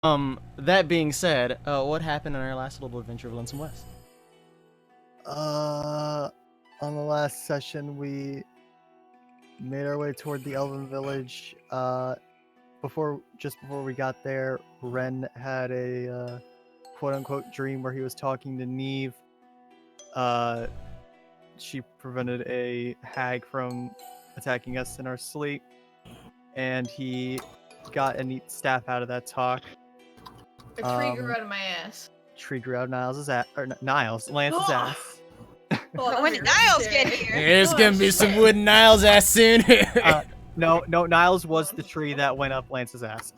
That being said, what happened in our last little adventure of Lonesome West? On the last session, we made our way toward the Elven Village. Just before we got there, Ren had a quote-unquote dream where he was talking to Neve. She prevented a hag from attacking us in our sleep, and he got a neat staff out of that talk. A tree grew out of my ass. Tree grew out of Lance's ass. Oh, When did Niles get here? There's gonna be some wooden Niles ass soon. No, Niles was the tree that went up Lance's ass.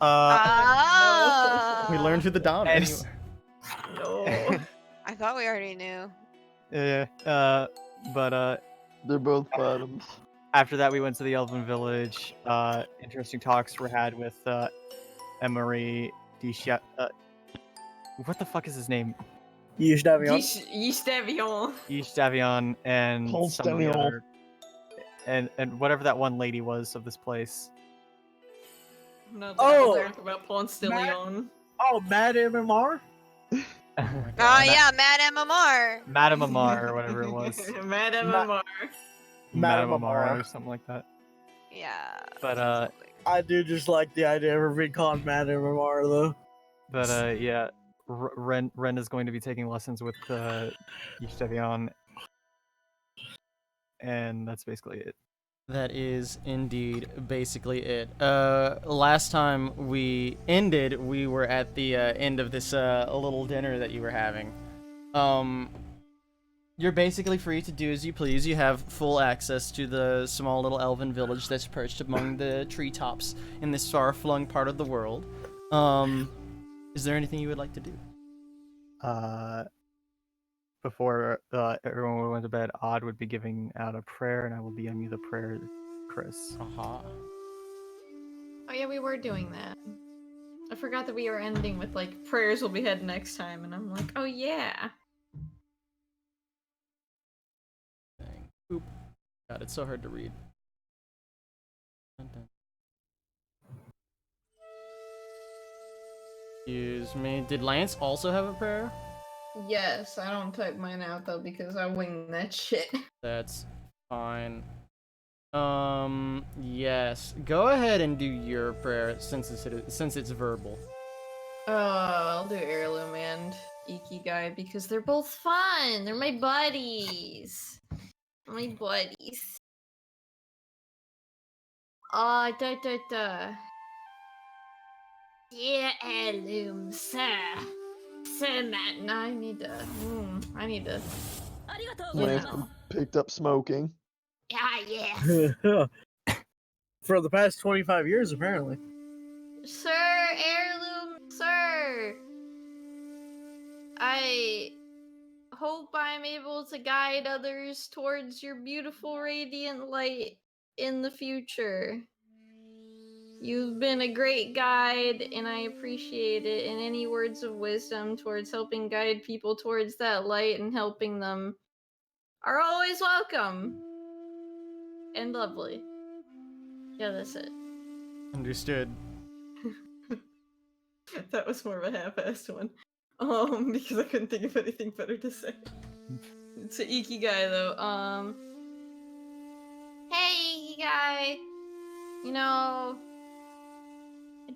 We learned who the Dom is. No. I thought we already knew. Yeah, but They're both bottoms. after that we went to the Elven Village. Interesting talks were had with Emery Disha. What the fuck is his name? Yistavion. Ishtavion and some of the Constantly. other, and whatever that one lady was of this place. I'm not Oh! learned about Ponce de Leon. Oh, Mad MMR? Oh yeah, Mad MMR. Madame Amar or whatever it was. Madame Ma- Amar. Madame Amar. Amar or something like that. Yeah. But I do just like the idea of her being called Mad MMR, though. yeah, Ren is going to be taking lessons with Ishtavion, and that's basically it. That is indeed basically it. Last time we ended, we were at the end of this little dinner that you were having. You're basically free to do as you please. You have full access to the small little elven village that's perched among the treetops in this far-flung part of the world. Is there anything you would like to do? Before everyone went to bed, Odd would be giving out a prayer, and I will DM you the prayer, Chris. Aha. Oh yeah, we were doing that. I forgot that we were ending with like prayers will be had next time, and I'm like, oh yeah. Dang. Oop. God, it's so hard to read. Dun, dun. Excuse me. Did Lance also have a prayer? Yes, I don't type mine out though because I wing that shit. That's fine. Yes. Go ahead and do your prayer since it's verbal. I'll do Heirloom and Ikigai because they're both fun. They're my buddies. My buddies. Dear Heirloom, sir. Sir Matt, no, I need to. Lance picked up smoking. Yes. For the past 25 years, apparently. Sir Heirloom, sir. I hope I'm able to guide others towards your beautiful radiant light in the future. You've been a great guide, and I appreciate it. And any words of wisdom towards helping guide people towards that light and helping them are always welcome. And lovely. Yeah, that's it. Understood. That was more of a half-assed one. Because I couldn't think of anything better to say. It's an Ikigai though. Hey, Ikigai! You know,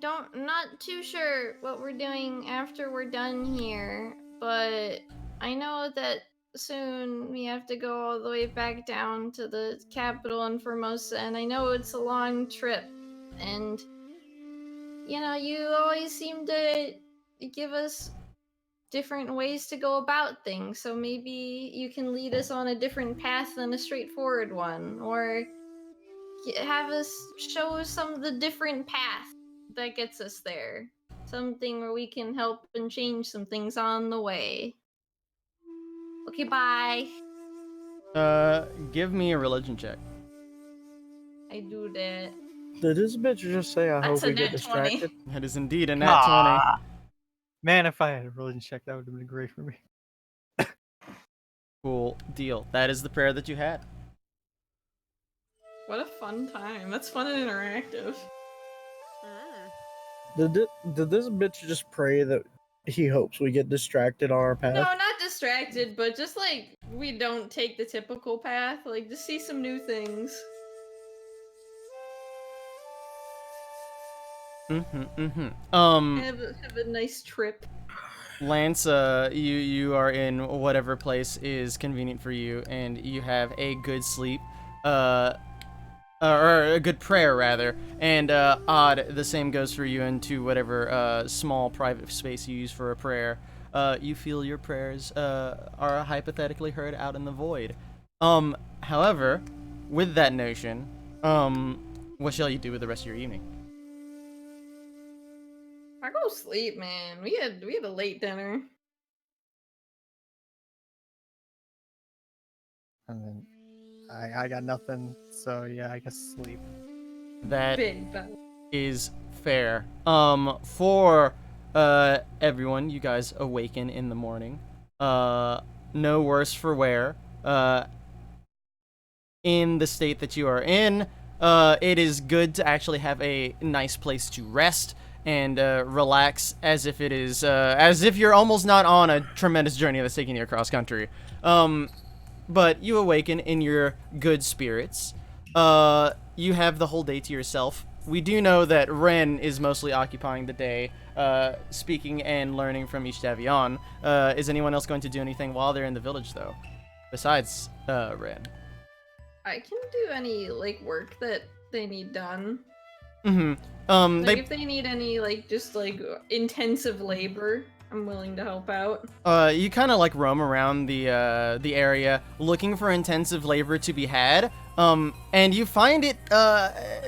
I'm not too sure what we're doing after we're done here, but I know that soon we have to go all the way back down to the capital in Formosa, and I know it's a long trip, and you know, you always seem to give us different ways to go about things, so maybe you can lead us on a different path than a straightforward one, or have us show us some of the different path that gets us there. Something where we can help and change some things on the way. Okay, bye. Give me a religion check. I do that. Did this bitch just say, I That's hope a we get nat 20. distracted? That is indeed a nat 20. Man, if I had a religion check, that would have been great for me. Cool deal. That is the prayer that you had. What a fun time. That's fun and interactive. Did this bitch just pray that he hopes we get distracted on our path? No, not distracted, but just like we don't take the typical path. Like just see some new things. Have a nice trip. Lance, you are in whatever place is convenient for you, and you have a good sleep, or a good prayer rather. And Odd, the same goes for you into whatever small private space you use for a prayer. You feel your prayers are hypothetically heard out in the void. However, with that notion, what shall you do with the rest of your evening? I go sleep, man. We had a late dinner. And then I got nothing, so yeah, I guess sleep. That Big fella. is fair. For everyone, you guys awaken in the morning. No worse for wear. In the state that you are in, it is good to actually have a nice place to rest and relax, as if you're almost not on a tremendous journey that's taking you across country. But you awaken in your good spirits. You have the whole day to yourself. We do know that Ren is mostly occupying the day, speaking and learning from Ishtavion. Is anyone else going to do anything while they're in the village, though, besides Ren? I can do any like work that they need done. Mm-hmm. Like if they need any like just like intensive labor, I'm willing to help out. You kind of like roam around the area looking for intensive labor to be had. And you find it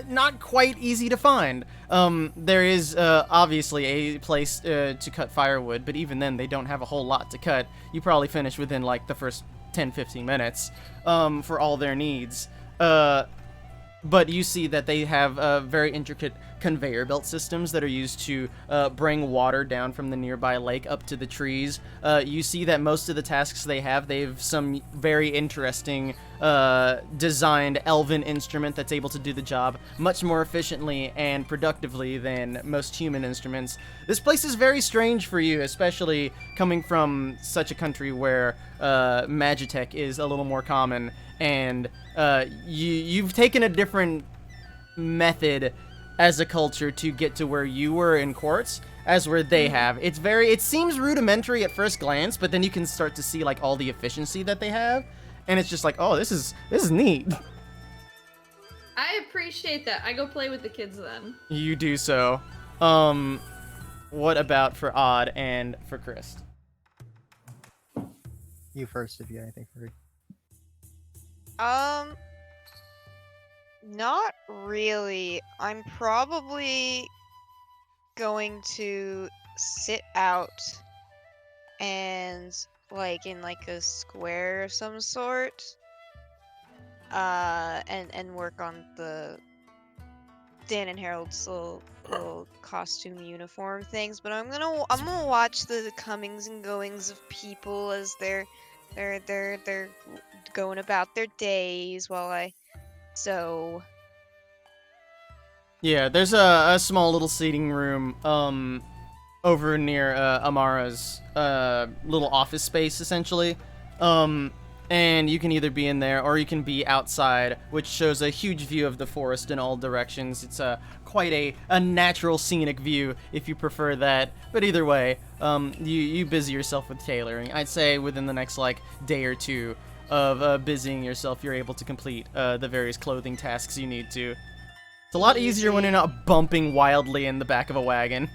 not quite easy to find. There is obviously a place to cut firewood, but even then they don't have a whole lot to cut. You probably finish within like the first 10-15 minutes for all their needs. But you see that they have very intricate conveyor belt systems that are used to bring water down from the nearby lake up to the trees. You see that most of the tasks they've some very interesting designed elven instrument that's able to do the job much more efficiently and productively than most human instruments. This place is very strange for you, especially coming from such a country where Magitech is a little more common, and you've taken a different method as a culture to get to where you were in Quartz as where they have. It seems rudimentary at first glance, but then you can start to see like all the efficiency that they have, and it's just like, oh, this is neat. I appreciate that. I go play with the kids then. You do so. What about for Odd and for Chris? You first if you have anything for me. Not really. I'm probably going to sit out and like in like a square of some sort. And work on the Dan and Harold's little costume uniform things, but I'm gonna watch the comings and goings of people as they're going about their days while I sew. Yeah, there's a small little seating room over near Amara's little office space, essentially. And you can either be in there or you can be outside, which shows a huge view of the forest in all directions. It's quite a natural scenic view if you prefer that. But either way, you busy yourself with tailoring. I'd say within the next like day or two of busying yourself, you're able to complete the various clothing tasks you need to. It's a lot easier when you're not bumping wildly in the back of a wagon.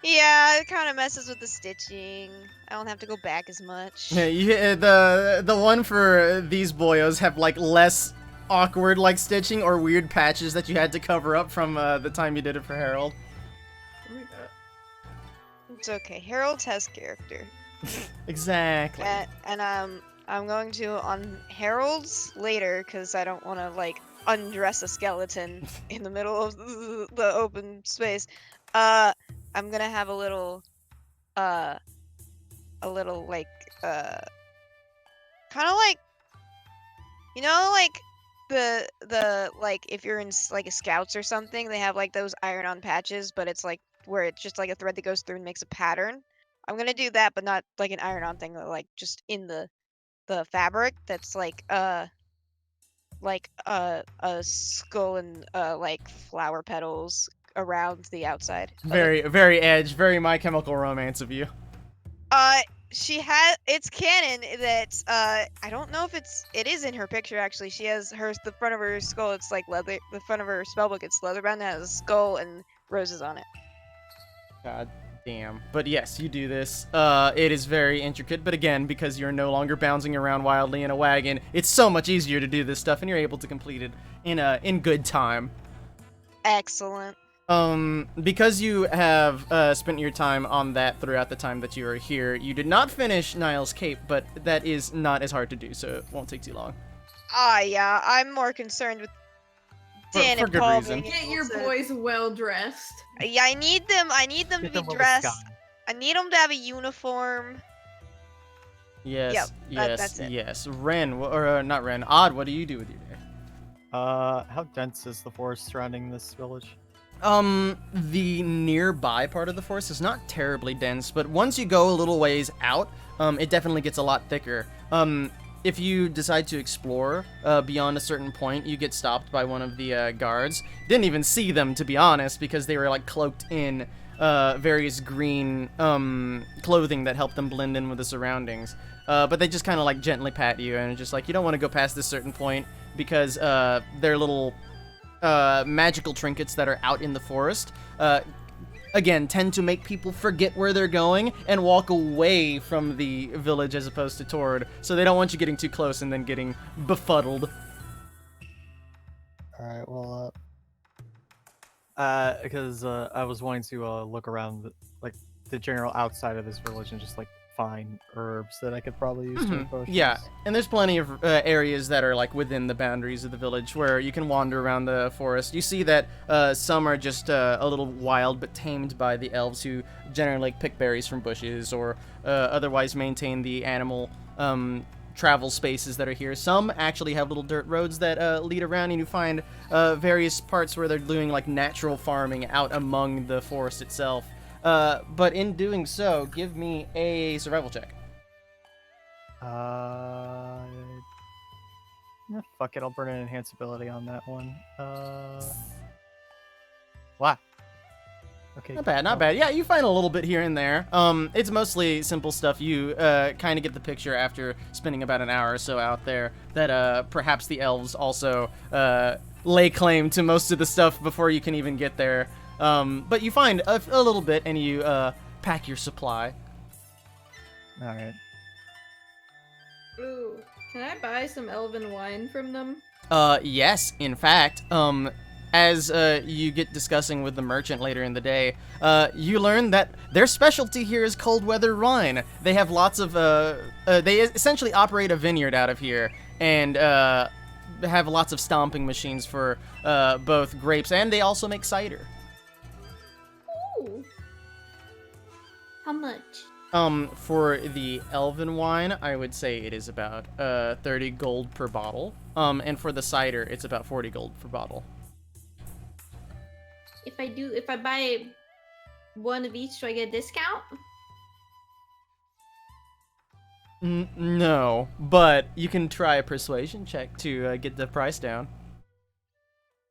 Yeah, it kind of messes with the stitching. I don't have to go back as much. Yeah, the one for these boyos have like less awkward like stitching or weird patches that you had to cover up from the time you did it for Harold. It's okay. Harold has character. Exactly. And I'm going to on Harold's later because I don't want to like undress a skeleton in the middle of the open space. I'm gonna have a little like kind of like, you know, like the like if you're in like a scouts or something, they have like those iron-on patches, but it's like where it's just like a thread that goes through and makes a pattern. I'm gonna do that, but not like an iron-on thing, but like just in the fabric that's like a skull and like flower petals around the outside. of it. Very Edge, very My Chemical Romance of you. She has it's canon that I don't know if it is in her picture actually. She has the front of her skull. It's like leather. The front of her spellbook. It's leather bound. It has a skull and roses on it. God damn. But yes, you do this. It is very intricate, but again, because you're no longer bouncing around wildly in a wagon, it's so much easier to do this stuff, and you're able to complete it in good time. Excellent. Because you have spent your time on that throughout the time that you are here, you did not finish Niall's cape, but that is not as hard to do, so it won't take too long. Yeah, I'm more concerned with Dan for and good Paul reason. being Get able your to- boys well dressed. Yeah, I need them to Get be them with dressed. Sky. I need them to have a uniform. Yes, Yep, that's it. yes. Ren, or not Ren, Odd, what do you do with your day? How dense is the forest surrounding this village? The nearby part of the forest is not terribly dense, but once you go a little ways out, it definitely gets a lot thicker. If you decide to explore beyond a certain point, you get stopped by one of the guards. Didn't even see them, to be honest, because they were like cloaked in various green clothing that helped them blend in with the surroundings. But they just kind of like gently pat you and just like, you don't want to go past this certain point because they're little magical trinkets that are out in the forest. Again, tend to make people forget where they're going and walk away from the village as opposed to toward. So they don't want you getting too close and then getting befuddled. Alright, well, because I was wanting to look around the general outside of this village and just like find herbs that I could probably use to make potions. Yeah, and there's plenty of areas that are like within the boundaries of the village where you can wander around the forest. You see that some are just a little wild but tamed by the elves who generally like pick berries from bushes or otherwise maintain the animal travel spaces that are here. Some actually have little dirt roads that lead around, and you find various parts where they're doing like natural farming out among the forest itself. But in doing so, give me a survival check. Fuck it, I'll burn an enhance ability on that one. Wow. Okay. Not bad, not bad. Yeah, you find a little bit here and there. It's mostly simple stuff. You kind of get the picture after spending about an hour or so out there that perhaps the elves also lay claim to most of the stuff before you can even get there. But you find a little bit and you pack your supply. Alright. Ooh, can I buy some elven wine from them? Yes, in fact, as you get discussing with the merchant later in the day, you learn that their specialty here is cold weather wine. They have lots of, they essentially operate a vineyard out of here, and have lots of stomping machines for both grapes, and they also make cider. Ooh. How much? For the elven wine, I would say it is about 30 gold per bottle. And for the cider, it's about 40 gold per bottle. If I buy one of each, do I get a discount? No, but you can try a persuasion check to get the price down.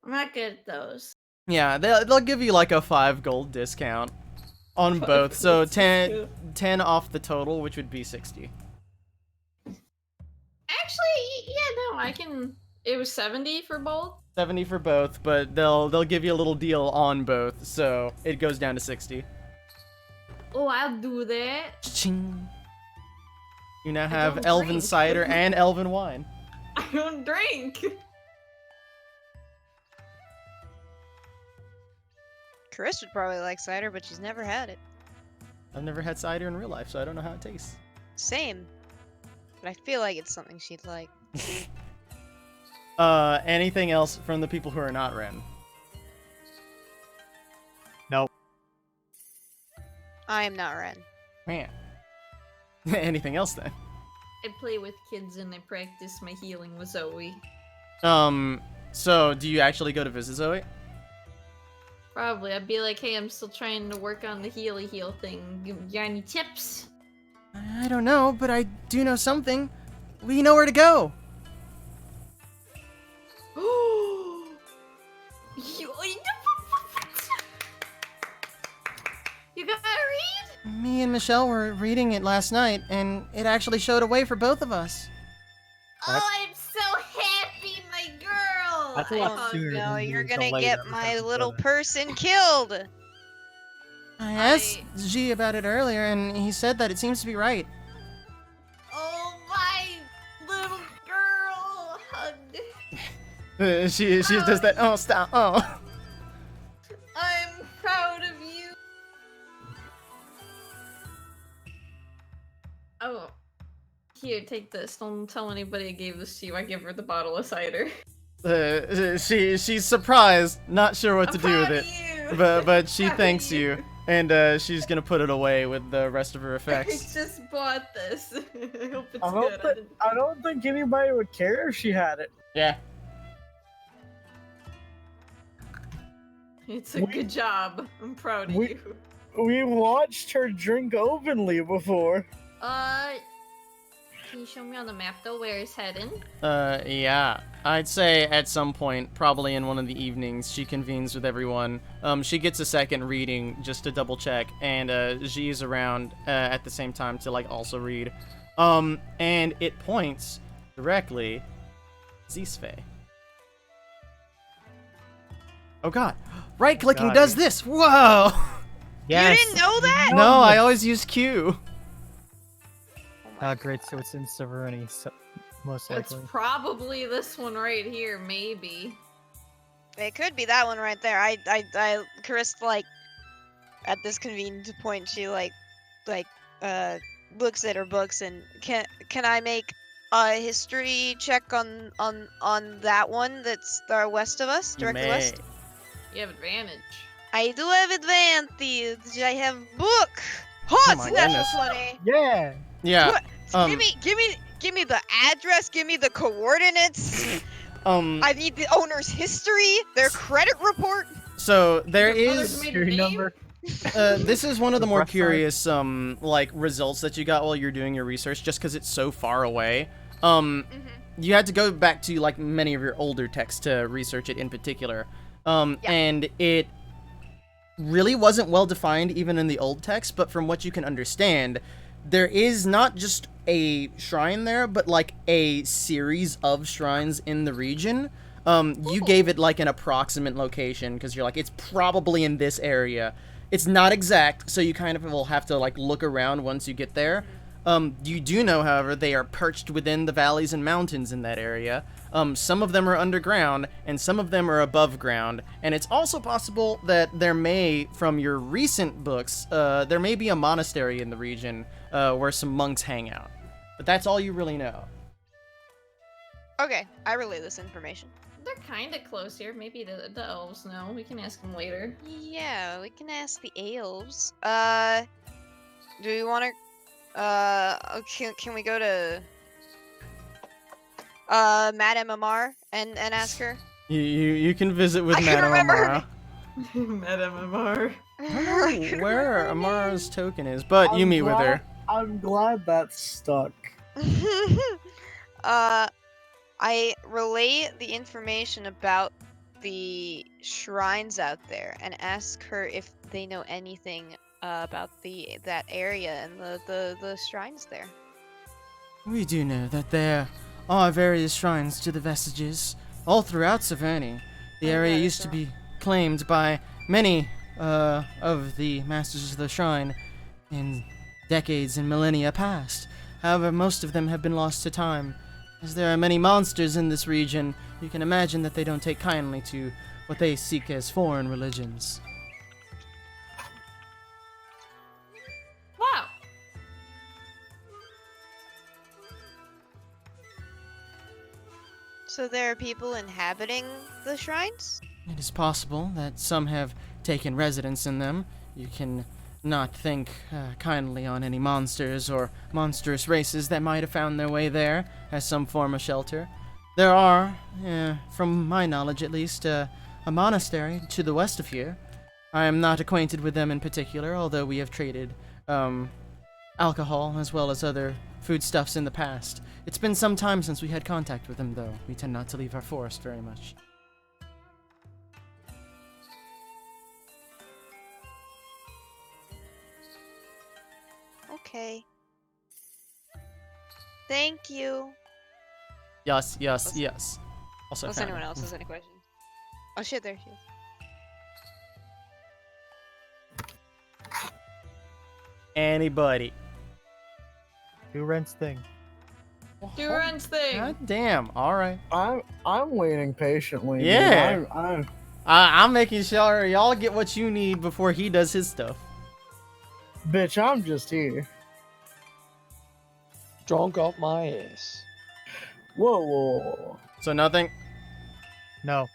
I'm not good at those. Yeah, they'll give you like a 5 gold discount on both, so 10 off the total, which would be 60. Actually, yeah, no, I can. It was 70 for both. 70 for both, but they'll give you a little deal on both, so it goes down to 60. Oh, I'll do that. Ching. You now I have don't elven drink. cider and elven wine. I don't drink. Chris would probably like cider, but she's never had it. I've never had cider in real life, so I don't know how it tastes. Same. But I feel like it's something she'd like. Anything else from the people who are not Ren? Nope. I am not Ren. Man. Anything else then? I play with kids and I practice my healing with Zoe. So do you actually go to visit Zoe? Probably. I'd be like, hey, I'm still trying to work on the heal thing. You got any tips? I don't know, but I do know something. We know where to go. You gotta read? Me and Michelle were reading it last night, and it actually showed a way for both of us. Oh, I'm so happy, my girl! That's a lot Oh sooner no, than you're the gonna later get ever my happens, little brother. person killed. I asked G about it earlier, and he said that it seems to be right. Oh, my little girl! Hug. She does that. Oh, stop. Oh. I'm proud of you. Oh. Here, take this. Don't tell anybody I gave this to you. I give her the bottle of cider. She's surprised, not sure what to I'm do with proud it. of you. But she Proud of thanks you, and she's gonna put it away with the rest of her I effects. just bought this. I hope it's I good. don't think anybody would care if she had it. Yeah. It's a good job. I'm proud of We- you. We watched her drink openly before. Can you show me on the map though where it's heading? Yeah. I'd say at some point, probably in one of the evenings, she convenes with everyone. She gets a second reading just to double check, and G's around at the same time to like also read. And it points directly Zisfe. Oh god. Right-clicking God, does yeah. this! Whoa! Yes. You didn't know that? No, I always use Q. Great, so it's in Severity, so most It's likely. probably this one right here, maybe. It could be that one right there. Carissa, like, at this convenient point, she looks at her books and can I make a history check on that one that's west of us, directly west? You have advantage. I do have advantage. I have book. Oh, Oh it's my natural goodness. 20. Yeah. Yeah. What? Give me the address. Give me the coordinates. I need the owner's history, their credit report. So there Your mother's is maiden Your name? number. this is one of the The more breast size? curious like results that you got while you're doing your research, just because it's so far away. You had to go back to like many of your older texts to research it in particular. And it really wasn't well defined even in the old text, but from what you can understand, there is not just a shrine there, but like a series of shrines in the region. You gave it like an approximate location because you're like, it's probably in this area. It's not exact, so you kind of will have to like look around once you get there. You do know, however, they are perched within the valleys and mountains in that area. Some of them are underground, and some of them are above ground. And it's also possible that there may, from your recent books, there may be a monastery in the region where some monks hang out. But that's all you really know. Okay, I relay this information. They're kind of close here. Maybe the elves know. We can ask them later. Yeah, we can ask the elves. Do we want to? Can we go to Madame Amar and ask her? You can visit with I couldn't Madame remember her Amara. Madame Amar. I don't know where Amara's token is, but you meet with her. I'm glad that's stuck. I relay the information about the shrines out there and ask her if they know anything about that area and the shrines there. We do know that there are various shrines to the vestiges all throughout Severny. The area used to be claimed by many of the masters of the shrine in decades and millennia past. However, most of them have been lost to time. As there are many monsters in this region, you can imagine that they don't take kindly to what they seek as foreign religions. Wow. So there are people inhabiting the shrines? It is possible that some have taken residence in them. You can not think kindly on any monsters or monstrous races that might have found their way there as some form of shelter. There are, from my knowledge at least, a monastery to the west of here. I am not acquainted with them in particular, although we have traded alcohol as well as other foodstuffs in the past. It's been some time since we had contact with them, though. We tend not to leave our forest very much. Okay. Thank you. Yes, yes, yes. Also, Unless found anyone it. else has any questions. Oh shit, there she is. Anybody? Who rents thing? Do Ren's thing. God damn. All right. I'm waiting patiently. dude. Yeah. I'm I'm making sure y'all get what you need before he does his stuff. bitch. I'm just here. Drunk off my ass. Whoa, whoa, whoa. So nothing. No.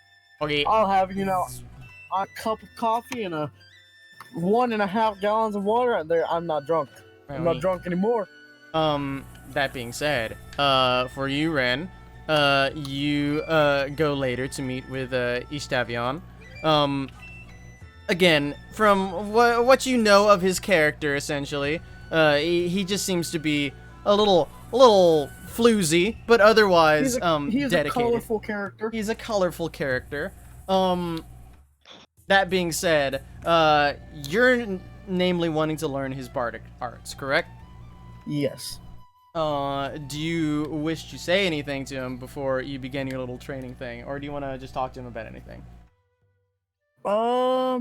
Okay. I'll have a cup of coffee and a 1.5 gallons of water. And there, I'm not drunk. I'm not drunk anymore. That being said, for you, Ren, you go later to meet with Ishtavion. Again, from what you know of his character, essentially, he just seems to be a little floozy, but otherwise He's dedicated. a colorful character. He's a colorful character. That being said, you're namely wanting to learn his bardic arts, correct? Yes. Do you wish to say anything to him before you begin your little training thing, or do you want to just talk to him about anything? I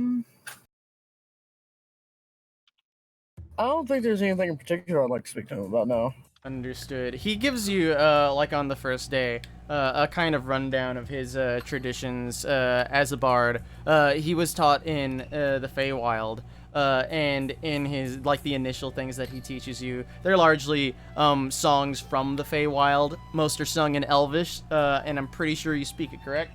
don't think there's anything in particular I'd like to speak to him about now. Understood. He gives you, like on the first day, a kind of rundown of his traditions as a bard. He was taught in the Feywild, and in his, like, the initial things that he teaches you, they're largely songs from the Feywild. Most are sung in Elvish, and I'm pretty sure you speak it, correct?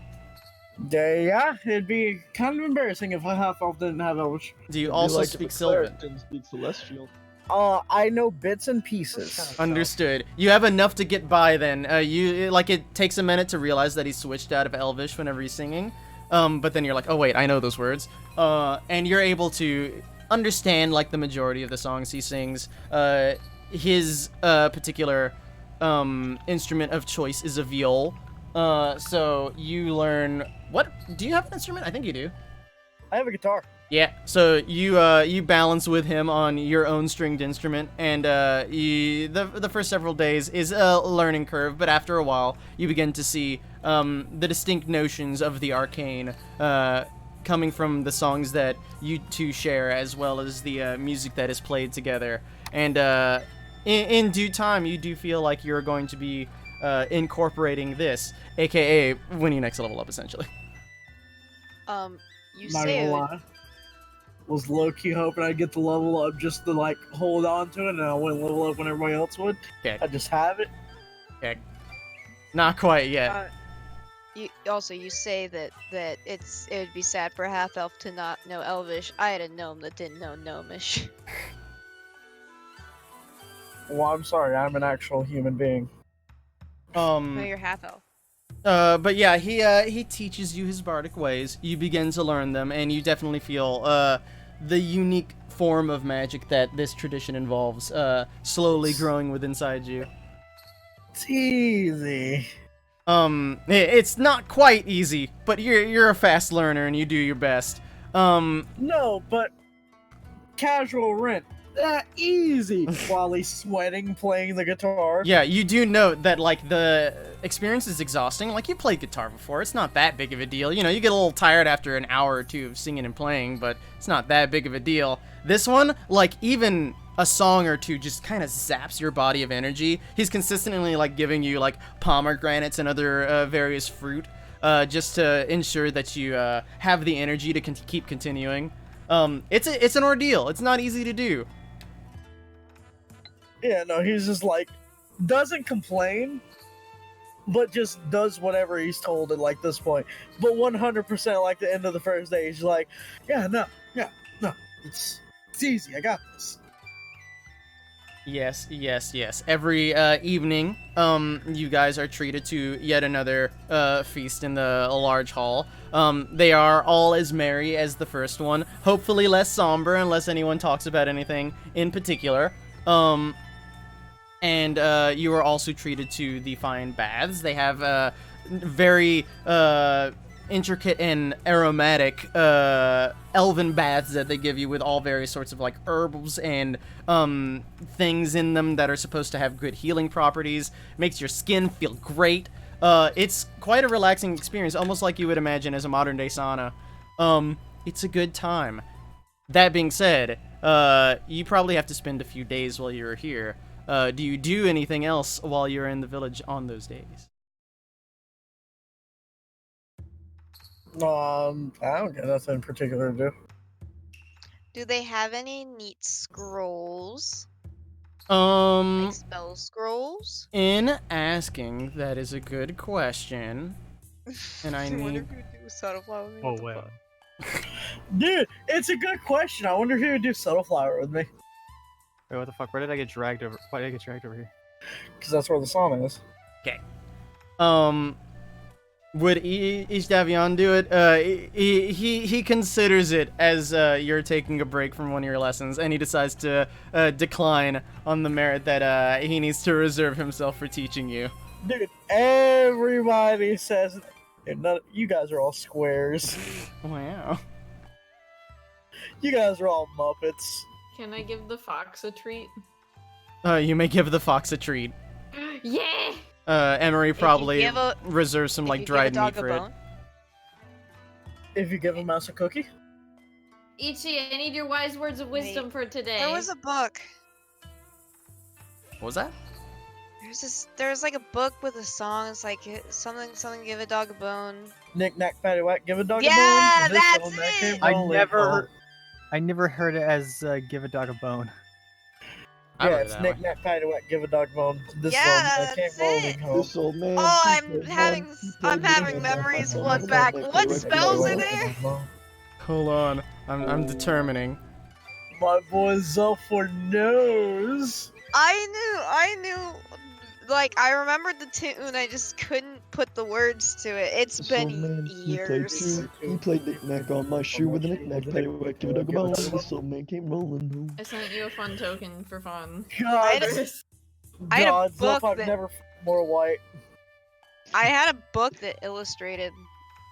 Yeah, it'd be kind of embarrassing if I half-elf didn't have Elvish. Do you It'd be also like if speak a cleric Sylvan? didn't speak Celestial. I know bits and pieces. Understood. You have enough to get by then. It takes a minute to realize that he's switched out of Elvish whenever he's singing. But then you're like, oh wait, I know those words. And you're able to understand, like, the majority of the songs he sings. His particular instrument of choice is a viol. So you learn... What? Do you have an instrument? I think you do. I have a guitar. Yeah, so you balance with him on your own stringed instrument, and the first several days is a learning curve, but after a while, you begin to see the distinct notions of the arcane coming from the songs that you two share, as well as the music that is played together. And in due time, you do feel like you're going to be incorporating this, aka when you next level up, essentially. You Not say gonna it would- lie. Was low-key hoping I'd get the level up just to, like, hold on to it, and I wouldn't level up when everybody else would. Okay. I just have it. Okay. Not quite yet. You say that it would be sad for a half elf to not know Elvish. I had a gnome that didn't know Gnomish. Well, I'm sorry, I'm an actual human being. No, you're half elf. But yeah, he teaches you his bardic ways. You begin to learn them, and you definitely feel the unique form of magic that this tradition involves slowly growing within inside you. It's easy. It's not quite easy, but you're a fast learner and you do your best. No, but casual rent. Easy. While he's sweating, playing the guitar. Yeah, you do note that, like, the experience is exhausting. Like, you played guitar before. It's not that big of a deal. You know, you get a little tired after an hour or two of singing and playing, but it's not that big of a deal. This one, like, even a song or two just kind of zaps your body of energy. He's consistently, like, giving you, like, pomegranates and other various fruit just to ensure that you have the energy to keep continuing. It's an ordeal. It's not easy to do. Yeah, no, he's just like, doesn't complain, but just does whatever he's told at, like, this point. But 100%, like, the end of the first day, he's like, no, it's easy, I got this. Yes, yes, yes. Every evening, you guys are treated to yet another feast in the large hall. They are all as merry as the first one. Hopefully less somber, unless anyone talks about anything in particular. And you are also treated to the fine baths. They have very intricate and aromatic elven baths that they give you with all various sorts of like herbs and things in them that are supposed to have good healing properties. Makes your skin feel great. It's quite a relaxing experience, almost like you would imagine as a modern day sauna. It's a good time. That being said, you probably have to spend a few days while you're here. Do you do anything else while you're in the village on those days? I don't get nothing in particular to do. Do they have any neat scrolls? Um, Like spell scrolls? in asking, that is a good question. And I wonder need... if you would do subtle flower. Oh, wait. Dude, it's a good question. I wonder who would do subtle flower with me. Wait, what the fuck? Where did I get dragged over? Why did I get dragged over here? Because that's where the sauna is. Okay. Would Ishdavion do it? He considers it as you're taking a break from one of your lessons, and he decides to decline on the merit that he needs to reserve himself for teaching you. Dude, everybody says you guys are all squares. Wow. You guys are all Muppets. Can I give the fox a treat? You may give the fox a treat. Yeah! Emery probably give a- reserves some If like you give dried a dog meat a for it. bone, If you give a mouse a cookie. Ichi, I need your wise words of wisdom for today. There was a book. What was that? There's like a book with a song. It's like something give a dog a bone. Knick knack paddywhack, whack, give a dog Yeah, a bone. This that's little man it! came I rolling never heard it as give a dog a bone. I Yeah, wrote it it's that knick way. knack paddywhack, whack, give a dog a bone. This Yeah, little man came that's rolling it. home. This old man. Oh, he I'm played having one, he I'm played having one, memories one, flood one, back. one, What one, spells one, are one, there? one. Hold on, I'm determining. My boy's up for nose. I knew. Like I remembered the tune. I just couldn't put the words to it. It's This been old man, he played years. two. He played knick-knack on my shoe with a knick-knack paddywhack, give a dog a bone. This old man came rolling home. I sent you a fun token for fun. God, had I had a God's up, book I've that- never f- more white. I had a book that illustrated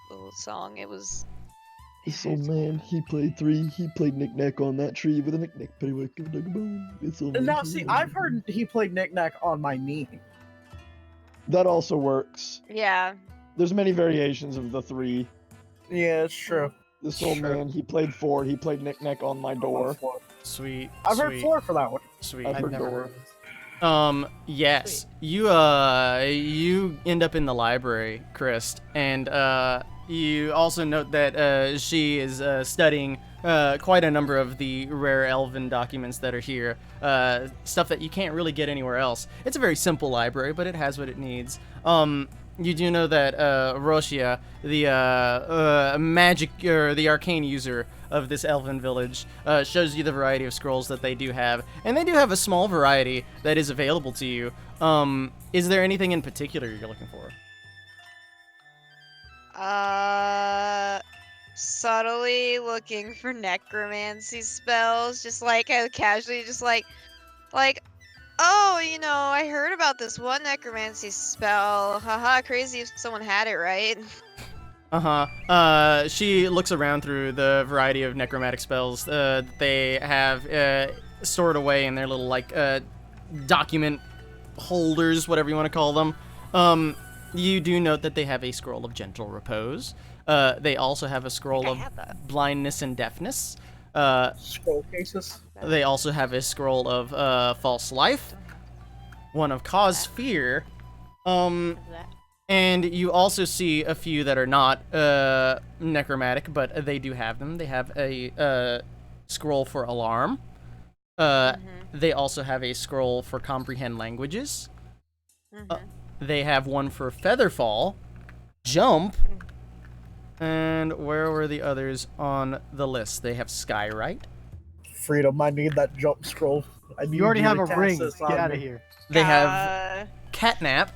the little song. It was. This old man, he played three. He played knick-knack on that tree with a knick-knack paddywhack, give a dog a bone. This old man Now, came see, rolling I've home. heard he played knick knack on my knee. That also works. Yeah. There's many variations of the three. Yeah, it's true. This old Sure. man, he played four. He played knick-knack on my door. Sweet. I've heard sweet, four for that one. Sweet. I've I've heard never door. heard this. Yes. You end up in the library, Christ, and you also note that she is studying quite a number of the rare elven documents that are here. Stuff that you can't really get anywhere else. It's a very simple library, but it has what it needs. You do know that Roshia, the magic or the arcane user of this elven village, shows you the variety of scrolls that they do have, and they do have a small variety that is available to you. Is there anything in particular you're looking for? Subtly looking for necromancy spells, just like casually, just like, oh, you know, I heard about this one necromancy spell. Haha, crazy if someone had it, right? She looks around through the variety of necromantic spells they have stored away in their little like document holders, whatever you want to call them. You do note that they have a scroll of gentle repose. They also have a scroll I of have that. blindness and deafness. Scroll cases. They also have a scroll of false life, one of cause fear, and you also see a few that are not necromantic, but they do have them. They have a scroll for alarm. They also have a scroll for comprehend languages. They have one for featherfall, jump, and where were the others on the list? They have skywrite. Freedom, I need that jump scroll. I need You already to have a cast ring. this Get on out of me. here. They have catnap.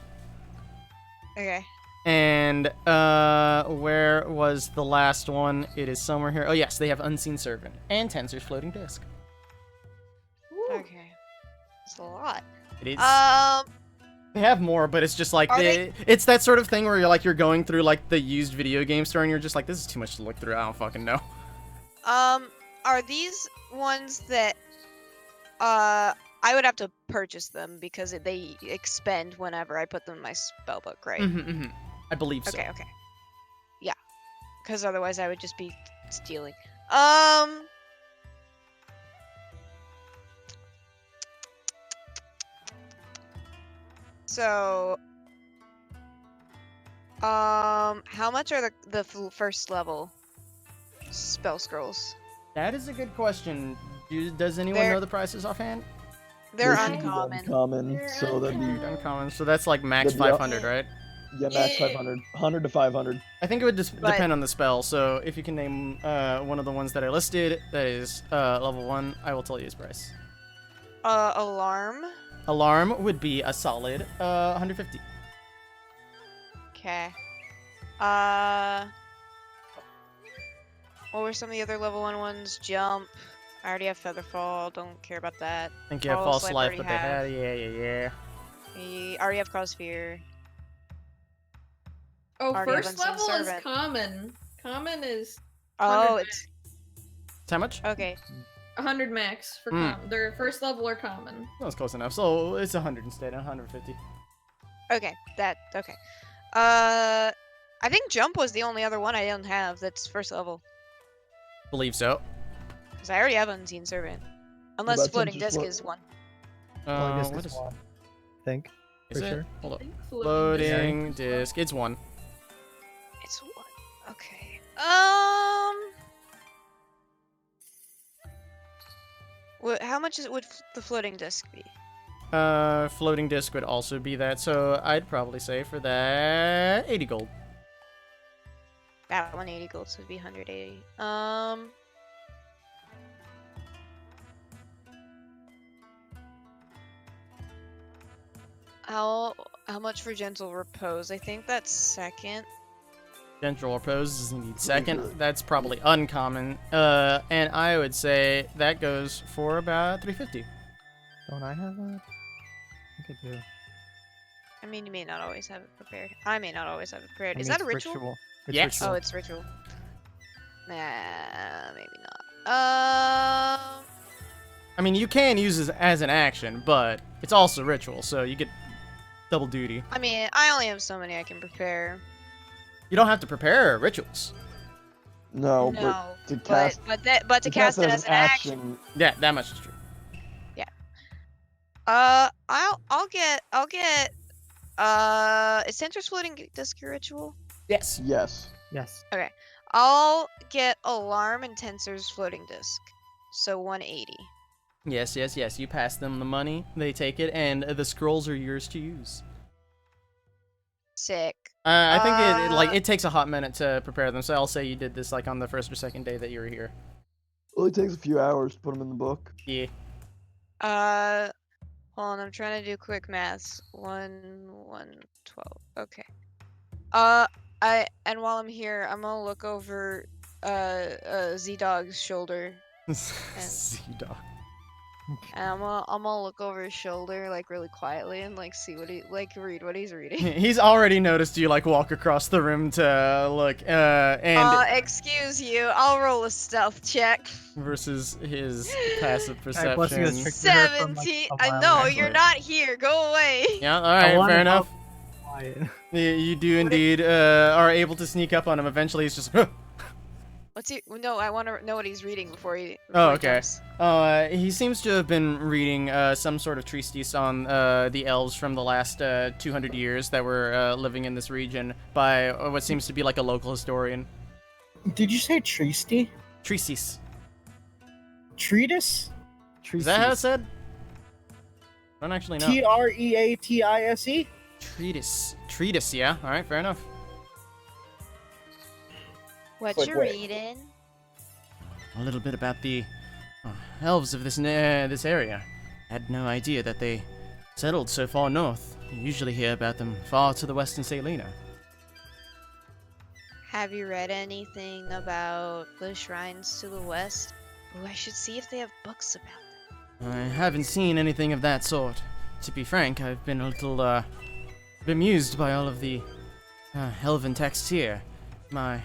Okay. And where was the last one? It is somewhere here. Oh yes, they have unseen servant and Tensor's floating disc. Okay. It's a lot. It is. Um. They have more, but it's just like Are they- it's that sort of thing where you're going through like the used video game store and you're just like, this is too much to look through. I don't fucking know. Are these ones that I would have to purchase them because they expend whenever I put them in my spell book, right? I believe so. Okay, okay. Yeah. Because otherwise I would just be stealing. So, how much are the first level spell scrolls? That is a good question. Does anyone They're- know the prices offhand? They're This should be uncommon. Uncommon, They're so that'd be Uncommon. So that's like max That'd be 500, right? yeah, max 500, 100 to 500. I think it would just But- depend on the spell. So if you can name one of the ones that I listed, that is level 1, I will tell you his price. Alarm. Alarm would be a solid 150. Okay. What were some of the other level 1 ones? Jump. I already have Featherfall. Don't care about that. I think you have False false Life life, already but they have. had yeah. I already have Crossphere. Oh, Already have first Unseen level is Servant. common. Common is Oh, 100 it's How much? okay. 100 max for their first level are common. That was close enough. So it's 100 instead, 150. Okay, okay. I think Jump was the only other one I didn't have that's first level. Believe so. Because I already have Unseen Servant. Unless about Floating Tensor's Disc Float? is one. Floating disc What is is one, I think. is For it? sure. Hold up. I think Floating disc. It's 1. It's one. Okay. How much would the Floating Disc be? Floating disc would also be that. So I'd probably say for that 80 gold. That 180 gold, so it'd be 180. How much for Gentle Repose? I think that's second. Gentle repose is indeed second. That's probably uncommon. And I would say that goes for about 350. Don't I have that? I think I do. I mean, you may not always have it prepared. I may not always have it prepared. I Is mean, that a it's ritual? It's Yes. ritual. Oh, it's ritual. Nah, maybe not. I mean, you can use it as an action, but it's also ritual, so you get double duty. I mean, I only have so many I can prepare. You don't have to prepare rituals. No, No, but to cast, but to cast it as an action. Yeah, that much is true. I'll get is Tensor's Floating Disc a ritual? Yes. yes. Yes. I'll get Alarm and Tensor's Floating Disc. So 180. Yes. You pass them the money, they take it, and the scrolls are yours to use. Sick. I think it takes a hot minute to prepare them, so I'll say you did this like on the first or second day that you were here. Well, it takes a few hours to put them in the book. Yeah. Hold on, I'm trying to do quick maths. 112. Okay. And while I'm here, I'm gonna look over Z-Dog's shoulder. Z-Dog. And I'm gonna look over his shoulder like really quietly and like see what read what he's reading. He's already noticed you like walk across the room to look, and Excuse you, I'll roll a stealth check. versus his passive Alright, Blessing is perception. tricked her from, like, 17. a I mile know away. you're not here. Go away. Yeah, all I right, wanna fair enough. help. Quiet. You do indeed are able to sneak up on him. Eventually, he's just. What's he? No, I want to know what he's reading before he. Oh, before he okay. jumps. He seems to have been reading some sort of treatise on the elves from the last 200 years that were living in this region by what seems to be like a local historian. Did you say treaty? Treatise. Treatise? Is that how it's said? I don't actually know. Treatise? Treatise. Treatise, yeah. All right, fair enough. What Like you what? reading? A little bit about the elves of this area. Had no idea that they settled so far north. You usually hear about them far to the west in Salina. Have you read anything about the shrines to the west? Oh, I should see if they have books about them. I haven't seen anything of that sort. To be frank, I've been a little, bemused by all of the, elven texts here. My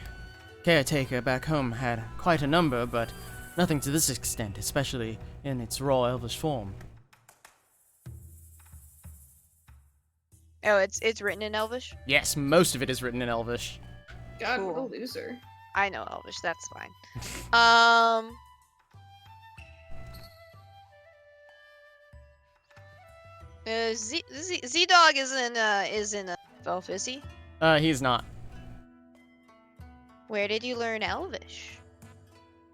caretaker back home had quite a number, but nothing to this extent, especially in its raw elvish form. Oh, it's written in Elvish? Yes, most of it is written in elvish. God, what a Cool. loser. I know Elvish, that's fine. Z-Dog is in Elf, is he? He's not. Where did you learn Elvish?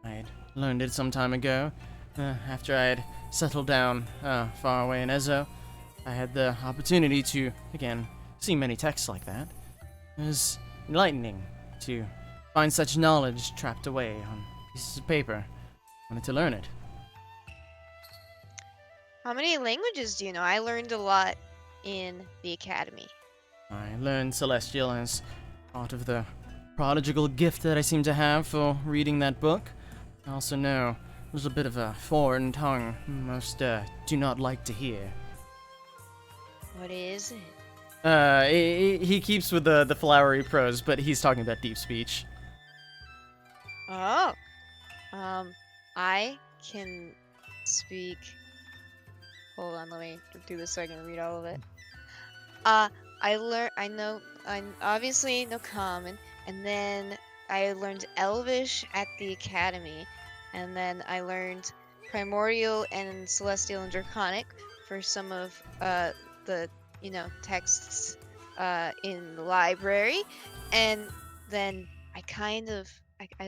I'd learned it some time ago. After I had settled down far away in Ezo, I had the opportunity to, again, see many texts like that. It was enlightening to find such knowledge trapped away on pieces of paper. I wanted to learn it. How many languages do you know? I learned a lot in the academy. I learned Celestial as part of the prodigal gift that I seem to have for reading that book. I also know a little bit of a foreign tongue most do not like to hear. What is it? He keeps with the flowery prose, but he's talking about deep speech. Oh. I can speak. Hold on, let me do this so I can read all of it. I obviously know Common, and then I learned Elvish at the Academy, and then I learned Primordial and Celestial and Draconic for some of the texts in the library, and then I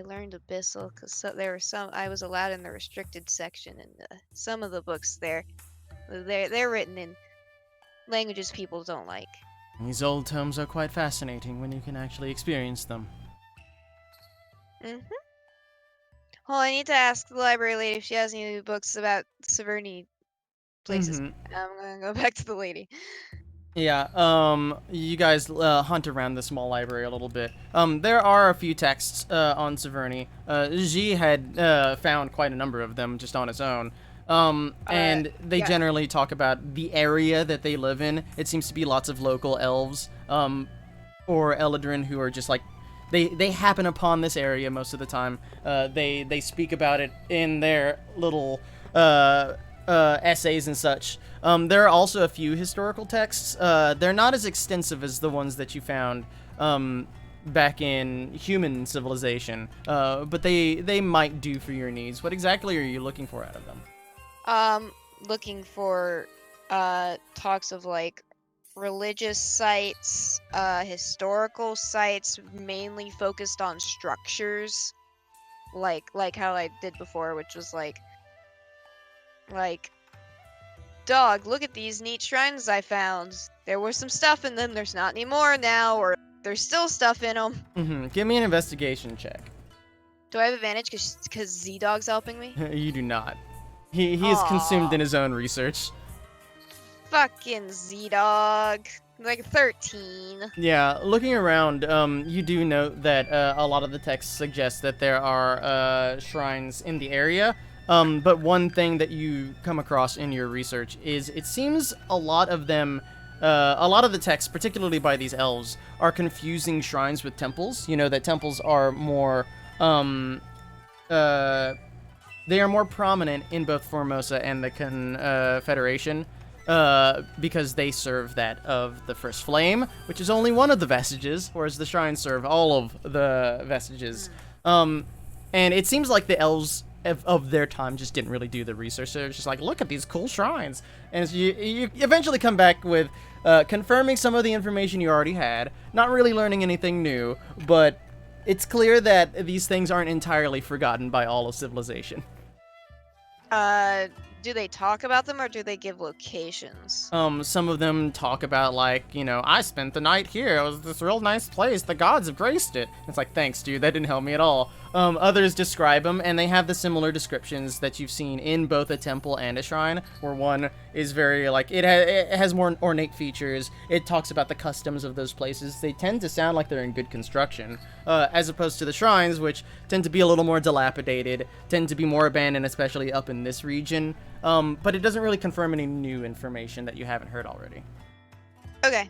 learned Abyssal because there were some I was allowed in the restricted section, and some of the books they're written in languages people don't like. These old tomes are quite fascinating when you can actually experience them. Well, I need to ask the library lady if she has any books about Severny places. Mhm. I'm gonna go back to the lady. Yeah, you guys hunt around the small library a little bit. There are a few texts on Severny. Xi had found quite a number of them just on his own. And they yeah. generally talk about the area that they live in. It seems to be lots of local elves, or Eladrin who are just like, they happen upon this area most of the time. They speak about it in their little, essays and such. There are also a few historical texts. They're not as extensive as the ones that you found, back in human civilization, but they might do for your needs. What exactly are you looking for out of them? Looking for talks of like religious sites, historical sites, mainly focused on structures, like how I did before, which was like, dog, look at these neat shrines I found. There was some stuff in them. There's not any more now, or there's still stuff in them. Give me an investigation check. Do I have advantage because Z-Dog's helping me? You do not. He is consumed in his own research. Fucking Z-Dog. Like 13. Yeah, looking around, you do note that a lot of the texts suggest that there are shrines in the area. But one thing that you come across in your research is it seems a lot of them, a lot of the texts, particularly by these elves, are confusing shrines with temples. You know, that temples are more, they are more prominent in both Formosa and the Confederation, because they serve that of the First Flame, which is only one of the vestiges, whereas the shrines serve all of the vestiges. And it seems like the elves of their time just didn't really do the research. They're just like, look at these cool shrines. And so you eventually come back with confirming some of the information you already had, not really learning anything new, but it's clear that these things aren't entirely forgotten by all of civilization. Do they talk about them or do they give locations? Some of them talk about, like, you know, I spent the night here. It was this real nice place. The gods have graced it. It's like, thanks, dude. That didn't help me at all. Others describe them, and they have the similar descriptions that you've seen in both a temple and a shrine, where one is very, like, it has more ornate features. It talks about the customs of those places. They tend to sound like they're in good construction, as opposed to the shrines, which tend to be a little more dilapidated, tend to be more abandoned, especially up in this region. But it doesn't really confirm any new information that you haven't heard already. Okay.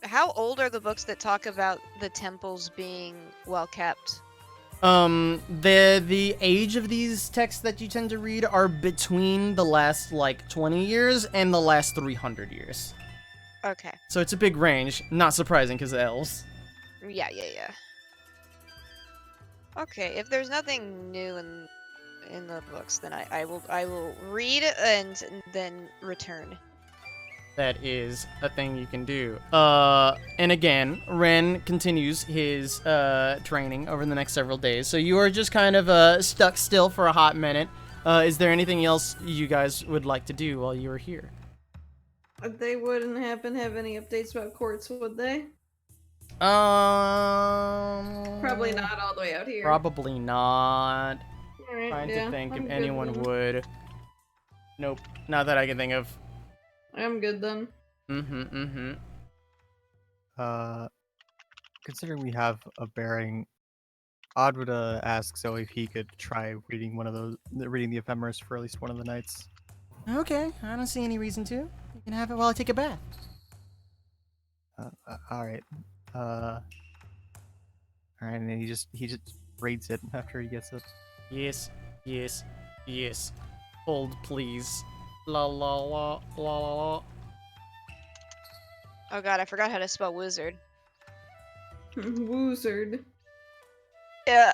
How old are the books that talk about the temples being well kept? The age of these texts that you tend to read are between the last, like, 20 years and the last 300 years. Okay. So it's a big range. Not surprising, because elves. Yeah. Okay, if there's nothing new in the books, then I will read and then return. That is a thing you can do. And again, Ren continues his training over the next several days. So you are just kind of stuck still for a hot minute. Is there anything else you guys would like to do while you are here? They wouldn't happen to have any updates about courts, would they? Probably not all the way out here. Probably not. Alright, Trying yeah, to think I'm if good anyone then. would. Nope, not that I can think of. I'm good then. Considering we have a bearing, Odd would ask Zoe if he could try reading reading the ephemeris for at least one of the nights. Okay, I don't see any reason to. You can have it while I take a bath. All right. All right, and then he just reads it after he gets it. Yes. Hold, please. La la la la la la. Oh god, I forgot how to spell wizard. Woozard. Yeah,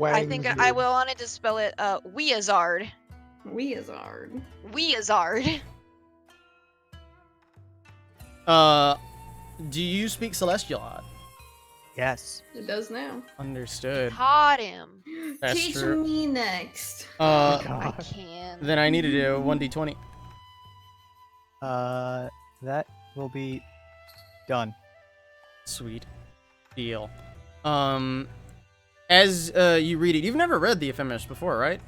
I think I will wanted to spell it Weazard. Weazard. Weazard. Do you speak Celestial, Odd? Yes. It does now. Understood. Taught him. That's Teach true. me next. I can. Then I need to do 1d20. That will be done. Sweet. Deal. As you read it, you've never read the ephemeris before, right?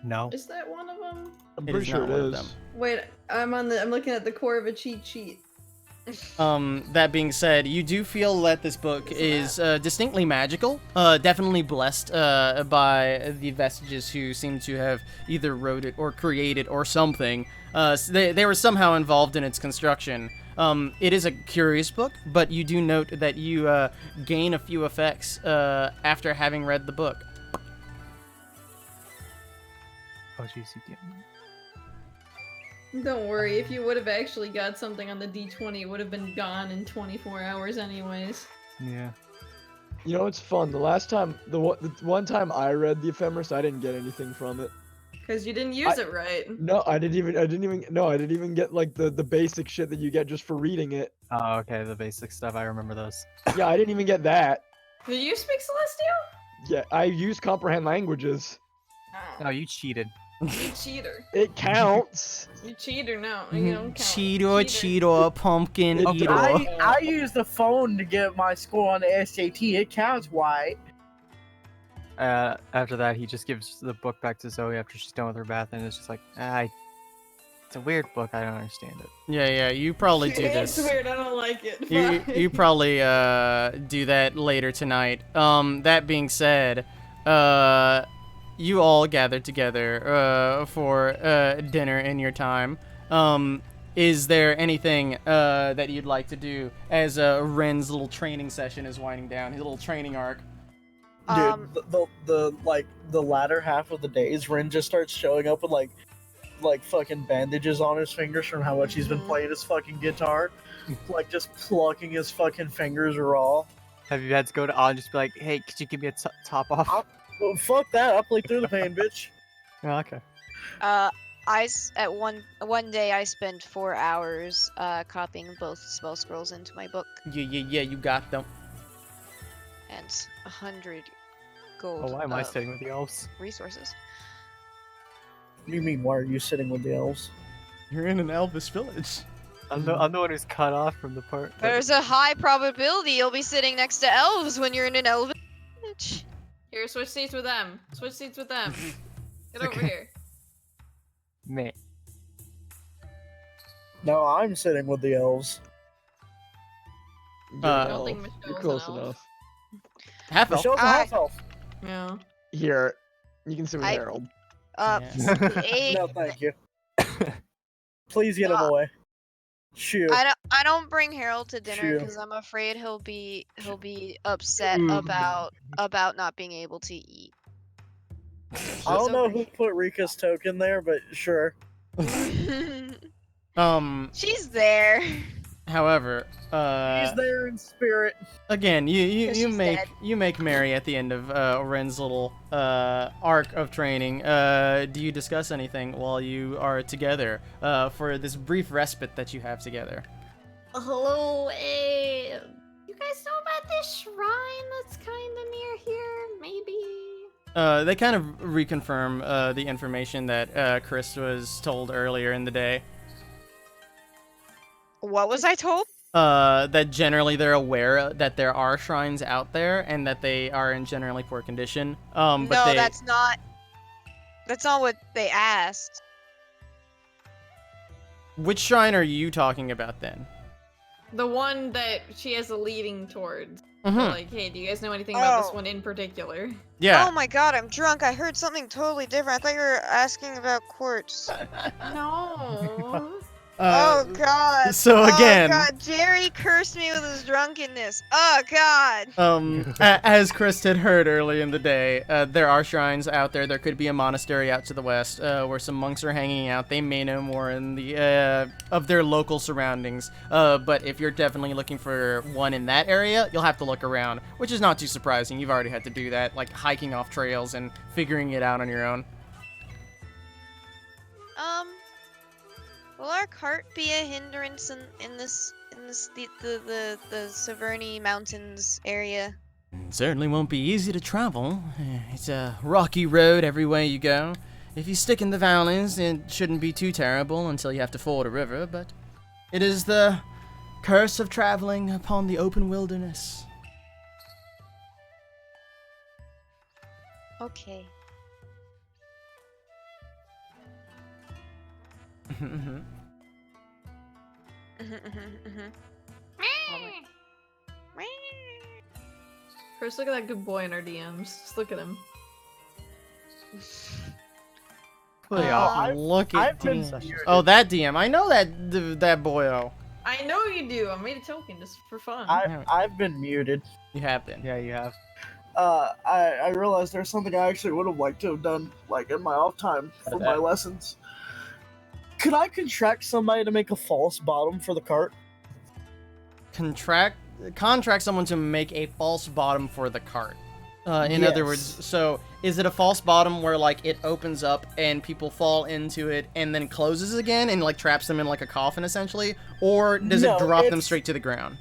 No. Is that one of them? I'm It pretty is sure not it one of is. them. Wait, I'm looking at the core of a cheat sheet. That being said, you do feel that this book is distinctly magical, definitely blessed by the vestiges who seem to have either wrote it or created or something. So they were somehow involved in its construction. It is a curious book, but you do note that you gain a few effects after having read the book. Oh, jeez, you did. Don't worry, if you would have actually got something on the D20, it would have been gone in 24 hours anyways. Yeah. You know, it's fun. The one time I read the ephemeris, I didn't get anything from it. Because you didn't use it right. No, I didn't even get like the basic shit that you get just for reading it. Oh, okay, the basic stuff. I remember those. Yeah, I didn't even get that. Did you speak Celestial? Yeah, I use comprehend languages. No, you cheated. You cheater. It counts. You cheater now. You don't count. Cheetor, pumpkin Okay. eater. I used the phone to get my score on the SAT. It counts, White. After that, he just gives the book back to Zoe after she's done with her bath, and it's just like, it's a weird book. I don't understand it. Yeah, you probably do It's this. weird, I don't like it. You probably do that later tonight. That being said, you all gathered together for dinner in your time. Is there anything that you'd like to do as Ren's little training session is winding down, his little training arc? Dude, the latter half of the days, Ren just starts showing up with like fucking bandages on his fingers from how much he's been playing his fucking guitar, like just plucking his fucking fingers raw. Have you had to go to Odd and just be like, hey, could you give me a top off? Well, fuck that! I'll play through the pain, bitch. Oh, okay. At one day I spent 4 hours copying both spell scrolls into my book Yeah, you got them. and 100 gold. Oh, why am I of sitting with the elves? resources? What do you mean? Why are you sitting with the elves? You're in an Elvis village. I'm the one who's cut off from the part. There's a high probability you'll be sitting next to elves when you're in an elven Here, switch seats with them. Switch seats with them. Get over here. Me. No, I'm sitting with the elves. You're an I don't think elf. You're Michelle's close an elf. enough. Half elf. Michelle's a half elf. Yeah. Here, you can sit with I- Harold. No, thank you. Please get him Nah. away. Shoo. I don't bring Harold to dinner Shoo. because I'm afraid he'll be upset about not being able to eat. I don't know over who put Rika's token there, but sure. She's there. However, He's there in spirit. again, you 'Cause you she's make dead. you make merry at the end of Ren's little arc of training. Do you discuss anything while you are together for this brief respite that you have together? Hello, you guys know about this shrine that's kind of near here? Maybe. They kind of reconfirm the information that Chris was told earlier in the day. What was I told? That generally they're aware that there are shrines out there and that they are in generally poor condition. But No, they, that's not what they asked. which shrine are you talking about then? The one that she has a leading towards. Mm-hmm. Like, hey, do you guys know anything about this Oh. one in particular? Yeah. Oh my god, I'm drunk. I heard something totally different. I thought you were asking about quartz. No. Uh, Oh god. so again- Oh god, Jerry cursed me with his drunkenness. Oh god. As Chris had heard early in the day, there are shrines out there. There could be a monastery out to the west where some monks are hanging out. They may know more in the of their local surroundings. But if you're definitely looking for one in that area, you'll have to look around, which is not too surprising. You've already had to do that, like hiking off trails and figuring it out on your own. Will our cart be a hindrance in the Severny Mountains area? Certainly won't be easy to travel. It's a rocky road every way you go. If you stick in the valleys, it shouldn't be too terrible until you have to ford a river, but it is the curse of traveling upon the open wilderness. Okay. First, look at that good boy in our DMs. Just look at him. Look at I've been DM. muted. Oh, that DM. I know that boyo. I know you do. I made a token just for fun. I've been muted. You have been. Yeah, you have. I realized there's something I actually would have liked to have done, like in my off time for my lessons. Could I contract somebody to make a false bottom for the cart? Contract someone to make a false bottom for the cart. In Yes. other words, so is it a false bottom where like it opens up and people fall into it and then closes again and like traps them in like a coffin essentially, or does No, it drop them it's- straight to the ground?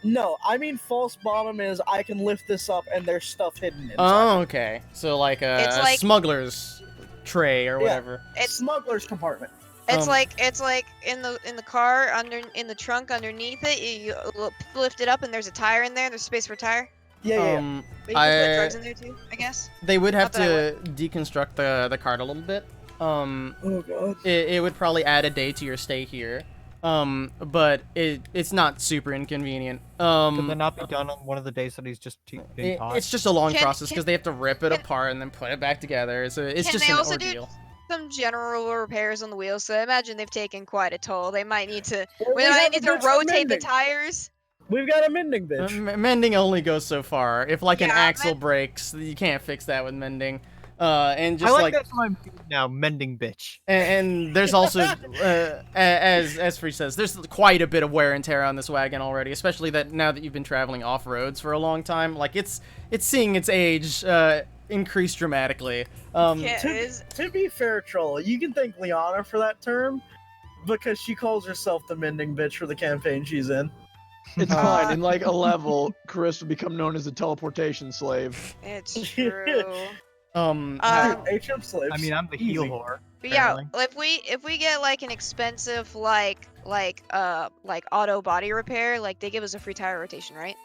No, I mean false bottom is I can lift this up and there's stuff hidden inside. Oh, okay. So like It's a like- smuggler's tray or Yeah. whatever. It's Smuggler's compartment. It's Um, like in the car in the trunk underneath it. You lift it up and there's a tire in there. There's space for a tire. Yeah, yeah. But you can put drugs in there too, I guess. They would have Not that to deconstruct the cart a little bit. Oh god. It would probably add a day to your stay here. But it's not super inconvenient. Could that not be done on one of the days that he's just being taught? It's just a long Can- process because can- they have to rip it can- apart and then put it back together. So it's Can just they an also do- ordeal. Some general repairs on the wheels, so I imagine they've taken quite a toll. They might need to Well, we we might have need a to bitch for rotate the mending. tires. We've got a mending bitch. Mending only goes so far. If like an Yeah, axle breaks, you can't fix that with mending. And just I like that time now, mending bitch. and there's also as Free says, there's quite a bit of wear and tear on this wagon already, especially that now that you've been traveling off roads for a long time. Like it's seeing its age increase dramatically. To be fair, Troll, you can thank Liana for that term because she calls herself the mending bitch for the campaign she's in. It's fine. In like a level, Chris will become known as a teleportation slave. It's true. HM slaves. I mean, I'm the heel Easy. whore. But yeah, apparently. if we get like an expensive like auto body repair, like they give us a free tire rotation, right?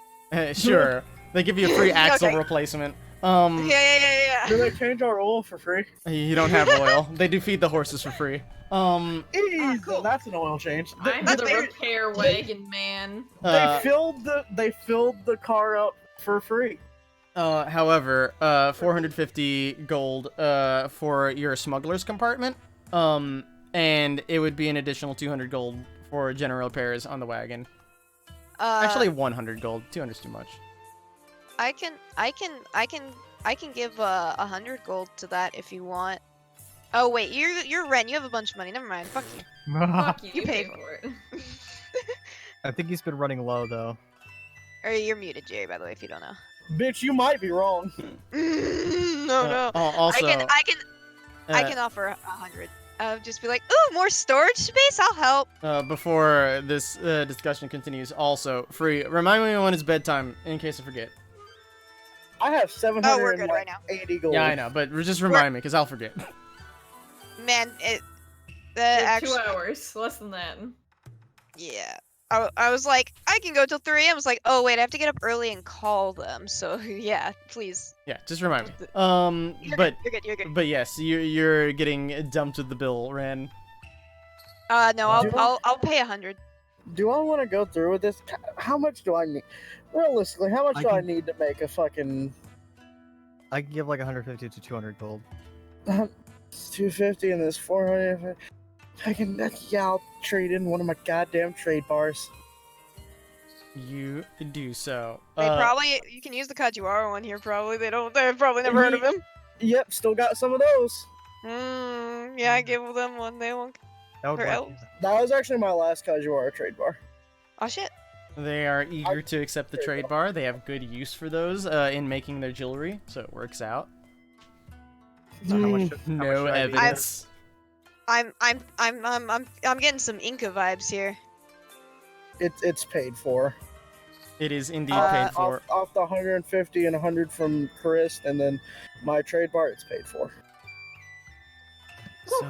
Sure. They give you a free axle Okay. replacement. Yeah. Do they change our oil for free? You don't have oil. They do feed the horses for free. Easy. cool. That's an oil change. I'm That's the fair. repair wagon man. They filled the car up for free. However, 450 gold for your smuggler's compartment. And it would be an additional 200 gold for general repairs on the wagon. Actually, 100 gold. 200 is too much. I can give 100 gold to that if you want. Oh wait, you're Ren. You have a bunch of money. Never mind. Fuck you. Fuck you, You you pay pay for it. I think he's been running low though. Or you're muted, Jerry. By the way, if you don't know. Bitch, you might be wrong. No. Also, I can offer 100. Just be like, ooh, more storage space. I'll help. before this discussion continues, also, Free, remind me when it's bedtime, in case I forget. I have Oh, we're good right now. 780 gold. Yeah, I know, but just remind me, because I'll forget. Man, Like actually, 2 hours, less than that. yeah. I was like, I can go till 3 a.m. I was like, oh wait, I have to get up early and call them. So yeah, please. Yeah, just remind me. You're good. But yes, you're getting dumped with the bill, Ren. No, Do I'll pay 100. Do I want to go through with this? How much do I need? Realistically, how much I do I can- need to make a fucking I can give like 150 to 200 gold. 250 and this 400? Yeah, I'll trade in one of my goddamn trade bars. You do so. You can use the Kajiwara one here. Probably they've probably never heard of him. Yep, still got some of those. Yeah, I give them one. They won't. That would For work. elves? That was actually my last Kajiwara trade bar. Oh shit. They are eager to accept the trade bar. They have good use for those in making their jewelry, so it works out. So how much should No I be? evidence. I'm getting some Inca vibes here. It's paid for. It is indeed paid for. Off the 150 and 100 from Christ, and then my trade bar, it's paid for. So.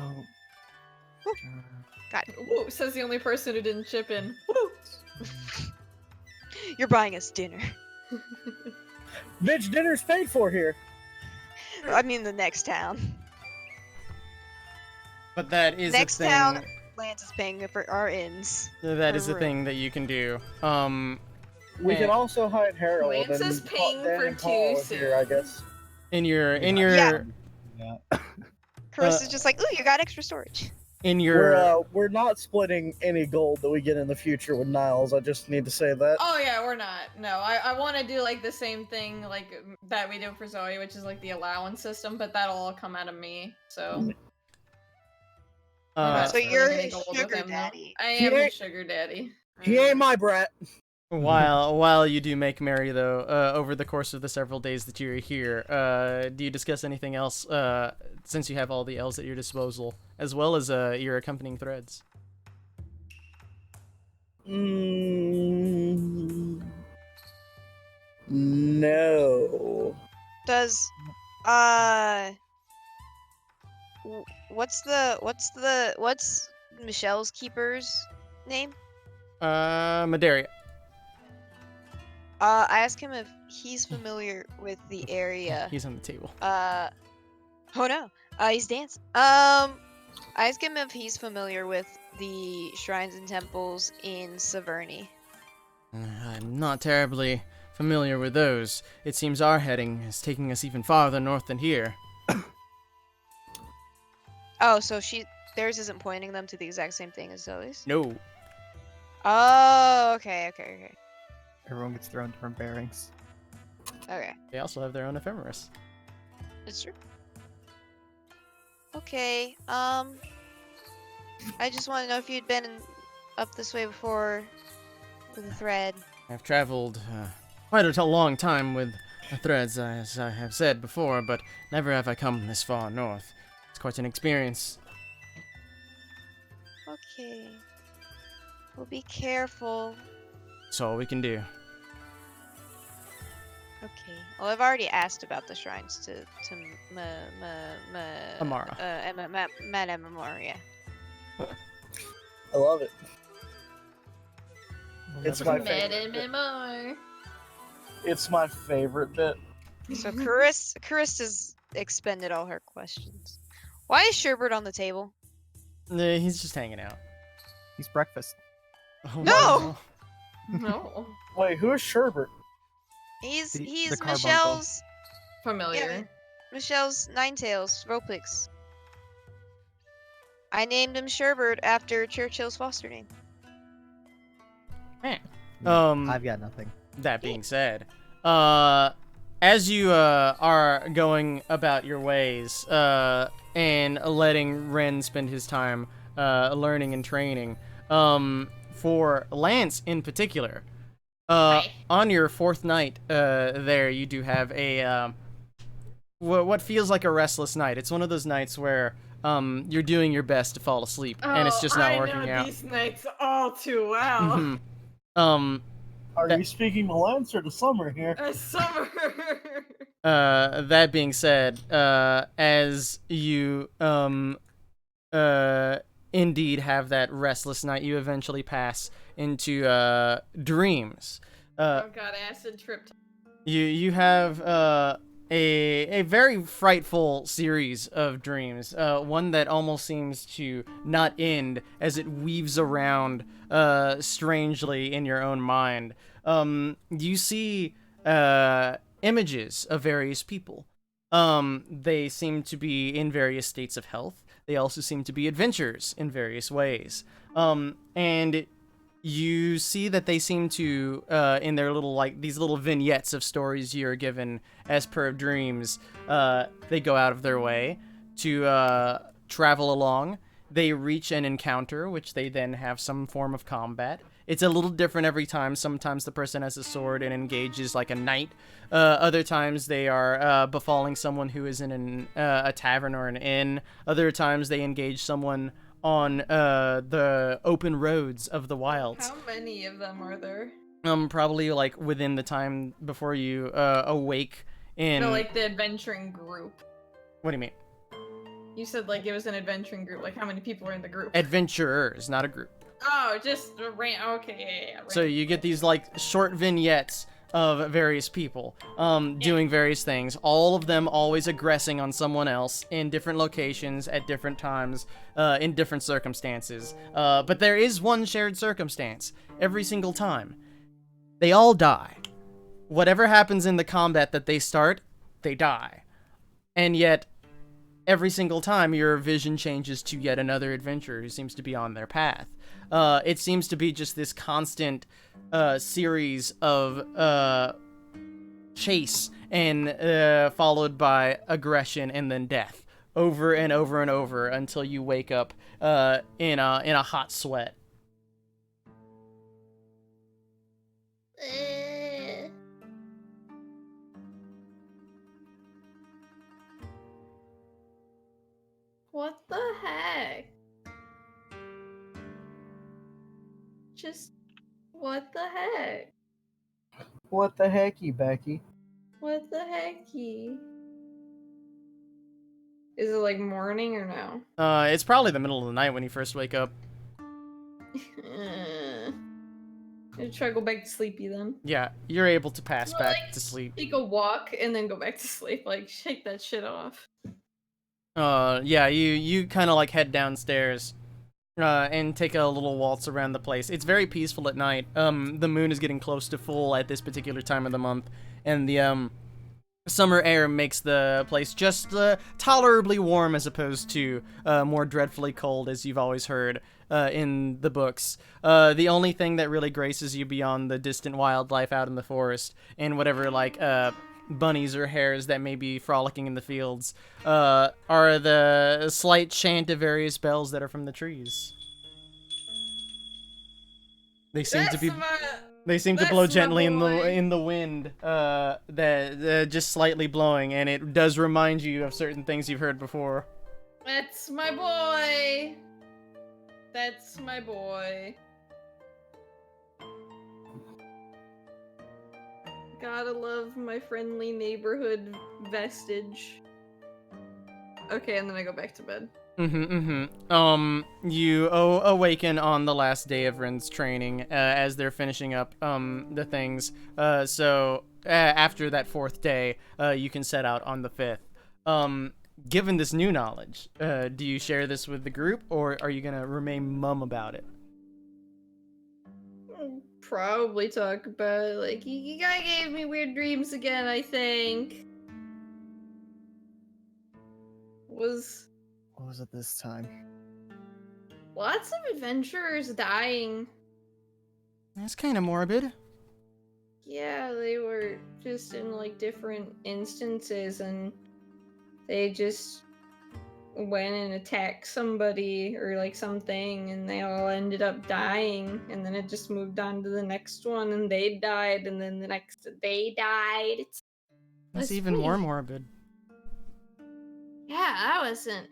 Woo, says the only person who didn't chip in. Woo! You're buying us dinner. Bitch, dinner's paid for here. I mean the next town. But that is Next a thing. town, Lance is paying for our inns. That is a Right. thing that you can do. We can and also hide Harold Lance and is paying Dan for and Paul two is here, I guess. in your Yeah. Yeah. Chris is just like, ooh, you got extra storage. in your We're not splitting any gold that we get in the future with Niles. I just need to say that. Oh yeah, we're not. No, I want to do like the same thing like that we do for Zoe, which is like the allowance system, but that'll all come out of me. So. uh, So Really you're getting his gold with sugar him, though. daddy. I He am the ain't- sugar daddy. He ain't my brat. while you do make merry though, over the course of the several days that you're here, do you discuss anything else? Since you have all the elves at your disposal, as well as your accompanying threads. No. Does what's Michelle's keeper's name? Madaria. I asked him if he's familiar with the area. He's on the table. Oh no, he's dancing. I asked him if he's familiar with the shrines and temples in Severny. I'm not terribly familiar with those. It seems our heading is taking us even farther north than here. Oh, so theirs isn't pointing them to the exact same thing as Zoe's? No. Oh, okay. Everyone gets their own different bearings. Okay, They also have their own ephemeris. that's true. Okay, I just want to know if you'd been up this way before with a thread. I've traveled quite a long time with the threads, as I have said before, but never have I come this far north. It's quite an experience. Okay. Well, be careful. That's all we can do. Okay. Well, I've already asked about the shrines to Amara. Madame Amara, yeah. I love it. It's my Mad favorite. MMR. It's my favorite bit. So Carista's expended all her questions. Why is Sherbert on the table? He's just hanging out. He's breakfast. Oh, No! No. Wait, who is Sherbert? He's The he's carbuncle. Familiar. Michelle's Ninetails, Ropix. I named him Sherbert after Churchill's foster name. I've got nothing. That being said, as you are going about your ways and letting Ren spend his time learning and training, for Lance in particular, on your fourth night there, you do have a what feels like a restless night. It's one of those nights where you're doing your best to fall asleep and it's just not working I know out. these nights all too well. Mhm. Are you speaking to Lance or to Summer here? Summer. That being said, as you indeed have that restless night, you eventually pass into dreams. Oh god, acid trip. You have a very frightful series of dreams. One that almost seems to not end as it weaves around strangely in your own mind. You see images of various people. They seem to be in various states of health. They also seem to be adventurers in various ways. And you see that they seem to, in their little, like, these little vignettes of stories you're given as per dreams, they go out of their way to travel along. They reach an encounter, which they then have some form of combat. It's a little different every time. Sometimes the person has a sword and engages like a knight. Other times they are befalling someone who is in a tavern or an inn. Other times they engage someone on the open roads of the wilds. How many of them are there? Probably like within the time before you awake in... No, like the adventuring group. What do you mean? You said like it was an adventuring group. Like how many people were in the group? Adventurers, not a group. Oh, just a okay, yeah. So you get these like short vignettes of various people doing various things, all of them always aggressing on someone else in different locations at different times in different circumstances. But there is one shared circumstance every single time. They all die. Whatever happens in the combat that they start, they die. And yet every single time your vision changes to yet another adventurer who seems to be on their path. It seems to be just this constant series of chase and followed by aggression and then death over and over and over until you wake up in a hot sweat. What the heck? Just what the heck? What the hecky, Becky? What the hecky? Is it like morning or no? It's probably the middle of the night when you first wake up. I'll try to go back to sleepy then. Yeah, you're able to pass Well, back like, to sleep. Take a walk and then go back to sleep. Like, shake that shit off. Yeah, you kind of like head downstairs and take a little waltz around the place. It's very peaceful at night. The moon is getting close to full at this particular time of the month, and the summer air makes the place just tolerably warm as opposed to more dreadfully cold, as you've always heard in the books. The only thing that really graces you beyond the distant wildlife out in the forest and whatever like bunnies or hares that may be frolicking in the fields are the slight chant of various bells that are from the trees. They seem to be they seem to blow gently in the wind that just slightly blowing, and it does remind you of certain things you've heard before. That's my boy. That's my boy. Gotta love my friendly neighborhood vestige. Okay, and then I go back to bed. You awaken on the last day of Rin's training as they're finishing up the things. So after that 4th day, you can set out on the 5th. Given this new knowledge, do you share this with the group, or are you gonna remain mum about it? I'll probably talk about it. Like, you guy gave me weird dreams again, I think. What was it this time? Lots of adventurers dying. That's kind of morbid. Yeah, they were just in like different instances and they just went and attacked somebody or like something and they all ended up dying and then it just moved on to the next one and they died and then the next they died. That's That's even more pretty- morbid. Yeah, that wasn't.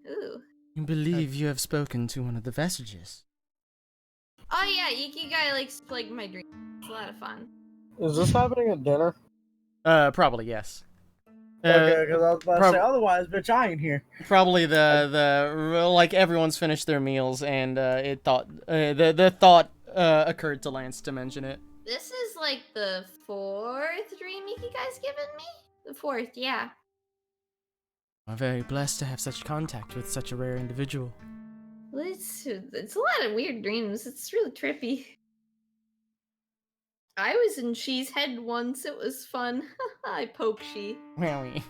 Ooh. You believe you have spoken to one of the vestiges. Oh yeah, Ikigai likes to plague my dreams. It's a lot of fun. Is this happening at dinner? Probably yes. Okay, because I was about to prob- say, otherwise, bitch, I ain't here. Probably like everyone's finished their meals and the thought occurred to Lance to mention it. This is like the 4th dream Ikigai's given me? The 4th, yeah. I'm very blessed to have such contact with such a rare individual. Well, it's a lot of weird dreams. It's really trippy. I was in She's head once. It was fun. I poke She. Wowie.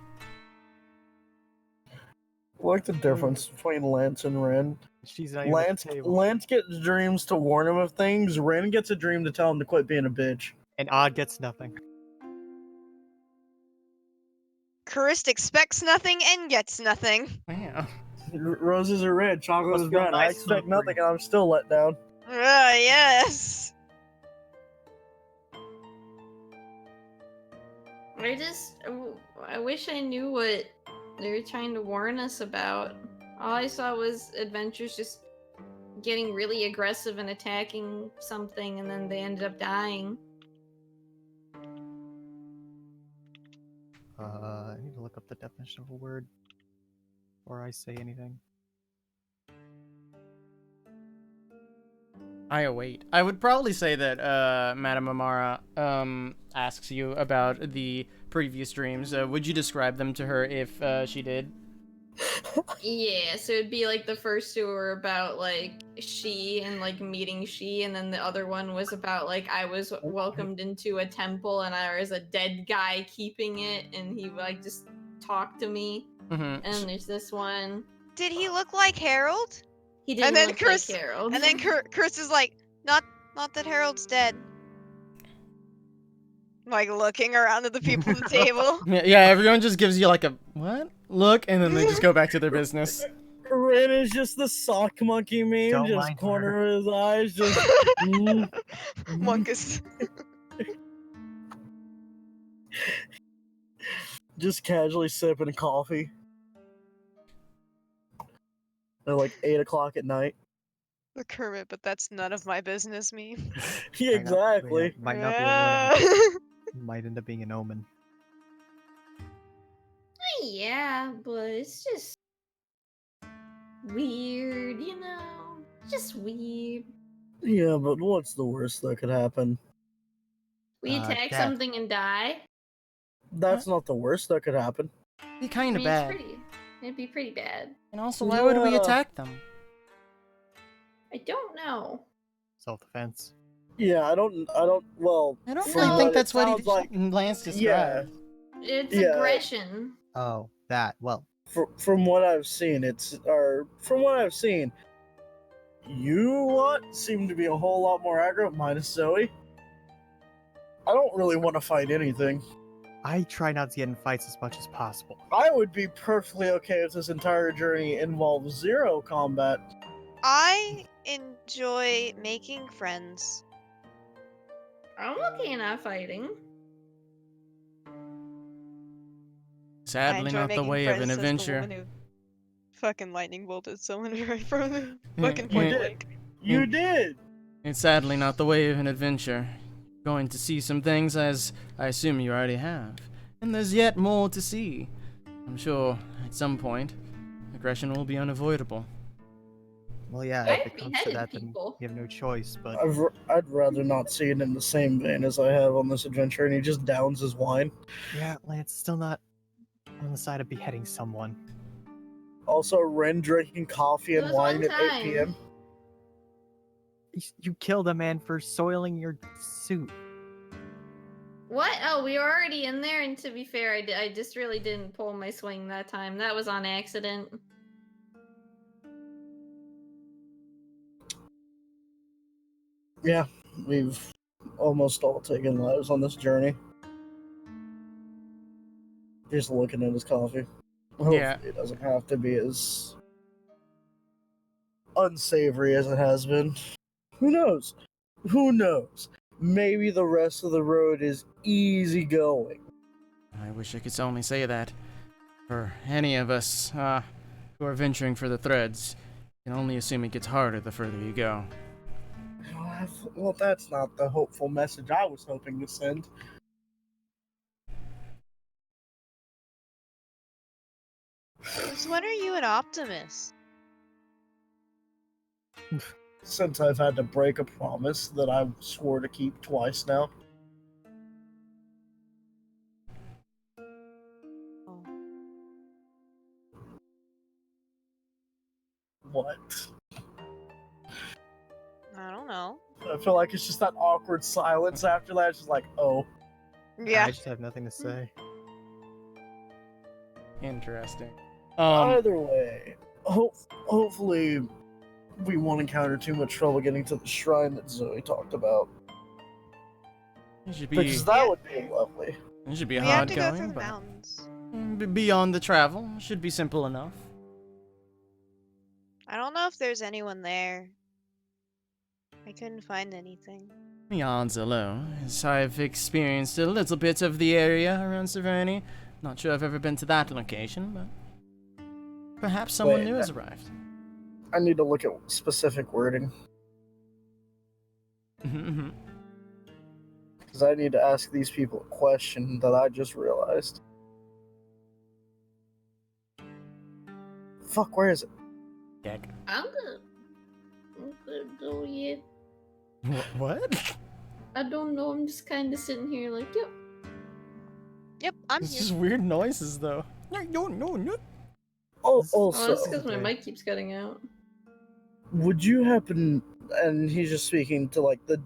What's the difference between Lance and Ren? She's not even at Lance, the table. Lance gets dreams to warn him of things. Ren gets a dream to tell him to quit being a bitch. And Odd gets nothing. Karist expects nothing and gets nothing. Yeah. Roses are red, chocolate Must is feel brown. I nice to expect know nothing, green. and I'm still let down. Yes. I wish I knew what they were trying to warn us about. All I saw was adventures just getting really aggressive and attacking something, and then they ended up dying. I need to look up the definition of a word before I say anything. I await. I would probably say that Madame Amara asks you about the previous dreams. Would you describe them to her if she did? Yeah, so it'd be like the first two were about like She and like meeting She, and then the other one was about like I was welcomed into a temple and I was a dead guy keeping it, and he like just talked to me. Mm-hmm. And there's this one. Did he look like Harold? He didn't then look Chris- like Harold. And then Chris is like, not that Harold's dead. Like looking around at the people at the table. Yeah, everyone just gives you like a what look, and then they just go back to their business. Ren is just the sock monkey meme, Don't just mind corner of his eyes, just. Monkus. Just casually sipping coffee. At like 8 o'clock at night. The Kermit, but that's none of my business meme. Yeah, exactly. Might not be a word. Might end up being an omen. Yeah, but it's just weird, you know? Just weird. Yeah, but what's the worst that could happen? We attack death. something and die. That's not the worst that could happen. Be I kind of mean, bad. it'd be pretty bad. And also, why would we Yeah. attack them? I don't know. Self-defense. Yeah, I don't, well, I don't from really what think it that's what sounds like, Lance yeah, described. It's Yeah. aggression. Oh, that. Well, from what I've seen, you lot seem to be a whole lot more aggro, minus Zoe. I don't really want to fight anything. I try not to get in fights as much as possible. I would be perfectly okay if this entire journey involves 0 combat. I enjoy making friends. I'm okay not fighting. I Sadly, enjoy not the making way of friends, an says the adventure. woman who fucking lightning bolted someone right from the Yeah, fucking yeah. point You blank. You Mm. did! It's sadly not the way of an adventure. Going to see some things, as I assume you already have. And there's yet more to see. I'm sure, at some point. aggression will be unavoidable. Well, yeah, I've if it comes to beheaded that, then people. you have no choice. But I'd rather not see it in the same vein as I have on this adventure, and he just downs his wine. yeah, Lance, still not on the side of beheading someone. Also, Ren drinking coffee It and was wine one at 8 time. p.m. You killed a man for soiling your suit. What? Oh, we were already in there, and to be fair, I just really didn't pull my swing that time. That was on accident. Yeah, we've almost all taken lives on this journey. Just looking at his coffee. Hopefully Yeah. it doesn't have to be as unsavory as it has been. Who knows? Who knows? Maybe the rest of the road is easy going. I wish I could only say that. For any of us who are venturing for the threads, you can only assume it gets harder the further you go. Well, that's not the hopeful message I was hoping to send. Since when are you an optimist? Since I've had to break a promise that I swore to keep twice now. Oh. What? I don't know. I feel like it's just that awkward silence after that. It's just like, oh. Yeah. I just have nothing to say. Interesting. Either way, hopefully we won't encounter too much trouble getting to the shrine that Zoe talked about. It should Because be that would be lovely. We have hard to go through going, the but mountains. beyond the travel, should be simple enough. I don't know if there's anyone there. I couldn't find anything. The odds are low, as I've experienced a little bit of the area around Severny. Not sure I've ever been to that location, but perhaps someone Wait, new has arrived. I need to look at specific wording. Because I need to ask these people a question that I just realized. Fuck, where is it? Gag. I'm gonna do it. What? I don't know. I'm just kind of sitting here like, yep. Yep, I'm It's here. just weird noises, though. No. Oh, Oh, also, that's because my okay. mic keeps cutting out. would you happen, and he's just speaking to like the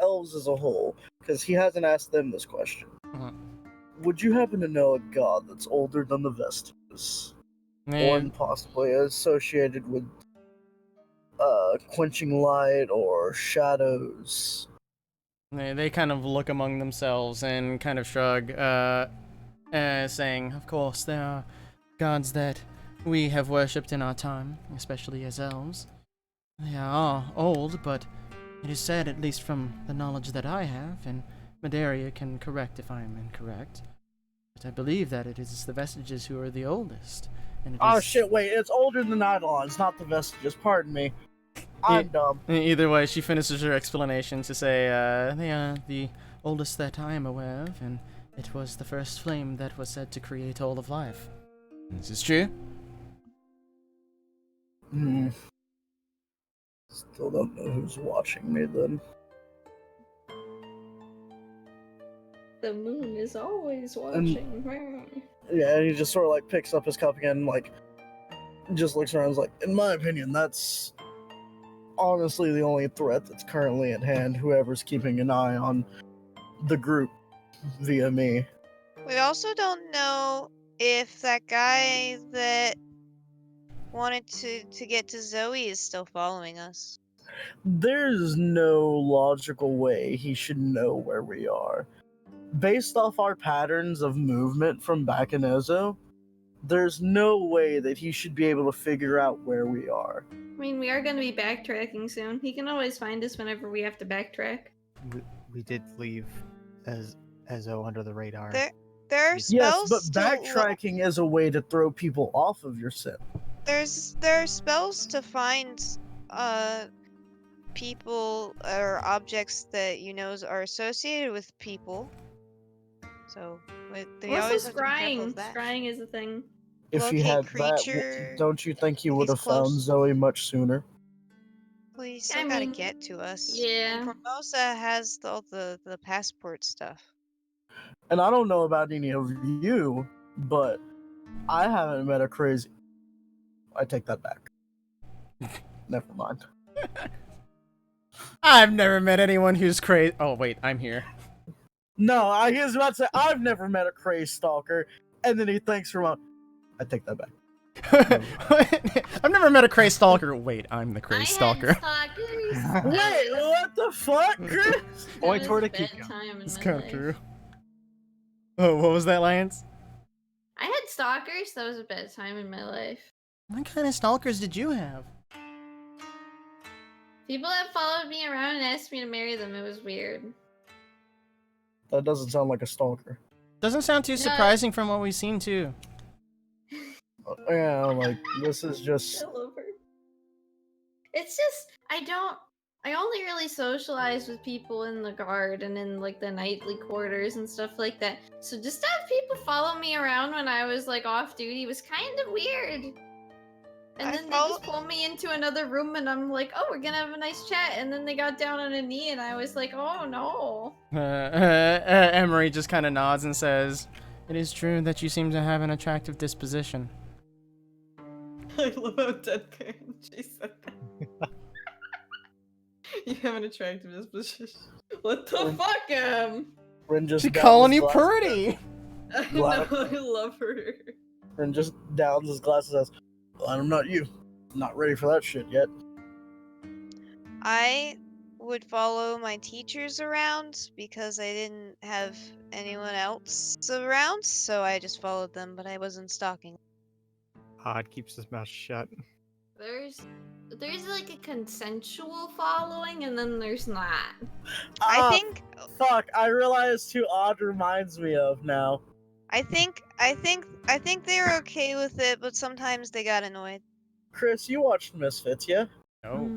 elves as a whole, because he hasn't asked them this question. Uh-huh. Would you happen to know a god that's older than the Vestiges? Or possibly associated with quenching light or shadows? They kind of look among themselves and kind of shrug, saying, of course, there are gods that we have worshipped in our time, especially as elves. They are old, but it is said, at least from the knowledge that I have, and Medaria can correct if I am incorrect, but I believe that it is the Vestiges who are the oldest. And it Oh is... shit, wait, it's older than Eidolons, not the Vestiges, pardon me. I'm dumb. Either way, she finishes her explanation to say, they are the oldest that I am aware of, and it was the first flame that was said to create all of life. This is true? Still don't know who's watching me then. The moon is always watching. Yeah, and he just sort of like picks up his cup again and like just looks around and is like, in my opinion, that's honestly the only threat that's currently at hand, whoever's keeping an eye on the group via me. We also don't know if that guy that wanted to get to Zoe is still following us. There's no logical way he should know where we are. Based off our patterns of movement from back in Ezo, there's no way that he should be able to figure out where we are. I mean, we are going to be backtracking soon. He can always find us whenever we have to backtrack. We did leave Ezo under the radar. There are Yes, spells but backtracking is a way to throw people off of your scent. there are spells to find people or objects that you know are associated with people. So they Also, always have to be careful scrying. of that. Scrying is a thing. If he Locate had that, creature don't you think he if would he's have found close. Zoe much sooner? Well, you I still gotta mean, get to us. yeah. And Formosa has all the passport stuff. And I don't know about any of you, but I haven't met a crazy. I take that back. Never mind. I've never met anyone who's crazy. Oh wait, I'm here. No, I was about to say I've never met a crazed stalker, and then he thinks for a I take that back. I've never met a crazed stalker. Wait, I'm the I crazed had stalker. stalkers. Wait, what the fuck, Chris? Point That toward was a Kiko. bad time in It's my kind of life. true. Oh, what was that, Lance? I had stalkers. That was a bad time in my life. What kind of stalkers did you have? People that followed me around and asked me to marry them. It was weird. That doesn't sound like a stalker. Doesn't sound too No. surprising from what we've seen too. Yeah, like this is just. I love her. It's just I only really socialize with people in the guard and in like the nightly quarters and stuff like that. So just to have people follow me around when I was like off duty was kind of weird. And I then they just pulled me into another room and I'm like, oh, we're gonna have a nice chat. And then they got down on a knee and I was like, oh no. Emery just kind of nods and says, "It is true that you seem to have an attractive disposition." I love how deadpan she said that. You have an attractive disposition. What the fuck, Ren just She downs calling his you glasses. pretty. I know, I love her. Ren just downs his glasses and says, well, I'm not you. Not ready for that shit yet. I would follow my teachers around because I didn't have anyone else around, so I just followed them, but I wasn't stalking. Odd keeps his mouth shut. There's like a consensual following and then there's not. I think Fuck, I realized who Odd reminds me of now. I think they're okay with it, but sometimes they got annoyed. Chris, you watched Misfits, yeah? No.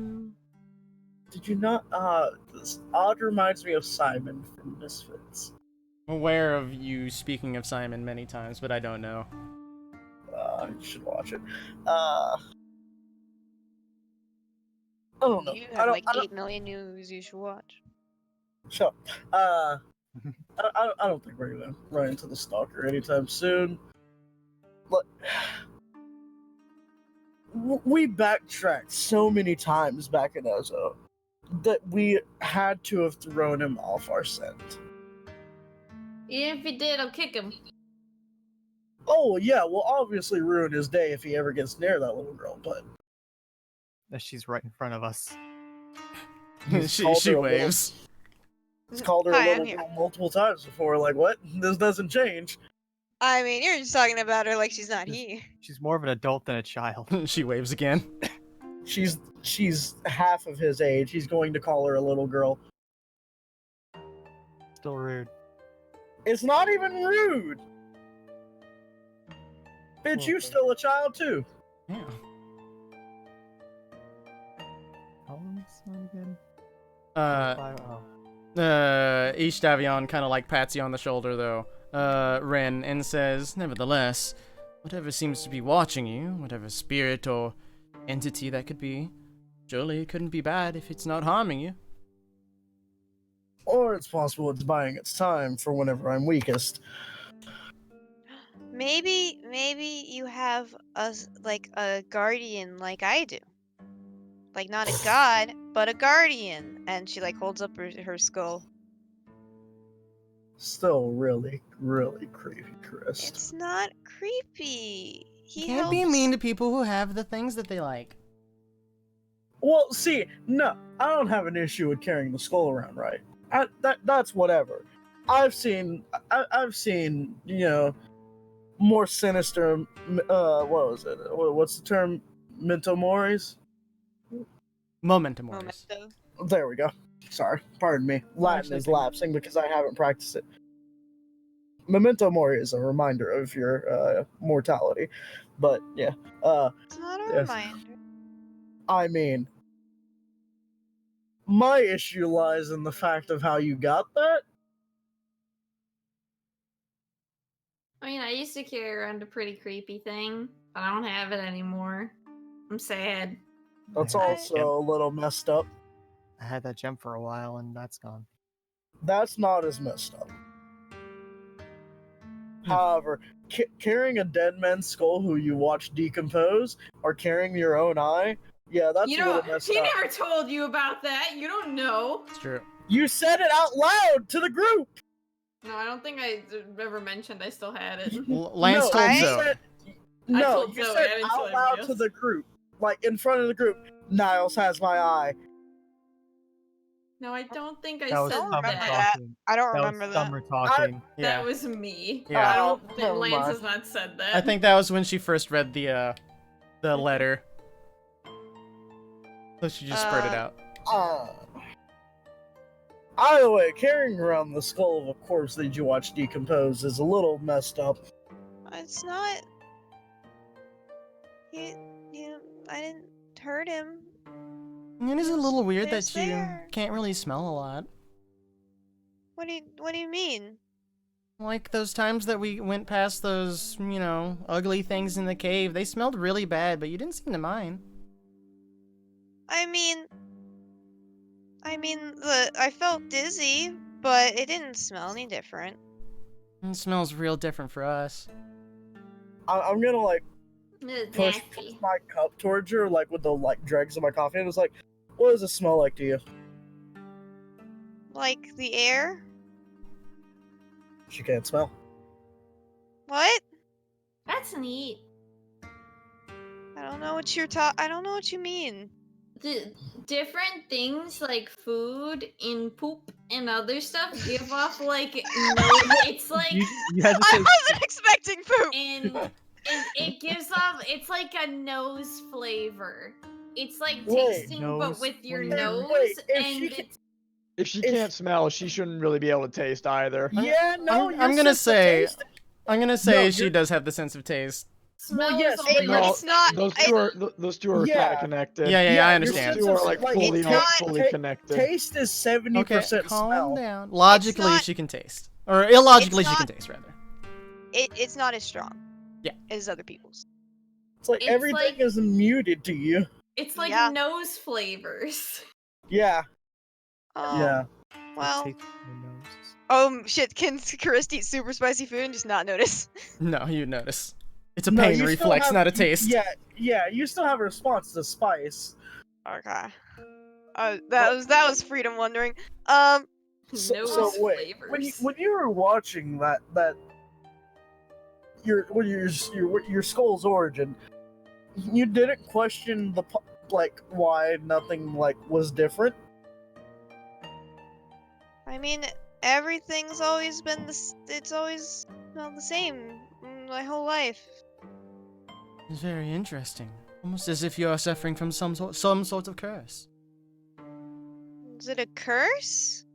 Did you not? Odd reminds me of Simon from Misfits. I'm aware of you speaking of Simon many times, but I don't know. You should watch it. I don't know. You I have don't, like I don't, 8 million movies you should watch. Shut up. I don't think we're gonna run into the stalker anytime soon. But we backtracked so many times back in Ozo that we had to have thrown him off our scent. Even if he did, I'll kick him. Oh yeah, we'll obviously ruin his day if he ever gets near that little girl, but She's right in front of us. he's she called her a little- waves. He's called her Hi, a I'm little here. girl multiple times before. Like, what? This doesn't change. I mean, you're just talking about her like she's not here. She's more of an adult than a child. She waves again. She's half of his age. He's going to call her a little girl. Still rude. It's not even rude. Bitch, you still a child too. Yeah. How old is one again? Uh, Oh. Ishtavion kind of like pats you on the shoulder though, Ren, and says, "Nevertheless, whatever seems to be watching you, whatever spirit or entity that could be, surely it couldn't be bad if it's not harming you." Or it's possible it's buying its time for whenever I'm weakest. Maybe you have a guardian like I do. Like not a god, but a guardian. And she like holds up her skull. Still really, really creepy, Chris. It's not creepy. He Can't be helps- mean to people who have the things that they like. Well, see, no, I don't have an issue with carrying the skull around, right? That's whatever. I've seen, you know, more sinister. What was it? What's the term? Memento moris. Memento moris. Memento. There we go. Sorry, pardon me. Latin actually is think- lapsing because I haven't practiced it. Memento mori is a reminder of your mortality, but yeah. It's not a Yes. reminder. I mean, my issue lies in the fact of how you got that. I mean, I used to carry around a pretty creepy thing, but I don't have it anymore. I'm sad. That's I- also a little messed up. I had that gem for a while, and that's gone. That's not as messed up. However, carrying a dead man's skull who you watch decompose, or carrying your own eye, yeah, that's You a know, little messed he up. never told you about that. You don't know. It's true. You said it out loud to the group. No, I don't think I ever mentioned I still had it. Lance No, told I- you Zoe. said, I no, told you Zoe, said I didn't tell out everybody loud to else. the group, like in front of the group. Niles has my eye. No, I don't think I That was said don't summer remember that. talking. I don't That remember was that. summer talking. Yeah. That was me. Yeah. I don't Oh, think never Lance mind. has not said that. I think that was when she first read the letter. So she just spurted out. Either way, carrying around the skull of a corpse that you watch decompose is a little messed up. It's not. I didn't hurt him. It is a little weird It's that you there. can't really smell a lot. What do you mean? Like those times that we went past those, ugly things in the cave, they smelled really bad, but you didn't seem to mind. I mean, I felt dizzy, but it didn't smell any different. It smells real different for us. I'm gonna like It's push nasty. my cup towards her, like with the dregs of my coffee, and it's like, what does it smell like to you? Like the air? She can't smell. What? That's neat. I don't know what I don't know what you mean. The different things like food and poop and other stuff give off like no. It's like You had to I say wasn't expecting poop. and it gives off. It's like a nose flavor. It's like Wait, tasting but nose with your flavor? nose, Wait, if and she can- it's If she If- can't smell, she shouldn't really be able to taste either. Yeah, no, I'm gonna say No, she you're- does have the sense of taste. smell yes, is only no, like it's not. Those two are kind Yeah. of connected. Yeah, I your understand. Those two are like like, fully, it fully connected. Taste is 70% Okay, calm smell. down. Logically, not- she can taste. Or illogically, she not- can taste, rather. It's not as strong. Yeah. As other people's. It's like It's everything like- is muted to you. it's like Yeah. nose flavors. Yeah, yeah. Well. taste my nose. Oh shit! Can Karist eat super spicy food and just not notice? No, you notice. It's a No, pain you still reflex, have- not a taste. Yeah, you still have a response to spice. Okay. That was freedom wondering. So, Nose so wait, flavors. when you were watching your skull's origin, you didn't question why nothing was different. I mean, everything's always been it's always the same my whole life. It's very interesting. Almost as if you are suffering from some sort of curse. Is it a curse?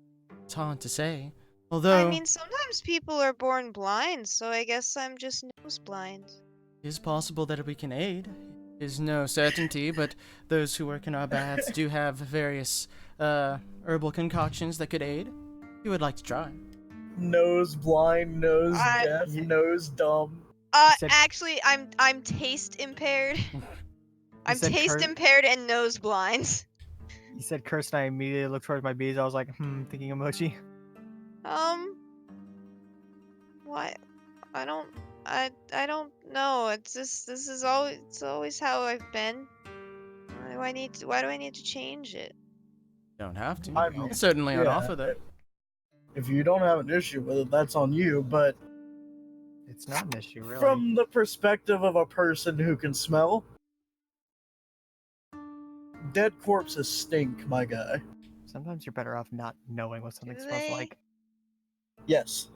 It's hard to say. Although, I mean, sometimes people are born blind, so I guess I'm just nose blind. it is possible that we can aid. There's no certainty, but those who work in our baths do have various herbal concoctions that could aid. If you would like to try. Nose blind, nose I- deaf, nose dumb. said- Actually, I'm taste impaired. I'm said taste cur- impaired and nose blind. You said curse, and I immediately looked towards my bees. I was like, thinking emoji. What? I don't know. It's always how I've been. Why do I need to change it? Don't have to. I mean, It's certainly on yeah, offer, though. If you don't have an issue with it, that's on you. But It's not an issue, really. from the perspective of a person who can smell, dead corpses stink, my guy. Sometimes you're better off not knowing what something Do smells they? like. Yes.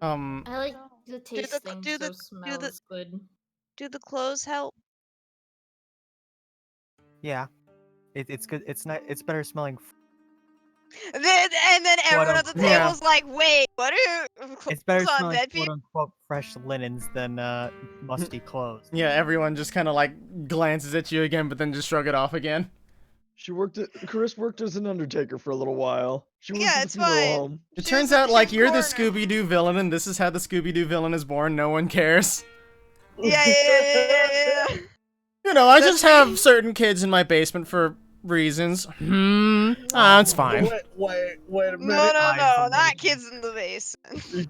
I like the the- tasting, do the- so do the- smells good. Do the clothes help? Yeah. It's good. It's not. It's better smelling. And then everyone at the Quote-unquote. Yeah. table's like, "Wait, what are It's better clothes on smelling dead quote people?" unquote fresh linens than musty clothes. Yeah, everyone just kind of glances at you again, but then just shrug it off again. Chris worked as an undertaker for a little while. She worked Yeah, at it's the funeral fine. home. It She turns was- out she like was you're the cornered. Scooby-Doo villain, and this is how the Scooby-Doo villain is born. No one cares. Yeah. You know, I That's just have certain kids in my basement for reasons. It's fine. Wait a minute. No, I not kids in the basement.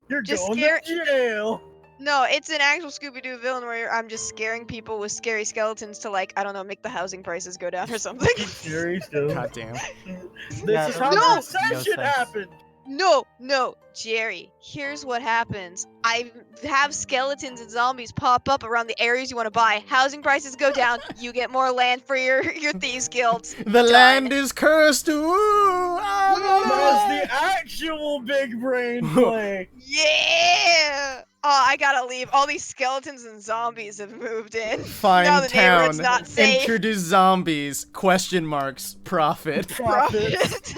You're Just going scare- to jail. No, it's an actual Scooby-Doo villain where I'm just scaring people with scary skeletons to, like, I don't know, make the housing prices go down or something. Serious, dude. God damn. This is how No! the recession No sense. happened. No, Jerry. Here's what happens. I have skeletons and zombies pop up around the areas you want to buy. Housing prices go down. You get more land for your thieves guilds. The Done. land is cursed. Ooh, That's the actual big brain play. Yeah. Oh, I gotta leave. All these skeletons and zombies have moved in. Fine now the neighborhood's town. not safe. Introduce zombies. Question marks. Profit. Profits.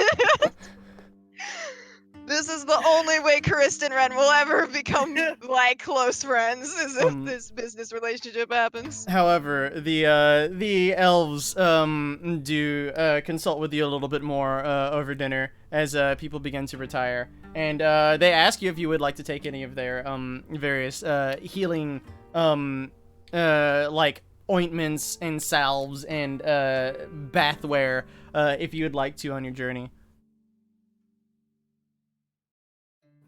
This is the only way Chris and Ren will ever become like close friends, is if this business relationship happens. However, the elves do consult with you a little bit more over dinner as people begin to retire, and they ask you if you would like to take any of their various healing like ointments and salves and bathware if you would like to on your journey.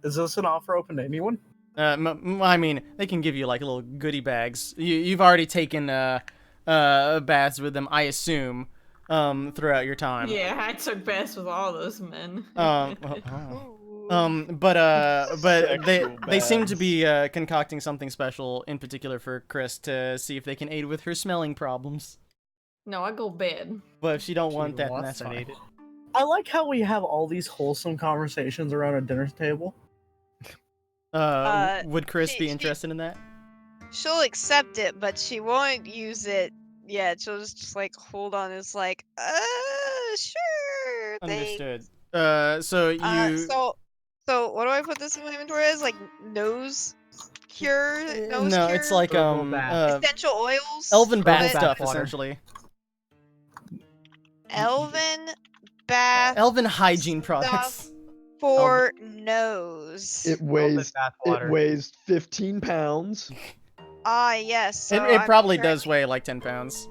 Is this an offer open to anyone? I mean, they can give you like little goodie bags. You've already taken baths with them, I assume, throughout your time. Yeah, I took baths with all those men. But they seem to be concocting something special in particular for Chris to see if they can aid with her smelling problems. No, I go bed. But if she don't want that, then that's fine. Fascinated. I like how we have all these wholesome conversations around a dinner table. Would Chris she- be she- interested in that? She'll accept it, but she won't use it yet. She'll just like hold on. It's like, sure. Understood. So you. So what do I put this in my inventory as? Like nose cure? Nose no, cure? it's like Herbal bath. essential oils. elven bath bath stuff water. essentially. Elven bath Elven hygiene products. for nose. It weighs bath it water. weighs 15 pounds. Ah, yes. So It I'm probably carrying- does weigh like 10 pounds.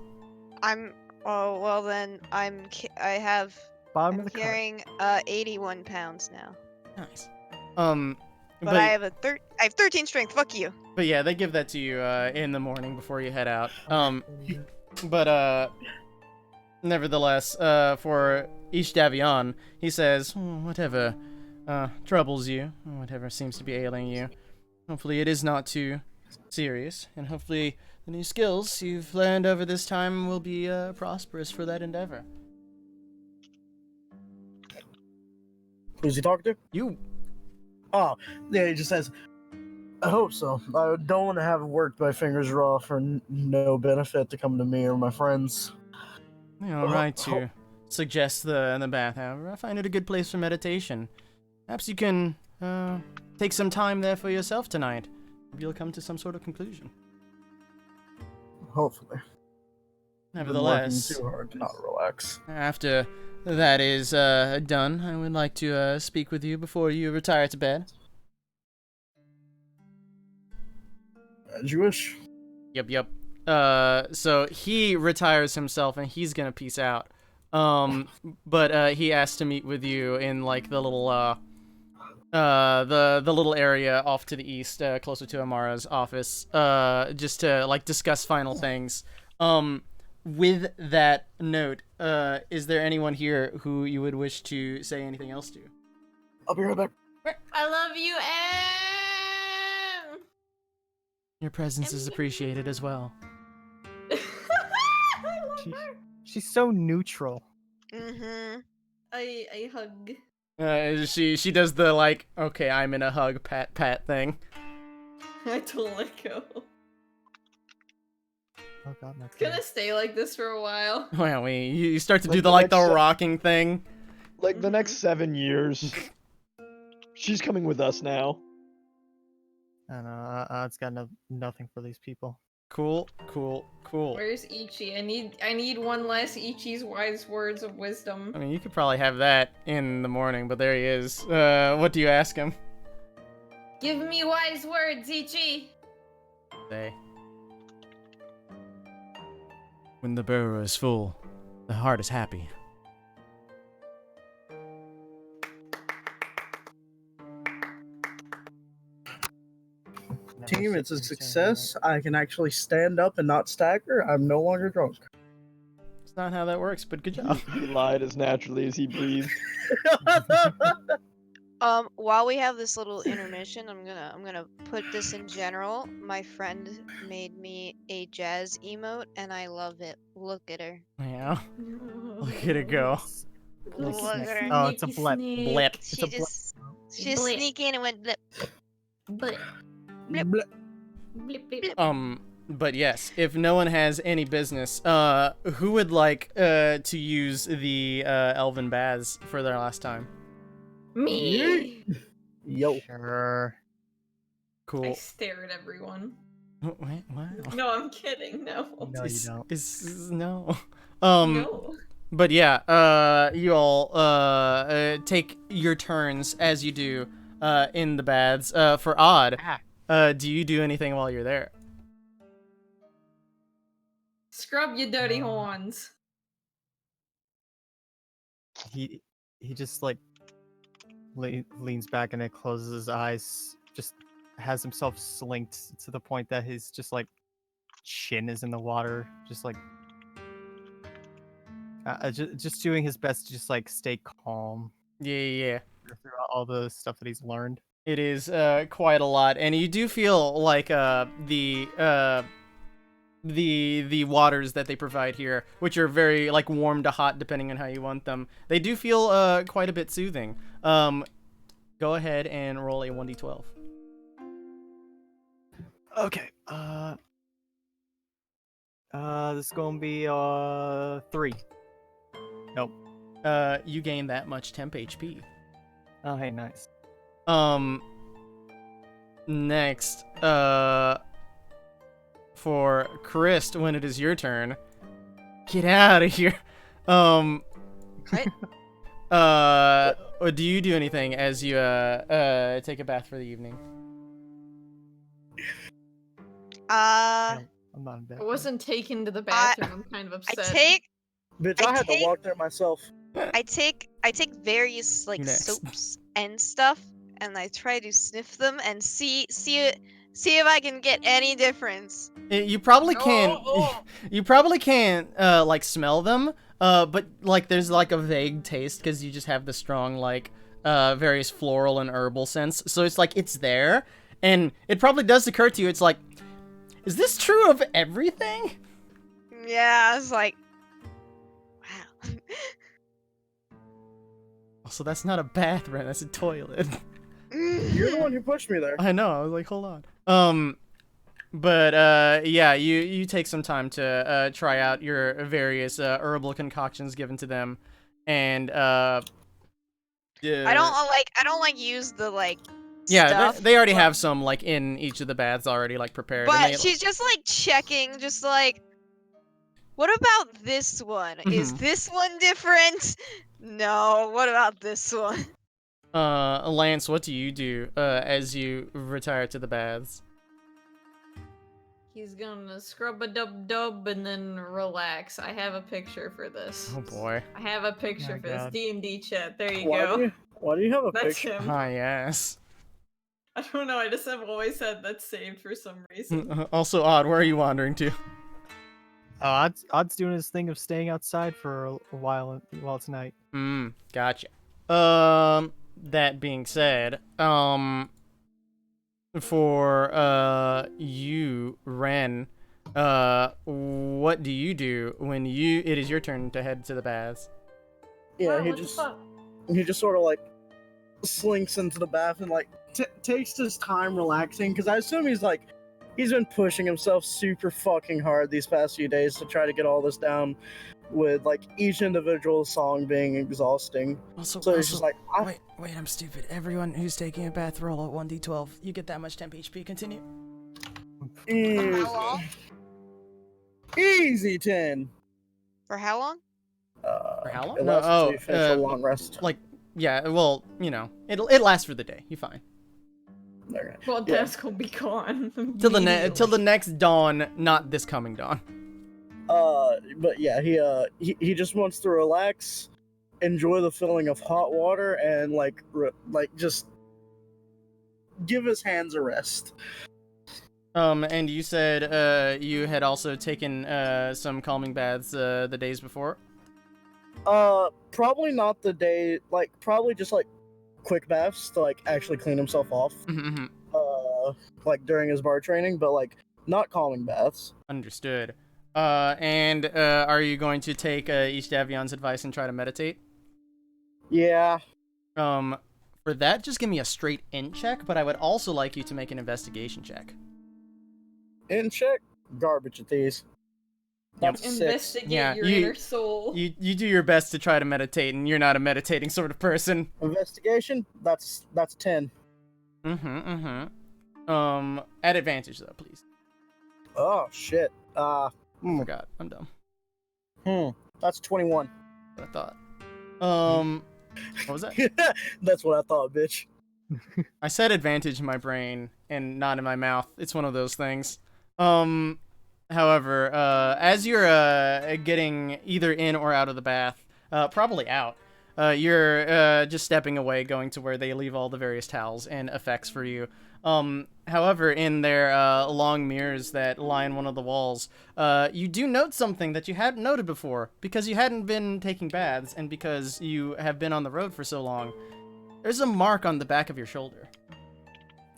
Oh well, then I have. Bottom I'm of the cart. carrying 81 pounds now. Nice. But I have I have 13 strength. Fuck you. But yeah, they give that to you in the morning before you head out. But nevertheless, for Ishdavion, he says, whatever troubles you, whatever seems to be ailing you, hopefully it is not too serious, and hopefully the new skills you've learned over this time will be prosperous for that endeavor. Who's he talking to? You. Oh, yeah, he just says, I hope so. I don't want to have it worked my fingers raw for no benefit to come to me or my friends. All right to suggest the bath, however. I find it a good place for meditation. Perhaps you can take some time there for yourself tonight. Maybe you'll come to some sort of conclusion. Hopefully. Nevertheless, Been working too hard to not relax. after that is done, I would like to speak with you before you retire to bed. As you wish. Yep. So he retires himself and he's gonna peace out. But he asked to meet with you in like the little the little area off to the east, closer to Amara's office, just to like discuss final things. With that note, is there anyone here who you would wish to say anything else to? I'll be right back. I love you, Em. Your presence is appreciated as well. I love She's, her. she's so neutral. Mm-hmm. I hug. She does the like, okay, I'm in a hug pat thing. I don't let go. Oh god, my It's gonna stay like this for a while. Well, you start to Like do the the next rocking thing. Like the next 7 years. She's coming with us now. I don't know. It's got nothing for these people. Cool. Where's Ichi? I need one last Ichi's wise words of wisdom. I mean, you could probably have that in the morning, but there he is. What do you ask him? Give me wise words, Ichi. say. When the barrel is full, the heart is happy. Team, it's a success. I can actually stand up and not stagger. I'm no longer drunk. It's not how that works, but good job. He lied as naturally as he breathed. While we have this little intermission, I'm gonna put this in general. My friend made me a jazz emote, and I love it. Look at her. Yeah. Look at it go. Look at her. Oh, it's a blip. Blip. It's She a blip. just Blip. sneaked in and went blip. Blip. Blip. Blip, blip. But yes, if no one has any business, who would like to use the elven baths for their last time? Me. Yo. Sure. I Cool. stare at everyone. Wait, wow. No, I'm kidding. No. No, you don't. No. No. But yeah, you all take your turns as you do in the baths. For Odd, do you do anything while you're there? Scrub your dirty horns. He just like leans back and then closes his eyes. Just has himself slinked to the point that his just like chin is in the water. Just like just doing his best to just like stay calm Yeah. throughout all the stuff that he's learned. It is quite a lot, and you do feel like the waters that they provide here, which are very like warm to hot depending on how you want them, they do feel quite a bit soothing. Go ahead and roll a 1d12. Okay. This is gonna be 3. Nope. You gain that much temp HP. Oh, hey, nice. Next, for Christ, when it is your turn, get out of here. Do you do anything as you take a bath for the evening? I'm not in bed. I wasn't taken to the bathroom. I'm kind of upset. Bitch, I had to walk there myself. I take various like You next. soaps and stuff, and I try to sniff them and see if I can get any difference. You probably can't. Oh. You probably can't like smell them. But like there's like a vague taste because you just have the strong like various floral and herbal scents. So it's like it's there, and it probably does occur to you. It's like, is this true of everything? Yeah, I was like, wow. So that's not a bathroom. That's a toilet. You're the one who pushed me there. I know. I was like, hold on. But yeah, you take some time to try out your various herbal concoctions given to them, and I don't like use the like yeah, stuff, they already but- have some like in each of the baths already like prepared. and But they, she's just like checking, just like, what about this one? Is Mhm. this one different? No. What about this one? Lance, what do you do as you retire to the baths? He's gonna scrub a dub dub and then relax. I have a picture for this. Oh boy. I have a picture My for this God. D&D chat. There you Why go. do you have a That's picture? him. Hi, yes. I don't know. I just have always had that saved for some reason. Also, Odd, where are you wandering to? Odd's doing his thing of staying outside for a while tonight. Gotcha. That being said, for you, Ren, what do you do when it is your turn to head to the baths? Yeah, Wow, he what the just fuck? sort of like slinks into the bath and like takes his time relaxing because I assume he's been pushing himself super fucking hard these past few days to try to get all this down, with like each individual song being exhausting. Also, So he's just like, wait, I'm stupid. Everyone who's taking a bath roll at 1d12, you get that much temp HP. Continue. easy, How long? easy 10. For how long? For how long? It No, lasts until you oh, finish a long rest. Like, yeah, well, you know, it lasts for the day. You're fine. Okay. Well, Yeah. Desk will be gone. Till the immediately. next dawn, not this coming dawn. But yeah, he just wants to relax, enjoy the feeling of hot water, and like just give his hands a rest. And you said you had also taken some calming baths the days before. Probably not the day. Like probably just like quick baths to like actually clean himself off. Mm-hmm. Like during his bar training, but like not calming baths. Understood. And are you going to take Ishtavion's advice and try to meditate? Yeah. For that, just give me a straight int check, but I would also like you to make an investigation check. In check. Garbage at these. That's a 6. Investigate Yeah, your you- inner soul. You do your best to try to meditate, and you're not a meditating sort of person. Investigation. That's 10. At advantage though, please. Oh shit. Forgot. I'm dumb. That's 21. What I thought. What was that? That's what I thought, bitch. I said advantage in my brain and not in my mouth. It's one of those things. However, as you're getting either in or out of the bath, probably out, you're just stepping away, going to where they leave all the various towels and effects for you. However, in their long mirrors that line one of the walls, you do note something that you hadn't noted before, because you hadn't been taking baths and because you have been on the road for so long. There's a mark on the back of your shoulder.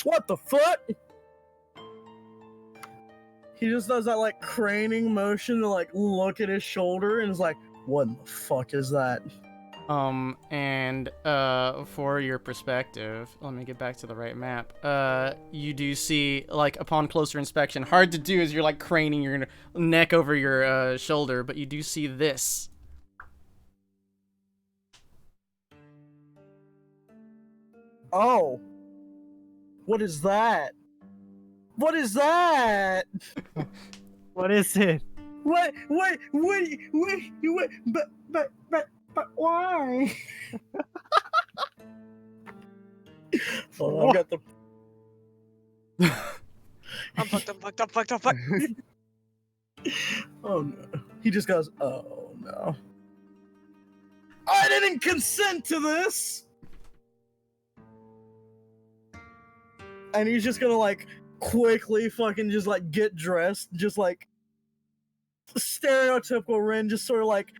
What the fuck? He just does that like craning motion to like look at his shoulder and is like, what in the fuck is that? And for your perspective, let me get back to the right map. You do see, like, upon closer inspection, hard to do as you're like craning your neck over your shoulder, but you do see this. Oh. What is that? What is that? What is it? What, but why? Oh, I got the... I'm fucked. Oh no. He just goes, oh no. I didn't consent to this! And he's just gonna like quickly fucking just like get dressed, just like stereotypical Ren, just sort of like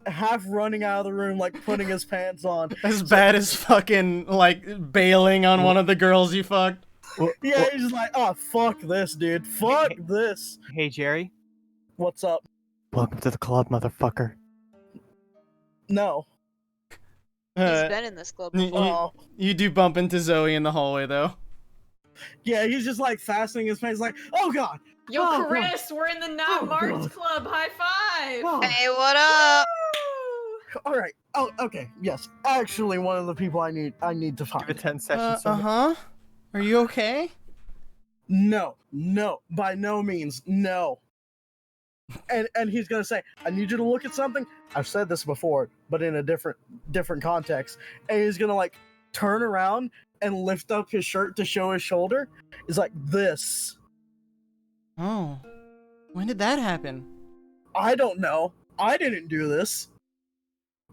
half running out of the room, like putting his pants on. As bad as fucking, like, bailing on one of the girls you fucked. Yeah, he's just like, oh, fuck this, dude. Fuck this. Hey, Jerry. What's up? Welcome to the club, motherfucker. No. He's Uh, been in this club y- before. y- Oh. you do bump into Zoe in the hallway, though. Yeah, he's just like fastening his pants, like, oh god. Yo, Oh, Chris, we're in the Not Oh, Marked God. Club. High five! Oh. Hey, what up? Woo! All right. Oh, okay. Yes. Actually, one of the people I need to find. Give it 10 sessions. son. Uh-huh. Are you okay? No, by no means, no. And he's gonna say, I need you to look at something. I've said this before, but in a different context. And he's gonna like turn around and lift up his shirt to show his shoulder. It's like this. Oh. When did that happen? I don't know. I didn't do this.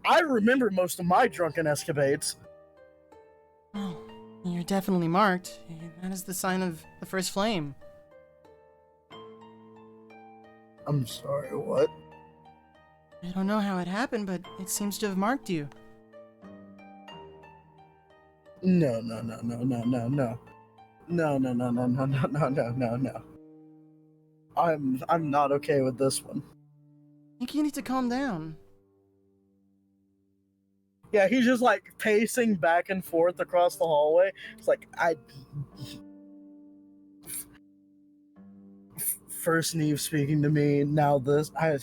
I remember most of my drunken escapades. Oh, you're definitely marked. That is the sign of the first flame. I'm sorry, what? I don't know how it happened, but it seems to have marked you. No. I'm not okay with this one. I think you need to calm down. Yeah, he's just like pacing back and forth across the hallway. It's like first Neve speaking to me, now this. I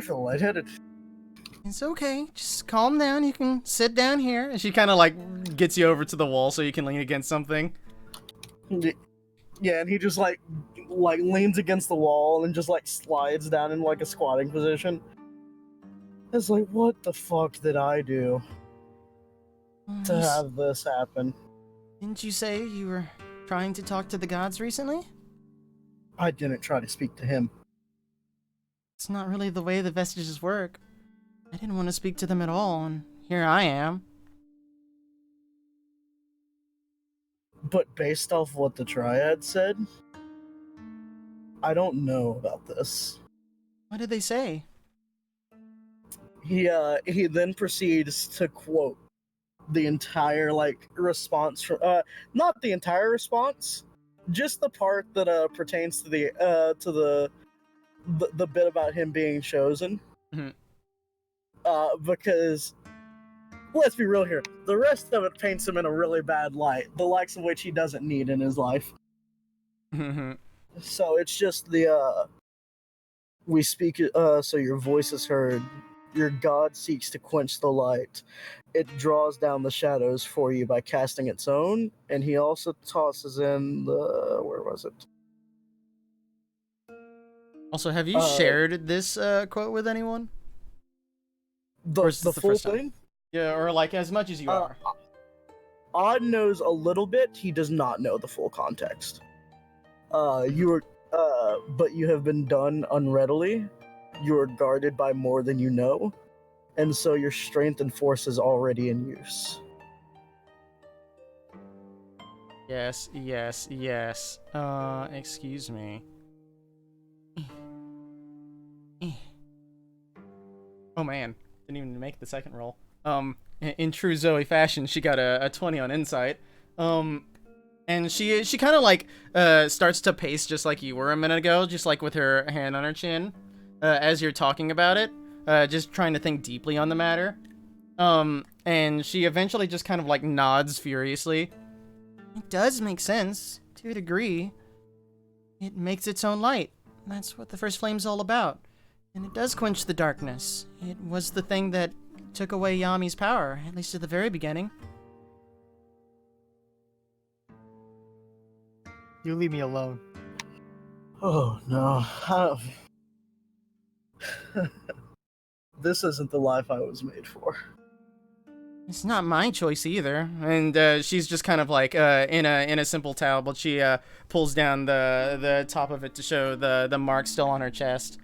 feel lightheaded. It's okay. Just calm down. You can sit down here. And she kind of like gets you over to the wall so you can lean against something. Yeah, and he just like leans against the wall and just like slides down in like a squatting position. It's like, what the fuck did I do to You have this happen? Didn't you say you were trying to talk to the gods recently? I didn't try to speak to him. It's not really the way the vestiges work. I didn't want to speak to them at all, and here I am. But based off what the Triad said, I don't know about this. What did they say? He then proceeds to quote the entire response from not the entire response, just the part that pertains to the bit about him being chosen. Mhm. Because let's be real here, the rest of it paints him in a really bad light, the likes of which he doesn't need in his life. So it's just we speak so your voice is heard. Your god seeks to quench the light. It draws down the shadows for you by casting its own, and he also tosses in the where was it? Also, have you shared this quote with anyone? Or is The this full first time? thing? Yeah, or like as much as you are. Odd knows a little bit. He does not know the full context. But you have been done unreadily. You are guarded by more than you know, and so your strength and force is already in use. Yes. Excuse me. Oh man, didn't even make the second roll. In true Zoe fashion, she got a 20 on insight. And she kind of like starts to pace just like you were a minute ago, just like with her hand on her chin, as you're talking about it, just trying to think deeply on the matter. And she eventually just kind of like nods furiously. It does make sense to a degree. It makes its own light. That's what the first flame's all about. And it does quench the darkness. It was the thing that took away Yami's power, at least at the very beginning. You leave me alone. Oh no. This isn't the life I was made for. It's not my choice either. And she's just kind of like in a simple towel, but she pulls down the top of it to show the mark still on her chest.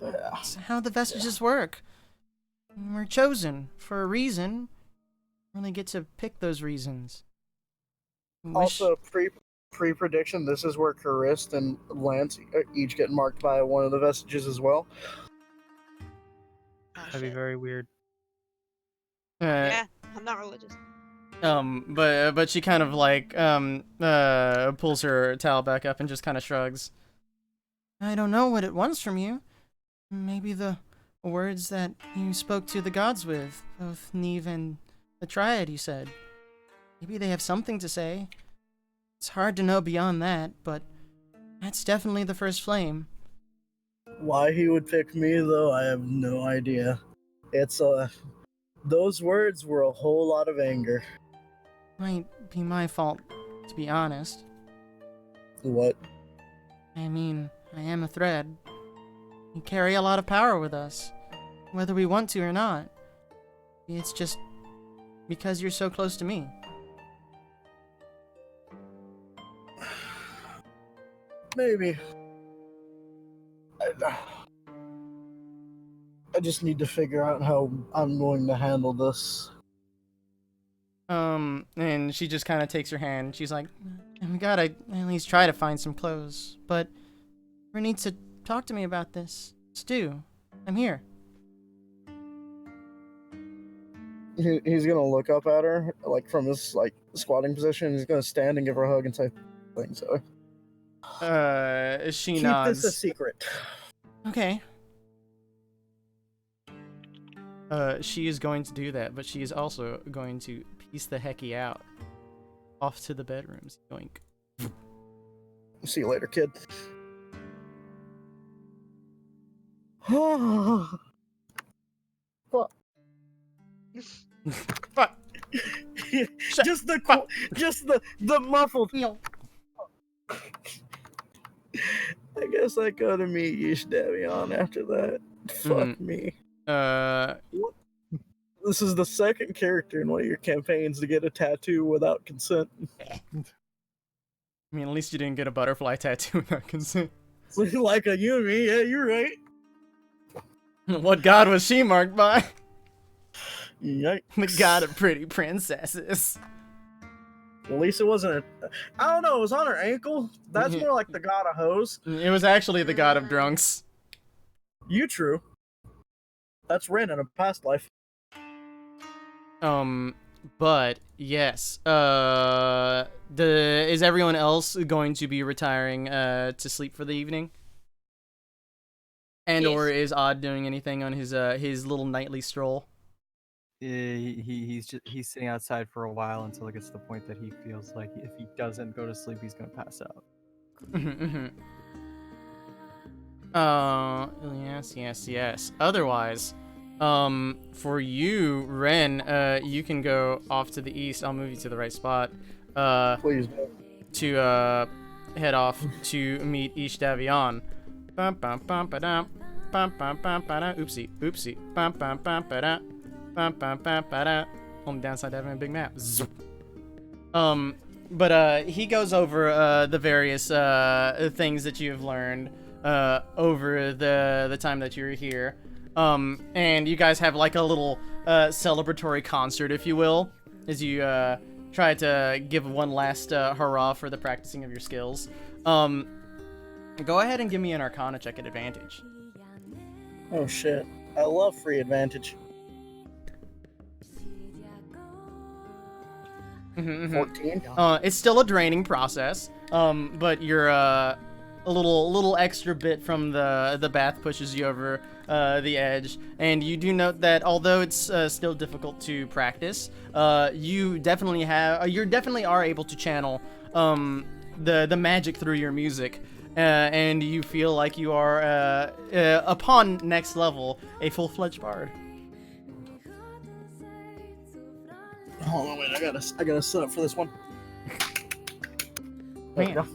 Yeah. That's how the vestiges work. We're chosen for a reason. We only get to pick those reasons. Also, pre-prediction, this is where Charist and Lance each get marked by one of the vestiges as well. Oh, That'd be shit. very weird. Yeah, I'm not religious. But she kind of like pulls her towel back up and just kind of shrugs. I don't know what it wants from you. Maybe the words that you spoke to the gods with, both Neve and the Triad, you said. Maybe they have something to say. It's hard to know beyond that, but that's definitely the first flame. Why he would pick me, though, I have no idea. It's those words were a whole lot of anger. Might be my fault, to be honest. What? I mean, I am a thread. You carry a lot of power with us, whether we want to or not. It's just because you're so close to me. Maybe. I just need to figure out how I'm going to handle this. And she just kind of takes her hand. She's like, we gotta at least try to find some clothes, but we need to talk to me about this. Stu, I'm here. He's gonna look up at her, like from his squatting position. He's gonna stand and give her a hug and say, "Thanks, so." She Keep nods. this a secret. Okay. She is going to do that, but she is also going to piece the hecky out. Off to the bedrooms. Yoink. See you later, kid. Fuck. Fuck. just the fuck. just the muffled. I guess I go to meet Yish Davion after that. Fuck me. Uh, This is the second character in one of your campaigns to get a tattoo without consent. I mean, at least you didn't get a butterfly tattoo without consent. Like a you and me, yeah, you're right. What god was she marked by? Yikes. The god of pretty princesses. At least it wasn't I don't know, it was on her ankle. That's more like the god of hoes. It was actually the god of drunks. You true. That's Ren in a past life. But yes. Is everyone else going to be retiring to sleep for the evening? And or is Odd doing anything on his little nightly stroll? He's sitting outside for a while until it gets to the point that he feels like if he doesn't go to sleep, he's gonna pass out. Yes. Otherwise, for you, Ren, you can go off to the east. I'll move you to the right spot. Please. To head off to meet Ishtavion. Bum bum bum ba-dum. Bum bum bum ba-da. Oopsie. Bum bum bum ba-da. Bum bum bum ba-da. Only downside to having a big map. Zoop. But he goes over the various things that you have learned over the time that you're here. And you guys have like a little celebratory concert, if you will, as you try to give one last hurrah for the practicing of your skills. Go ahead and give me an Arcana check at advantage. Oh shit. I love free advantage. 14. It's still a draining process, but you're a little extra bit from the bath pushes you over the edge, and you do note that although it's still difficult to practice, you definitely are able to channel the magic through your music, and you feel like you are upon next level a full-fledged bard. Hold on, wait, I gotta set up for this one. There we go.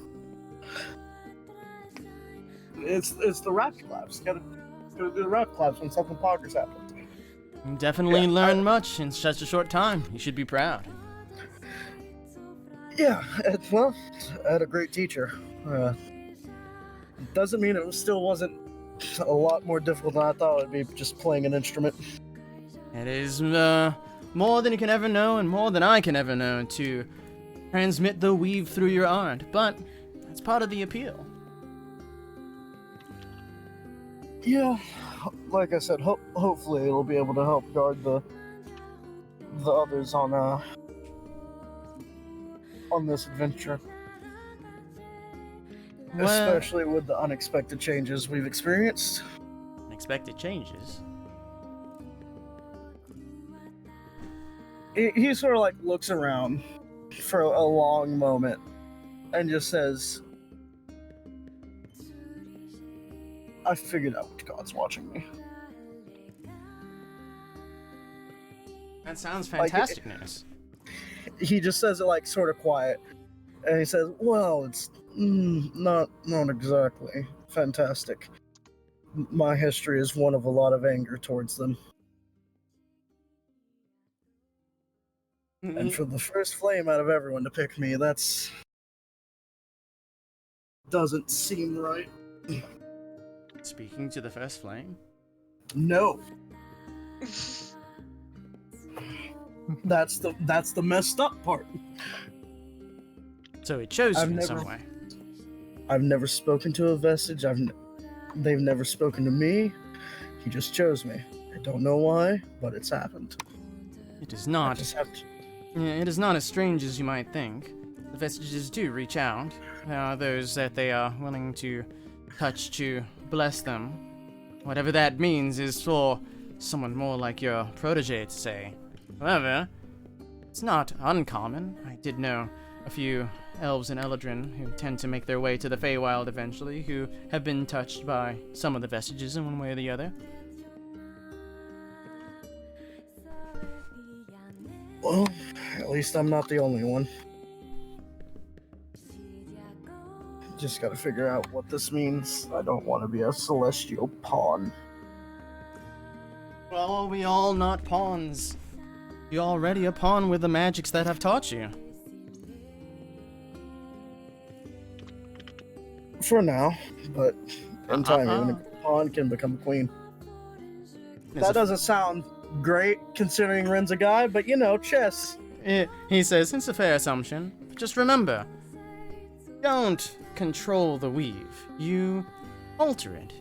It's the rap claps. Gotta do the rap claps when something poggers happens. You definitely learned much in such a short time. You should be proud. Yeah, well, I had a great teacher. Doesn't mean it still wasn't a lot more difficult than I thought it would be just playing an instrument. It is more than you can ever know and more than I can ever know to transmit the weave through your art, but that's part of the appeal. Yeah, like I said, hopefully it'll be able to help guard the others on this adventure. Well, especially with the unexpected changes we've experienced. Unexpected changes? He sort of like looks around for a long moment and just says, I figured out which god's watching me. That sounds fantastic news. He just says it like sort of quiet. And he says, well, it's not exactly fantastic. My history is one of a lot of anger towards them. And for the first flame out of everyone to pick me, that's... doesn't seem right. Speaking to the first flame? No. That's the messed up part. So it chose you in some way. I've never spoken to a vestige. They've never spoken to me. He just chose me. I don't know why, but it's happened. It is not. I just have to... It is not as strange as you might think. The vestiges do reach out. There are those that they are willing to touch to bless them. Whatever that means is for someone more like your protege to say. However, it's not uncommon. I did know a few elves in Eladrin who tend to make their way to the Feywild eventually, who have been touched by some of the vestiges in one way or the other. Well, at least I'm not the only one. Just gotta figure out what this means. I don't want to be a celestial pawn. Well, are we all not pawns You already a pawn with the magics that have taught you. For now, but in time, even a pawn can become a queen. That doesn't sound great considering Ren's a guy, but you know, chess. He says, it's a fair assumption. But just remember, don't control the weave. You alter it.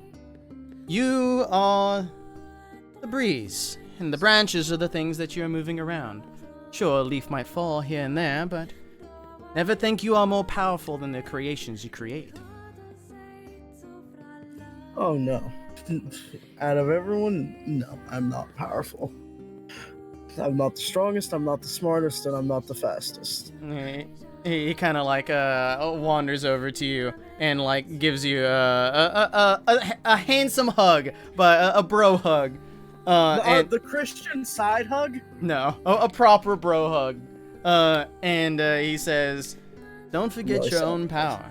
You are the breeze, and the branches are the things that you're moving around. Sure, a leaf might fall here and there, but never think you are more powerful than the creations you create. Oh no. Out of everyone, no, I'm not powerful. I'm not the strongest, I'm not the smartest, and I'm not the fastest. He kind of like wanders over to you and like gives you a handsome hug, but a bro hug. The Christian side hug? No, a proper bro hug. And he says, "Don't forget your own power.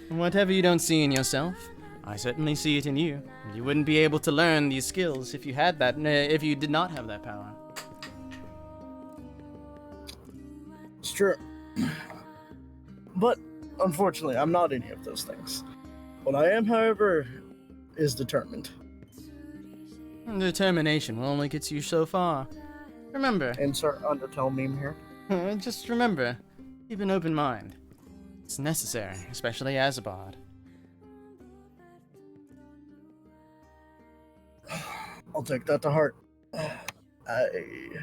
Whatever you don't see in yourself, I certainly see it in you. You wouldn't be able to learn these skills if you had that, if you did not have that power." It's true. But, unfortunately, I'm not any of those things. What I am, however, is determined. Determination will only get you so far. Remember. Insert Undertale meme here. Just remember, keep an open mind. It's necessary, especially as a bard. I'll take that to heart. I,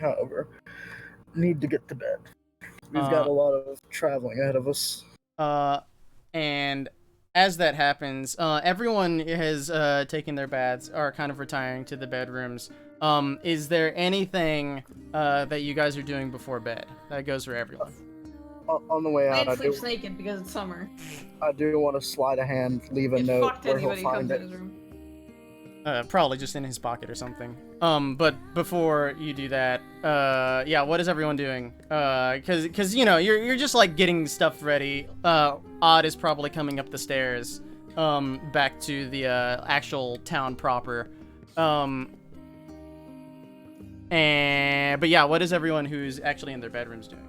however, need to get to bed. We've got a lot of traveling ahead of us. And as that happens, everyone has taken their baths, are kind of retiring to the bedrooms. Is there anything that you guys are doing before bed? That goes for everyone. On the way out, Nate sleeps naked because it's summer. I do want to slide a hand, leave a Get note fucked where he'll anybody who find comes in it. his room. Probably just in his pocket or something. But before you do that, yeah, what is everyone doing? Cause you know, you're just like getting stuff ready. Odd is probably coming up the stairs, back to the actual town proper. But yeah, what is everyone who's actually in their bedrooms doing?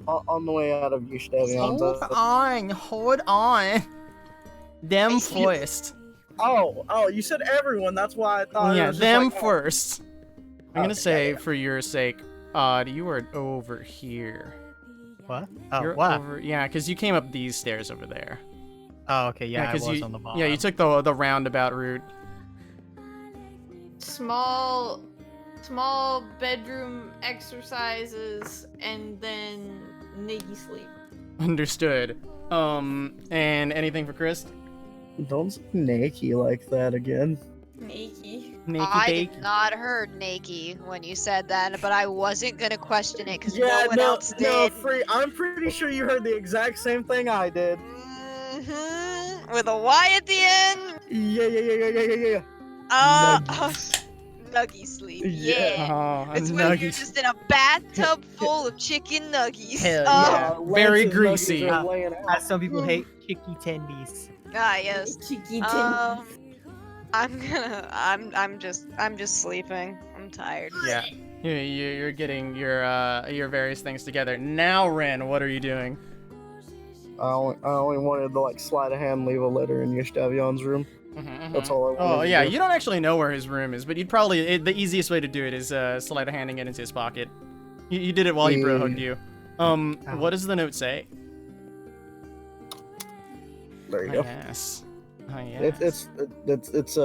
On the way out of Yushdevion. Hold on. Them first. Oh, you said everyone. That's why I thought. Yeah, it was just them like, first. I'm gonna Okay, say, yeah. for your sake, Odd, you are over here. What? Oh, You're what? over, yeah, because you came up these stairs over there. Oh, okay, yeah, I 'cause was you, on the bottom. Yeah, you took the roundabout route. Small bedroom exercises and then Niggy sleep. Understood. And anything for Chris? Don't say naked like that again. Nakey. I Naked did not heard Nakey when you said that, but I wasn't gonna question it because no one else did. I'm pretty sure you heard the exact same thing I did. With a Y at the end. Yeah. Nuggy sleep. Yeah. Yeah. Oh, It's when you're nuggies. just in a bathtub full of chicken nuggies. Hell Oh, yeah. Very Lance's greasy. nuggies are laying out. As some people hate chicky tendies. yes. Cheeky I'm just sleeping. I'm tired. Yeah. You're getting your various things together. Now, Ren, what are you doing? I only wanted to like slide a hand, leave a letter in Yushdevian's room. That's all I wanted. Oh to yeah, do. you don't actually know where his room is, but you'd probably the easiest way to do it is slide a hand and get into his pocket. You did it while he bro hugged you. What does the note say? There you go. Yes. Oh, yes. It's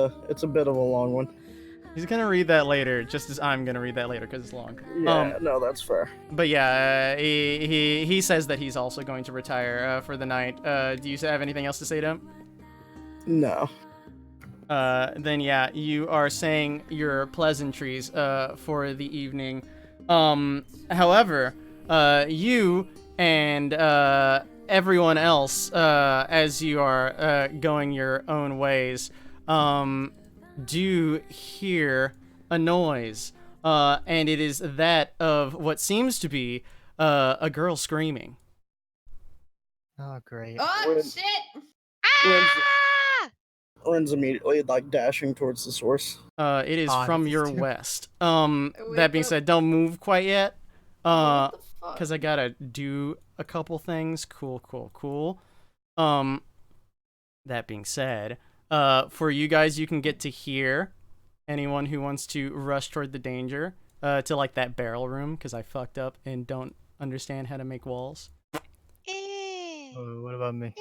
a bit of a long one. He's gonna read that later, just as I'm gonna read that later because it's long. Yeah, no, that's fair. But yeah, he says that he's also going to retire for the night. Do you have anything else to say to him? No. Then yeah, you are saying your pleasantries for the evening. However, you and everyone else, as you are going your own ways, do hear a noise, and it is that of what seems to be a girl screaming. Oh, great. Oh When- shit! Ah! Ren's immediately like dashing towards the source. It is Ah, from these your two. west. Wait, That being what? said, don't move quite yet. What the fuck? Because I gotta do a couple things. Cool. That being said, for you guys, you can get to here. Anyone who wants to rush toward the danger, to like that barrel room, because I fucked up and don't understand how to make walls. Oh, what about me?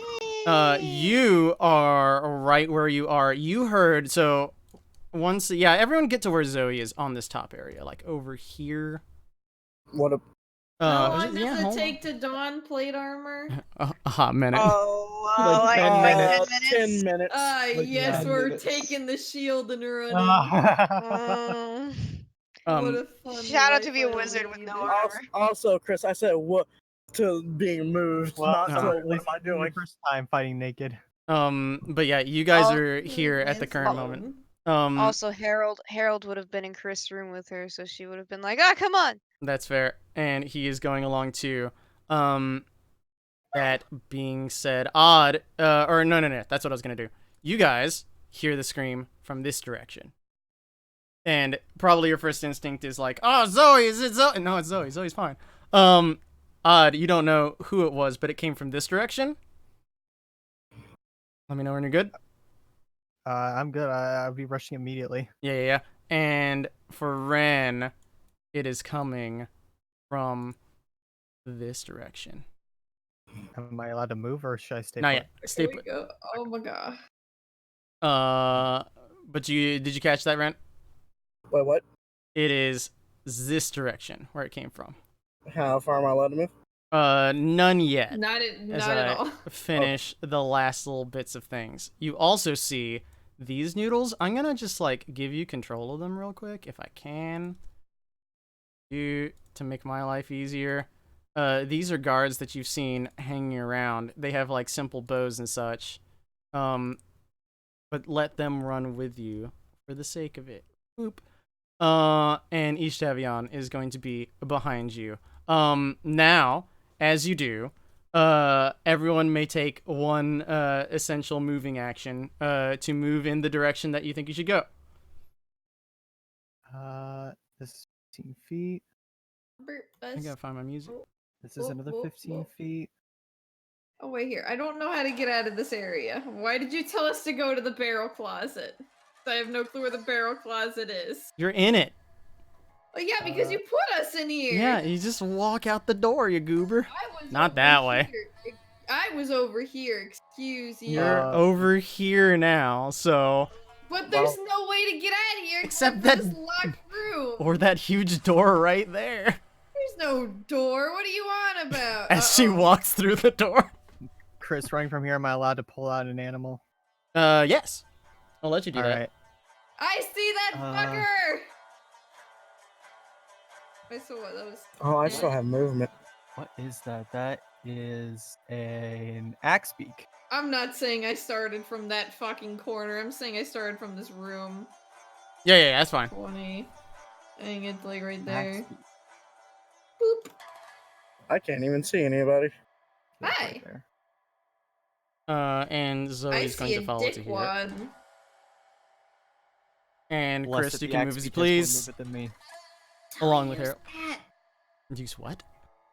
You are right where you are. You heard, so once, yeah, everyone get to where Zoe is on this top area, like over here. What a How is long does it take to don plate armor? a hot minute. Oh, Like like 10 10 minutes. 10 minutes. Like Yes, 9 we're minutes. taking the shield and running. Mm. What a fun Shout out to life be a I wizard with lead. no Also, armor. also, Chris, I said what to being moved, Well, not no, to at what least am I this is my doing. first time fighting naked. But yeah, you guys All- are here at the Lance current alone. moment. Also, Harold would have been in Chris' room with her, so she would have been like, "Ah, come on." That's fair, and he is going along too. That being said, odd, or no, that's what I was gonna do. You guys hear the scream from this direction, and probably your first instinct is like, "Oh, Zoe, is it Zoe?" No, it's Zoe. Zoe's fine. Odd, you don't know who it was, but it came from this direction. Let me know when you're good. I'm good. I'll be rushing immediately. Yeah. And for Ren, it is coming from this direction. Am I allowed to move or should I stay Not put? yet. Stay Here we put. go. Oh my god. But did you catch that, Ren? Wait, what? It is this direction where it came from. How far am I allowed to move? None yet. Not As at I all. finish the last little bits of things. You also see these noodles. I'm gonna just like give you control of them real quick if I can. To make my life easier. These are guards that you've seen hanging around. They have like simple bows and such. But let them run with you for the sake of it. Boop. And Ishtavion is going to be behind you. Now, as you do, everyone may take one essential moving action to move in the direction that you think you should go. This is 15 feet. I gotta find my music. This is another 15 feet. Oh wait here. I don't know how to get out of this area. Why did you tell us to go to the barrel closet? I have no clue where the barrel closet is. You're in it. Oh yeah, because you put us in here. Yeah, you just walk out the door, you goober. I was Not over that way. here. I was over here. Excuse you. You're over here now, so. But there's no way to get out of here Except except that- this locked room. Or that huge door right there. There's no door. What are you on about? As she walks through the door. Chris, running from here, am I allowed to pull out an animal? Yes. I'll let you do All that. right. I see that fucker. Wait, so what? That was. Oh, I still have movement. What is that? That is an axe beak. I'm not saying I started from that fucking corner. I'm saying I started from this room. Yeah, that's fine. 20. I think it's like right Axe there. beak. Boop. I can't even see anybody. Yeah, it's Hi. right there. And I Zoe's going see to a follow to here. dickwad. And Blessed Chris, you the can axe move as you beak has more please. movement than me. Along with Who's her. that? Use what?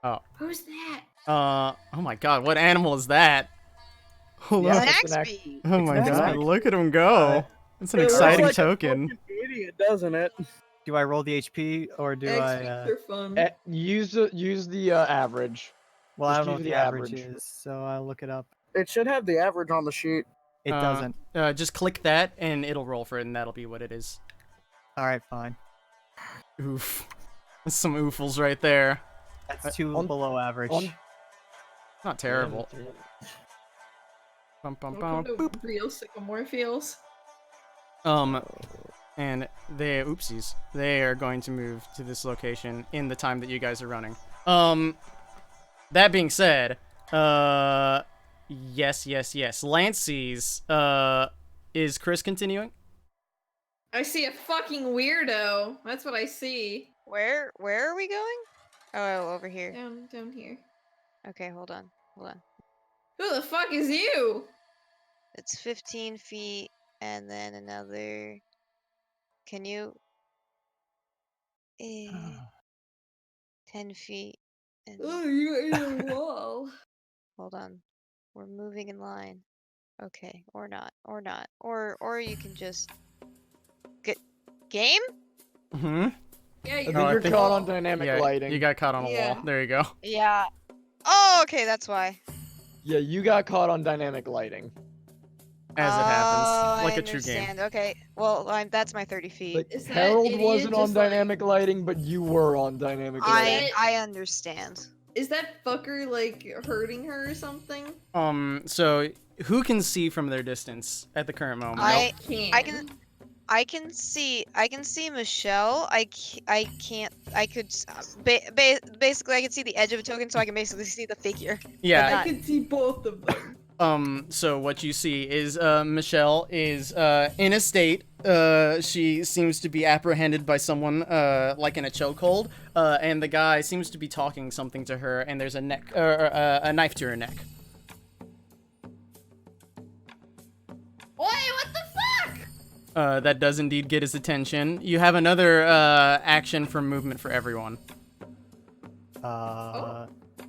Oh. Who's that? Oh my god, what animal is that? Hello. Yeah, An it's axe an axe. beak. Oh my It's an god, axe. look at him go. That's an It looks exciting like a token. fucking idiot, doesn't it? Do I roll the HP or do I? They're fun. Use the average. Well, I just don't know what use the the average average. is, so I'll look it up. It should have the average on the sheet. It doesn't. Just click that and it'll roll for it, and that'll be what it is. All right, fine. Oof. That's some oofles right there. That's two on- below average. on- Not terrible. Bum, bum, bum, Welcome boop. to real sycamore feels. And they, oopsies, they are going to move to this location in the time that you guys are running. That being said, yes. Lance sees, is Chris continuing? I see a fucking weirdo. That's what I see. Where are we going? Oh, over here. Down here. Okay, hold on. Who the fuck is you? It's 15 feet. and then another. Can you? 10 feet. And Oh, you got your wall. hold on, we're moving in line. Okay, or not, or you can just get game. Hmm. Yeah, I you think Oh, I you're think- caught on dynamic Yeah, lighting. you got caught on a Yeah. wall. There you go. Yeah. Oh, okay, that's why. Yeah, you got caught on dynamic lighting. As it happens, Oh, like I a true game. understand. Okay, well, that's my 30 feet. Like Is that Harold idiot wasn't on just, like- dynamic lighting, but you were on dynamic lighting. I understand. Is that fucker like hurting her or something? So who can see from their distance at the current moment? I Can't. can see Michelle. Basically I could see the edge of a token, so I can basically see the figure. Yeah. I can see both of them. So what you see is Michelle is in a state. She seems to be apprehended by someone like in a chokehold, and the guy seems to be talking something to her, and there's a knife to her neck. Oi, what the fuck? That does indeed get his attention. You have another action for movement for everyone.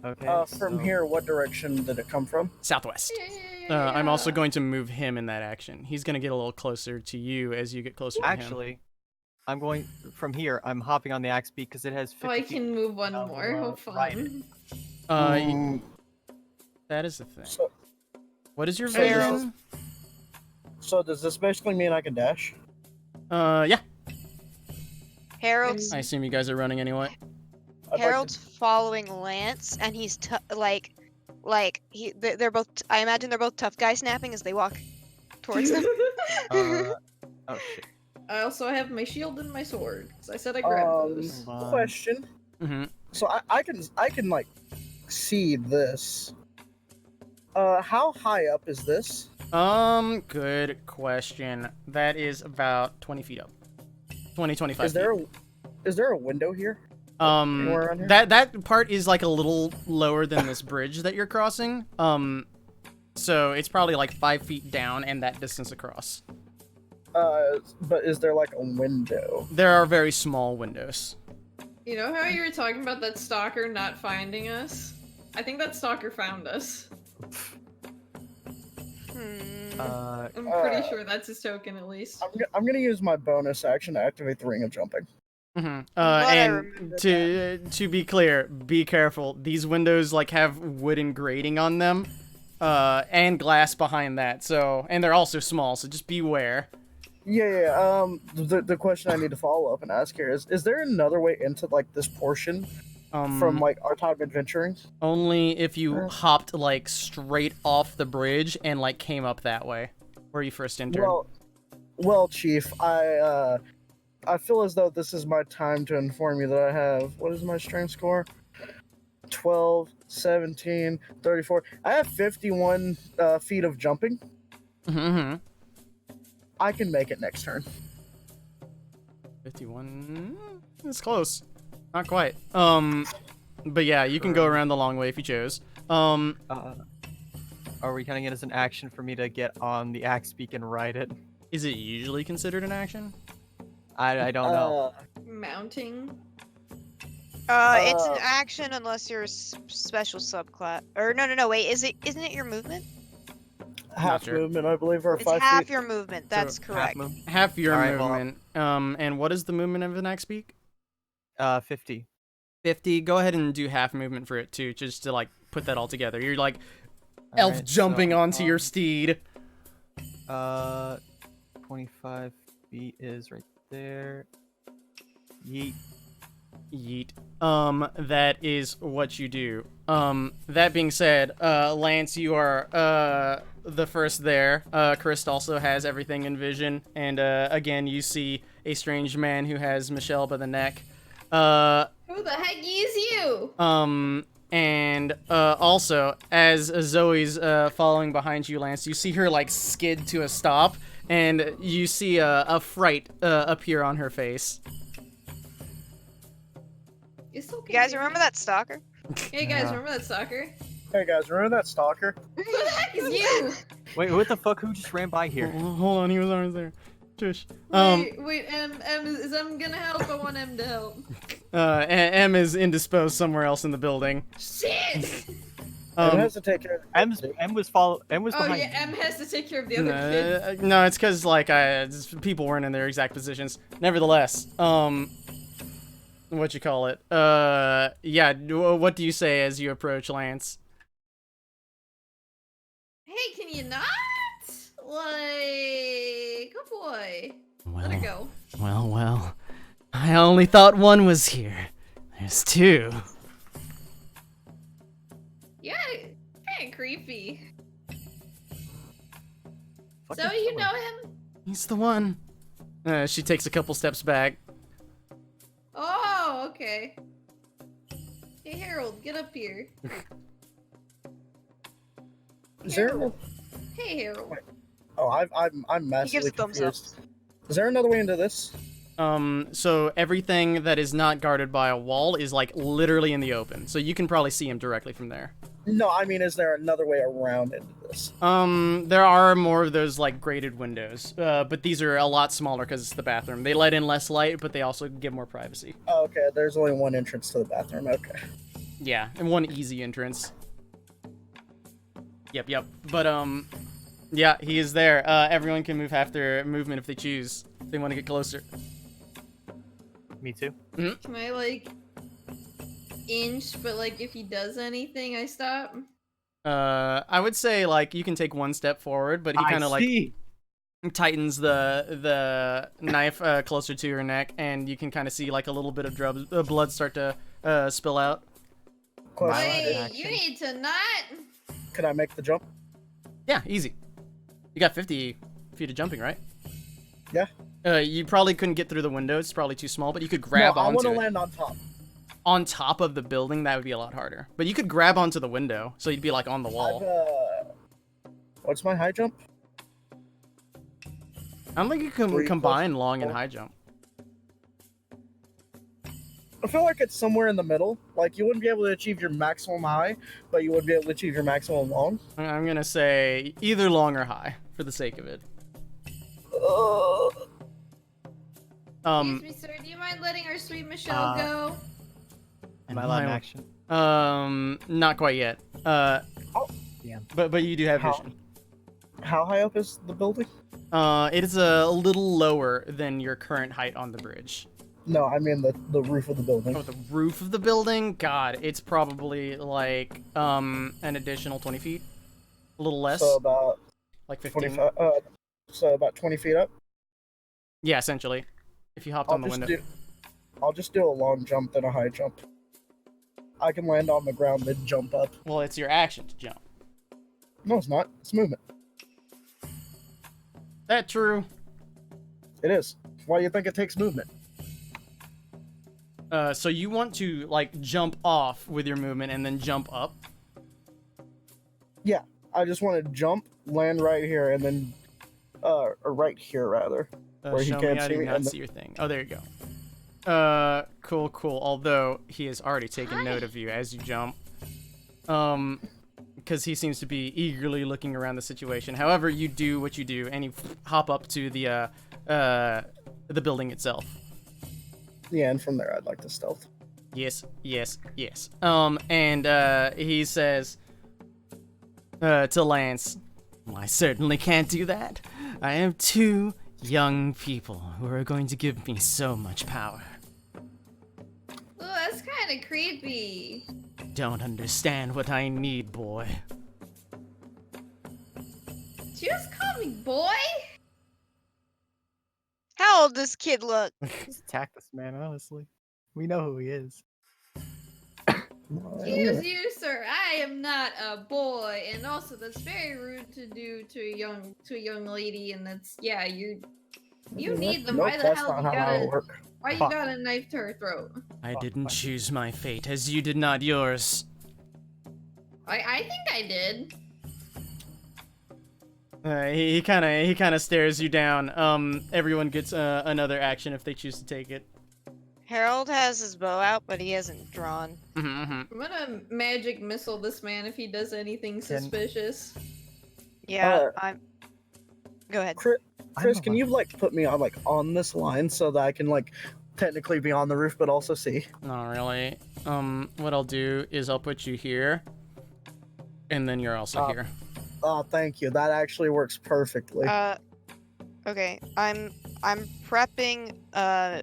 Okay. From so- here, what direction did it come from? Southwest. Yeah. I'm also going to move him in that action. He's going to get a little closer to you as you get closer to him. Actually, I'm going from here. I'm hopping on the axe beak because it has 50 Oh, I feet. can move one I'll, more. How ride fun. That is the thing. So, What is your So this vision? so does this basically mean I can dash? Yeah. Harold's I assume you guys are running anyway. I'd like Harold's following Lance, and he's they're both. I imagine they're both tough guys snapping as they walk towards them. Oh shit. I also have my shield and my sword. 'Cause I said I grabbed those. Hold on. question. Mm-hmm. So I can like see this. How high up is this? Good question. That is about 20 feet up. 20, 25 Is there a window here? feet. anywhere around here? That part is like a little lower than this bridge that you're crossing. So it's probably like 5 feet down and that distance across. But is there like a window? There are very small windows. You know how you were talking about that stalker not finding us? I think that stalker found us. I'm pretty sure that's his token at least. I'm gonna use my bonus action to activate the ring of jumping. Mm-hmm. I And remember to be clear, be careful. These windows like have wooden grating on them, and glass behind that. So, and they're also small. So just beware. Yeah. The question I need to follow up and ask here is there another way into like this portion from like our time adventuring? Only if you hopped like straight off the bridge and like came up that way, where you first entered. Well, Chief, I feel as though this is my time to inform you that I have, what is my strength score? 12, 17, 34. I have 51 feet of jumping. Mm-hmm. I can make it next turn. 51. It's close. Not quite. But yeah, you can go around the long way if you chose. Are we counting it as an action for me to get on the axe beak and ride it? Is it usually considered an action? I don't know. Mounting. It's an action unless you're a special subclass. Or no, wait, isn't it your movement? Half sure. movement, I believe, or It's 5 half feet. your movement. That's Half correct. move? Half your Alright, well- movement. And what is the movement of an axe beak? 50. 50. Go ahead and do half movement for it too, just to like put that all together. You're like elf Alright, jumping so, onto your steed. 25 feet is right there. Yeet. Yeet. That is what you do. That being said, Lance, you are the first there. Chris also has everything in vision, and again, you see a strange man who has Michelle by the neck. Who the heck is you? And also, as Zoe's following behind you, Lance, you see her like skid to a stop, and you see a fright appear on her face. It's okay. You guys baby. remember that stalker? Hey guys, Yeah. remember that stalker? Hey guys, remember that stalker? Who the heck is you? Wait, what the fuck? Who just ran by here? Hold on, he was already there. Shush. Wait, M is M gonna help? I want M to help. M is indisposed somewhere else in the building. Shit! M has to take care of M was Oh behind. yeah, M has to take care of the other kid. No, it's because like people weren't in their exact positions. Nevertheless, what you call it? Yeah. What do you say as you approach Lance? Hey, can you not? Like, good boy. Let her go. Well. I only thought one was here. There's two. Yeah, kinda creepy. Fucking So you kill know him. him? He's the one. She takes a couple steps back. Oh, okay. Hey Harold, get up here. Is there? Harold. Hey Harold. Oh, I'm massively He gives a thumbs up. confused. Is there another way into this? So everything that is not guarded by a wall is like literally in the open. So you can probably see him directly from there. No, I mean, is there another way around into this? There are more of those like grated windows, but these are a lot smaller because it's the bathroom. They let in less light, but they also give more privacy. Oh, okay, there's only one entrance to the bathroom. Okay. Yeah, and one easy entrance. Yep. But yeah, he is there. Everyone can move half their movement if they choose. If they want to get closer. Me too. Can I like inch, but like if he does anything, I stop? I would say like you can take one step forward, but he kind of like tightens the knife closer to your neck, and you can kind of see like a little bit of blood start to spill out. Wait, you need to not. Can I make the jump? Yeah, easy. You got 50 feet of jumping, right? Yeah. You probably couldn't get through the window. It's probably too small, but you could grab no, I onto want to it. land on top. On top of the building, that would be a lot harder. But you could grab onto the window, so you'd be like on the wall. What's my high jump? I don't think you can 3 combine plus long and 4. high jump. I feel like it's somewhere in the middle. Like, you wouldn't be able to achieve your maximum high, but you would be able to achieve your maximum long. I'm gonna say either long or high, for the sake of it. Excuse me, sir. Do you mind letting our sweet Michelle go? Am I allowed in action? Not quite yet. Damn. But you do have vision. How high up is the building? It is a little lower than your current height on the bridge. No, I mean the roof of the building. Oh, the roof of the building? God, it's probably like an additional 20 feet. A little less. So about like 15. 25. So about 20 feet up. Yeah, essentially. If you hopped on the window. I'll just do a long jump then a high jump. I can land on the ground then jump up. Well, it's your action to jump. No, it's not. It's movement. That true? It is. Why do you think it takes movement? So you want to like jump off with your movement and then jump up? Yeah, I just want to jump, land right here, and then, or right here rather, where he Show can't me, I see do me. not And see your thing. Oh, there you go. Cool. Although he has already taken note of you as you jump. Because he seems to be eagerly looking around the situation. However, you do what you do, and you hop up to the building itself. yeah, and from there I'd like to stealth. Yes. And he says to Lance, well, I certainly can't do that. I have 2 young people who are going to give me so much power. Oh, that's kind of creepy. Don't understand what I need, boy. Did you just call me boy? How old does kid look? Just attack this man, honestly. We know who he is. Excuse you, sir. I am not a boy, and also that's very rude to do to a young lady. And that's you need them. Nope, Why the that's hell not you how got that'll it? work. Why you got a knife to her throat? I didn't choose my fate, as you did not yours. I think I did. He kind of stares you down. Everyone gets another action if they choose to take it. Harold has his bow out, but he hasn't drawn. Mm-hmm. I'm gonna magic missile this man if he does anything suspicious. Yeah, Go ahead. Chris, can you like put me on on this line so that I can like technically be on the roof but also see? Not really. What I'll do is I'll put you here, and then you're also here. Oh, thank you. That actually works perfectly. Okay. I'm prepping I'm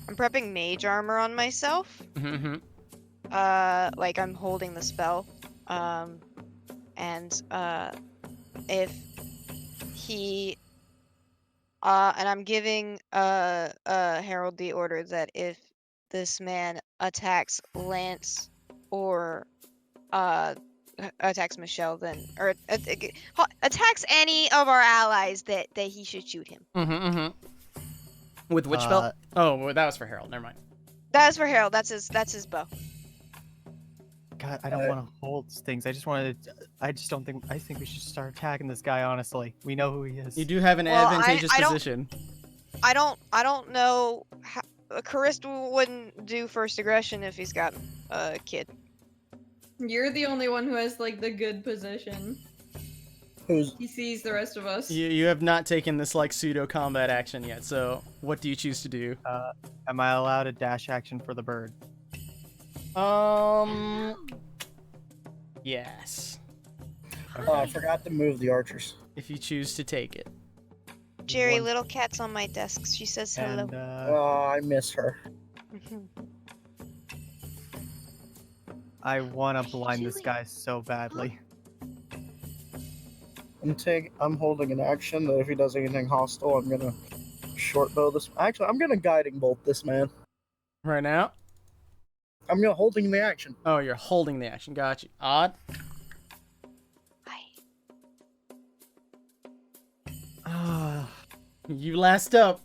prepping mage armor on myself. Mm-hmm. Like I'm holding the spell. And if he and I'm giving Harold the order that if this man attacks Lance or attacks Michelle, then attacks any of our allies, that he should shoot him. Mm-hmm. With which spell? Oh, well, that was for Harold. Never mind. That is for Harold. That's his bow. God, I don't want to hold things. I just don't think. I think we should start attacking this guy. Honestly, we know who he is. You do have an advantageous position. I don't know. Karist wouldn't do first aggression if he's got a kid. You're the only one who has like the good position. He sees the rest of us. You have not taken this like pseudo combat action yet. So what do you choose to do? Am I allowed a dash action for the bird? Yes. Oh, I forgot to move the archers. If you choose to take it. Jerry, little cat's on my desk. She says hello. And, oh, I miss her. I want to blind this guy so badly. I'm holding an action that if he does anything hostile, I'm gonna short bow this. Actually, I'm gonna guiding bolt this man. Right now? I'm gonna holding the action. Oh, you're holding the action. Got you. Odd. You last up.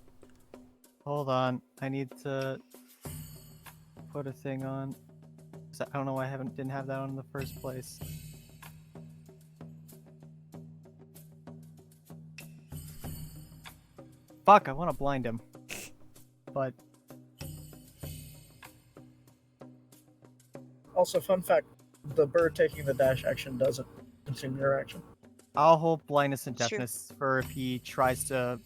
Hold on. I need to put a thing on. I don't know why I didn't have that on in the first place. Fuck, I want to blind him. But Also, fun fact, the bird taking the dash action doesn't consume your action. I'll hold blindness and Sure. deafness for if he tries to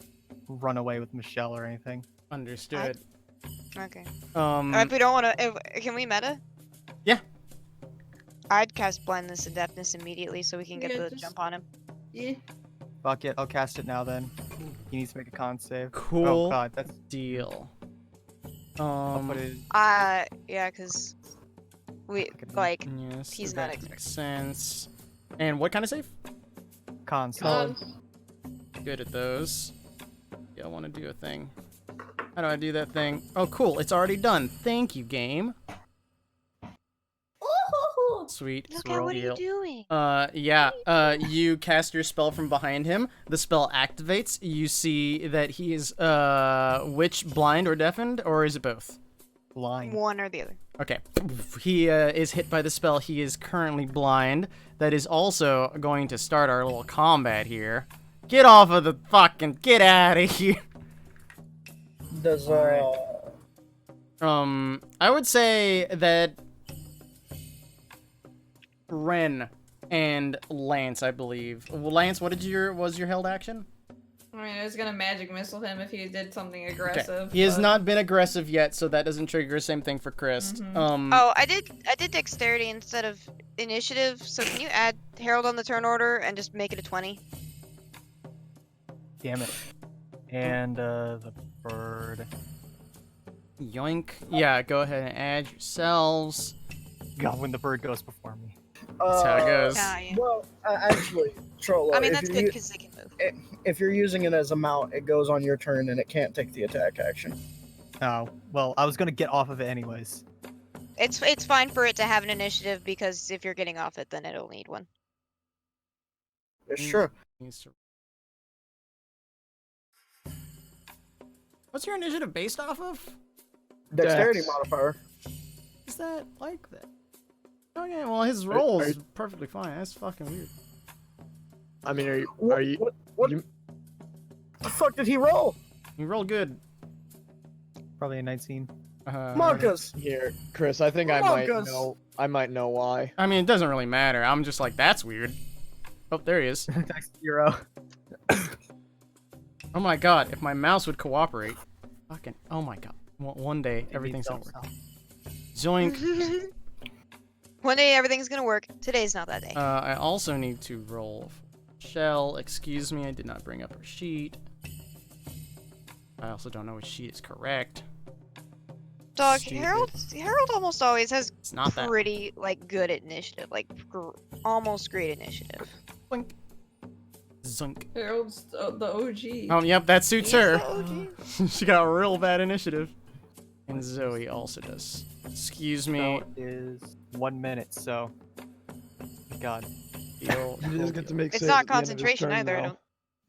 run away with Michelle or anything. Understood. Okay. If we don't want to, can we meta? Yeah. I'd cast blindness and deafness immediately so we can get the jump on him. Yeah. Fuck it, I'll cast it now then. He needs to make a con save. Cool. Oh god, that's Deal. I'll put it. Yeah, cause we like Yes, he's that not makes expecting. sense. And what kind of save? Con save. Good at those. Yeah, I want to do a thing. How do I do that thing? Oh, cool. It's already done. Thank you, game. Sweet. Look at what are you doing? Yeah. You cast your spell from behind him. The spell activates. You see that he is, which, blind or deafened, or is it both? Blind. One or the other. Okay. He is hit by the spell. He is currently blind. That is also going to start our little combat here. Get off of the fucking... Get out of here. Does, I would say that Ren and Lance, I believe. Well, Lance, what was your held action? I mean, I was gonna magic missile him if he did something aggressive. He has but- not been aggressive yet, so that doesn't trigger. Same thing for Chris. Oh, I did dexterity instead of initiative. So can you add Harold on the turn order and just make it a 20? Damn it. And the bird. Yoink. Yeah, go ahead and add yourselves. God, when the bird goes before me. That's how it goes. Yeah. Well, actually, Trollo, I mean if that's you good u- because they can move. if you're using it as a mount, it goes on your turn and it can't take the attack action. Oh, well, I was gonna get off of it anyways. It's fine for it to have an initiative because if you're getting off it, then it'll need one. It's true. Needs to- What's your initiative based off of? Dexterity Dex. modifier. Is that like that? Okay, well his roll is perfectly fine. That's fucking weird. I mean, are you? What you- the fuck did he roll? You roll good. Probably a 19. Marcus! Here, Chris. I think I might Marcus! know. I might know why. I mean, it doesn't really matter. I'm just like, that's weird. Oh, there he is. Text Hero. Oh my god, if my mouse would cooperate. Fucking, oh my god. One day, everything's gonna work. Zoink. One day everything's gonna work. Today's not that day. I also need to roll Shell. Excuse me, I did not bring up her sheet. I also don't know which sheet is correct. Dog, Stupid. Harold almost always has It's not that. pretty like good initiative, like almost great initiative. Boink. Zoink. Harold's the OG. Oh, yep, that suits He's her. the OG. She got a real bad initiative. And Zoe also does. Excuse me. So is 1 minute, so. God. Deal. He doesn't get to make It's saves not at the end of his concentration turn either. I now. don't.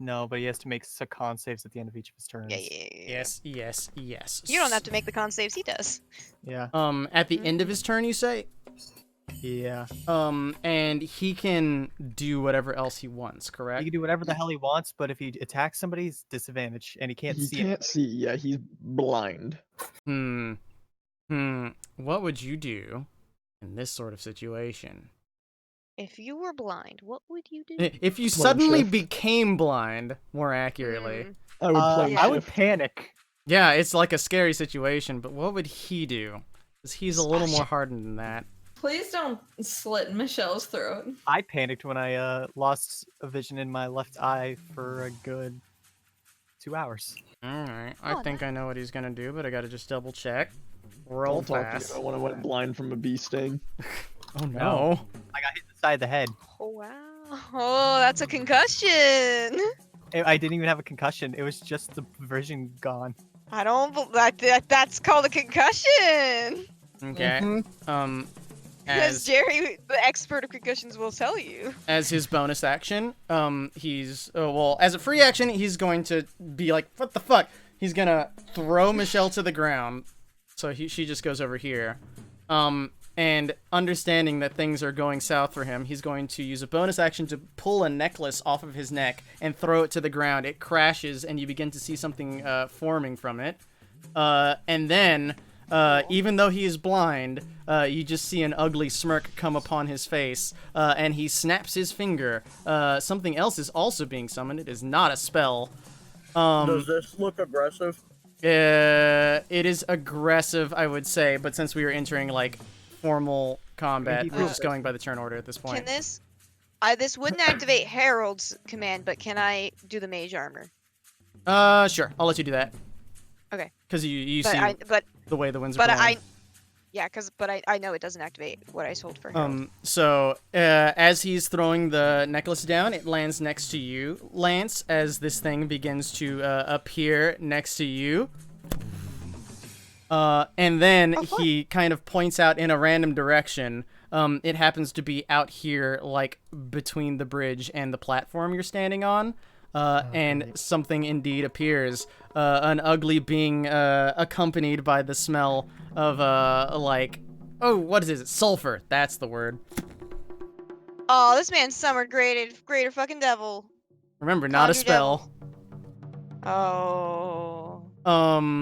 No, but he has to make con saves at the end of each of his turns. Yeah. Yes, yes, yes. You don't have to make the con saves. He does. Yeah. At the end of his turn, you say? Yeah. And he can do whatever else he wants, He correct? can do whatever the hell he wants, but if he attacks somebody, he's disadvantaged, and he can't He see can't anybody. see. Yeah, he's blind. What would you do in this sort of situation? If you were blind, what would you do? If you Plane suddenly shift. became blind, more accurately. Mm. I would play. I would panic. Yeah, it's like a scary situation, but what would he do? Because he's a little more hardened than that. Please don't slit Michelle's throat. I panicked when I lost a vision in my left eye for a good 2 hours. Alright, I Oh, think I know what he's gonna do, but I gotta just double check. Roll Don't talk to fast. you when I went blind from a bee sting. Oh no. I got hit in the side of the head. Oh wow. Oh, that's a concussion. I didn't even have a concussion. It was just the vision gone. I don't. That's called a concussion. Okay. As As Jerry, the expert of concussions, will tell you. as his bonus action, he's well, as a free action, he's going to be like, what the fuck? He's gonna throw Michelle to the ground, so she just goes over here. And understanding that things are going south for him, he's going to use a bonus action to pull a necklace off of his neck and throw it to the ground. It crashes, and you begin to see something forming from it. And then, even though he is blind, you just see an ugly smirk come upon his face, and he snaps his finger. Something else is also being summoned. It is not a spell. Does this look aggressive? It is aggressive, I would say, but since we are entering, like, formal combat, we're just going by the turn order at this point. Can this? This wouldn't activate Harold's command, but can I do the mage armor? Sure. I'll let you do that. Okay. Because you But see but the way the winds are but blowing. I know it doesn't activate what I sold for Harold. So, as he's throwing the necklace down, it lands next to you, Lance, as this thing begins to appear next to you. And then he kind of points out in a random direction. It happens to be out here, like, between the bridge and the platform you're standing on. And something indeed appears. An ugly being accompanied by the smell of, like... Oh, what is it? Sulfur. That's the word. Oh, this man's summoned greater fucking devil. Remember, not a Conjure spell. Oh. I'm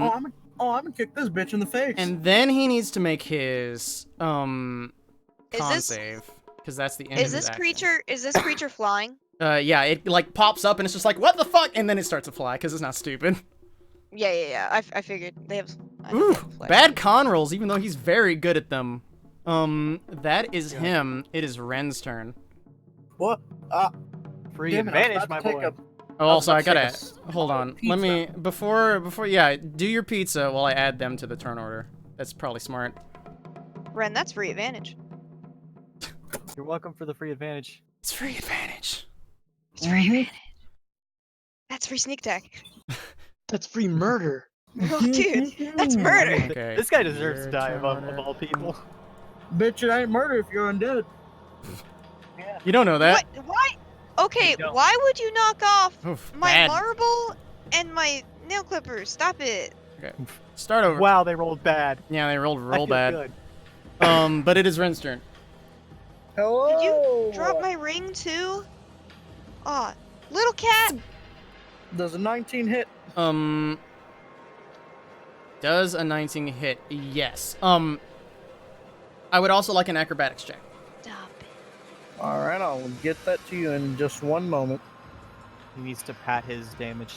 gonna kick this bitch in the face. And then he needs to make his, con this- save. Because that's the end Is of his this action. creature flying? Yeah, it, like, pops up and it's just like, what the fuck? And then it starts to fly, because it's not stupid. Yeah. I figured they have. I know Ooh, they have flash. bad con rolls, even though he's very good at them. That is him. It is Ren's turn. What? Free Damn it, I was advantage, about my to take boy. Oh, I was also, I about to gotta, take a hold on. pizza. Let me, before, yeah, do your pizza while I add them to the turn order. That's probably smart. Ren, that's free advantage. You're welcome for the free advantage. It's free advantage. It's free advantage. That's free sneak attack. That's free murder. Oh, dude, that's murder. Okay. This guy deserves Your to die turn of order. all people. Bitch, it ain't murder if you're undead. You don't know that. What? Why? Okay, You don't. why would you knock off Oof, my bad. marble and my nail clippers? Stop it. Okay. Start over. Wow, they rolled bad. Yeah, they rolled I real feel bad. good. But it is Ren's turn. Hello. Did you drop my ring too? Aw, little cat. Does a 19 hit? Does a 19 hit? Yes. I would also like an acrobatics check. Stop it. All right, I'll get that to you in just one moment. He needs to pat his damage.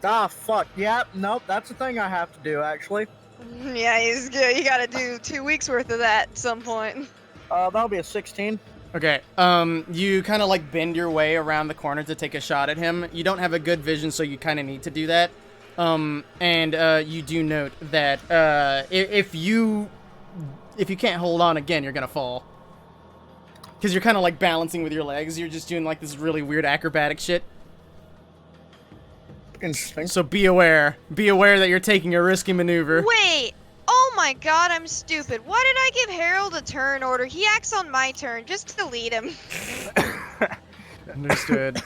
Ah, fuck. Yeah, nope, that's the thing I have to do, actually. Yeah, you gotta do 2 weeks worth of that at some point. That'll be a 16. Okay. You kind of like bend your way around the corner to take a shot at him. You don't have a good vision, so you kind of need to do that. And you do note that if you can't hold on again, you're gonna fall. Because you're kind of like balancing with your legs. You're just doing like this really weird acrobatic shit. Interesting. So be aware. Be aware that you're taking a risky maneuver. Wait! Oh my god, I'm stupid. Why did I give Harold a turn order? He acts on my turn just to lead him. Understood.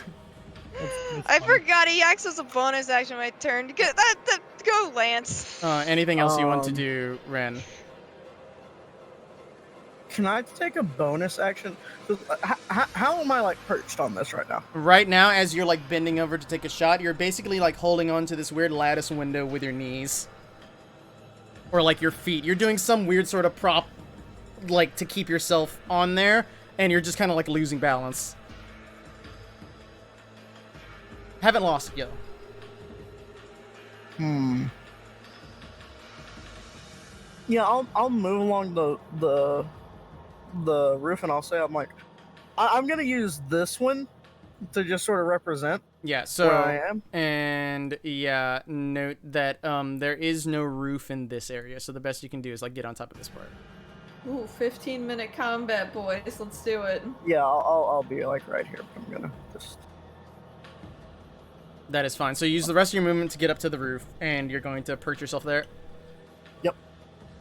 I forgot he acts as a bonus action my turn. Go, Lance. Anything else you want to do, Ren? Can I take a bonus action? How am I, like, perched on this right now? Right now, as you're like bending over to take a shot, you're basically like holding on to this weird lattice window with your knees. Or like your feet. You're doing some weird sort of prop, like, to keep yourself on there, and you're just kind of like losing balance. Haven't lost it yet. Yeah, I'll move along the roof, and I'll say, I'm like, I'm gonna use this one to just sort of represent Yeah, so where I am. and yeah, note that there is no roof in this area, so the best you can do is like get on top of this part. Ooh, 15-minute combat, boys. Let's do it. Yeah, I'll be like right here. But I'm gonna just. That is fine. So use the rest of your movement to get up to the roof, and you're going to perch yourself there. Yep.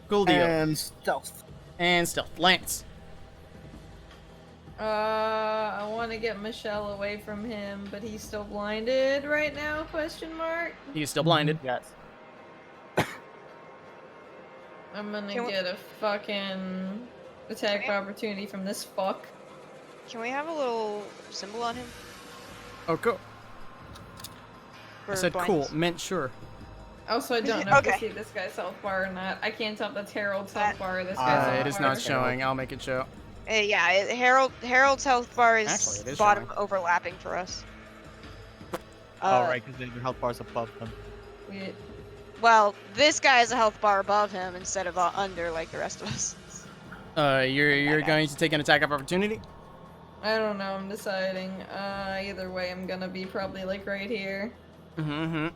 Cool deal. And stealth. And stealth. Lance. I want to get Michelle away from him, but he's still blinded right now? Question mark. He's still blinded. Yes. I'm gonna Can we- get a fucking attack of opportunity from this fuck. Can we have a little symbol on him? Oh, cool. I for said blindness? cool. Meant sure. Also, I don't know if Okay. you see this guy's health bar or not. I can't tell if that's Harold's That- health bar or this guy's health It is bar. not showing. I'll make it show. Yeah, Harold's health bar is Actually, it is bottom showing. overlapping for us. Oh, right, because your health bar's above them. Wait. Well, this guy has a health bar above him instead of under like the rest of us. You're going to take an attack of opportunity. I don't know, I'm deciding. Either way, I'm gonna be probably like right here. Mm-hmm.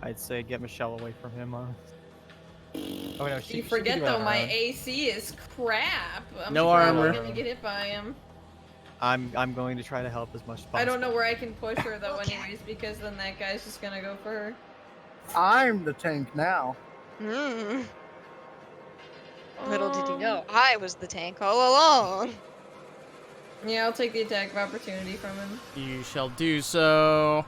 I'd say get Michelle away from him. Oh no, she. You she forget could do it though, on her my own. AC is crap. I'm No probably armor. gonna get hit by him. I'm going to try to help as much as possible. I don't know where I can push her though, Okay. anyways, because then that guy's just gonna go for her. I'm the tank now. Mm. Little did you Um, know, I was the tank all along. Yeah, I'll take the attack of opportunity from him. You shall do so.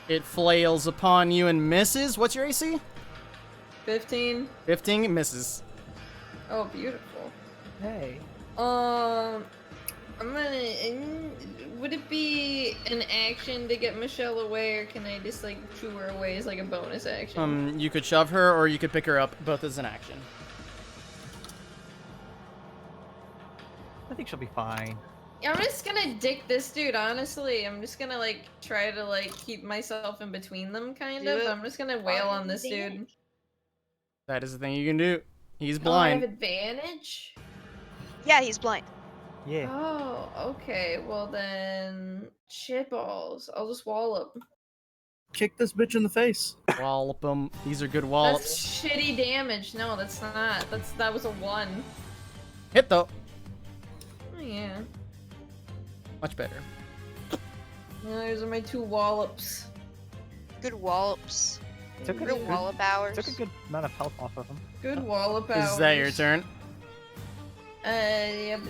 It flails upon you and misses. What's your AC? 15. 15 misses. Oh, beautiful. Hey. I'm gonna. Would it be an action to get Michelle away, or can I just like shoo her away as like a bonus action? You could shove her, or you could pick her up, both as an action. I think she'll be fine. I'm just gonna dick this dude, honestly. I'm just gonna like try to like keep myself in between them, kind Do of. it. I'm just gonna wail on this dude. Advantage. That is the thing you can do. He's Oh, I have blind. advantage? Yeah, he's blind. Yeah. Oh, okay. Well then, shitballs. I'll just wallop. Kick this bitch in the face. Wallop 'em. These are good wallops. That's shitty damage. No, that's not. That was a 1. Hit though. Oh, yeah. Much better. Those are my 2 wallops. Good wallops. Took a Good good, wallop hours. took a good amount of health off of him. Good wallop hours. Is that your turn? Yep.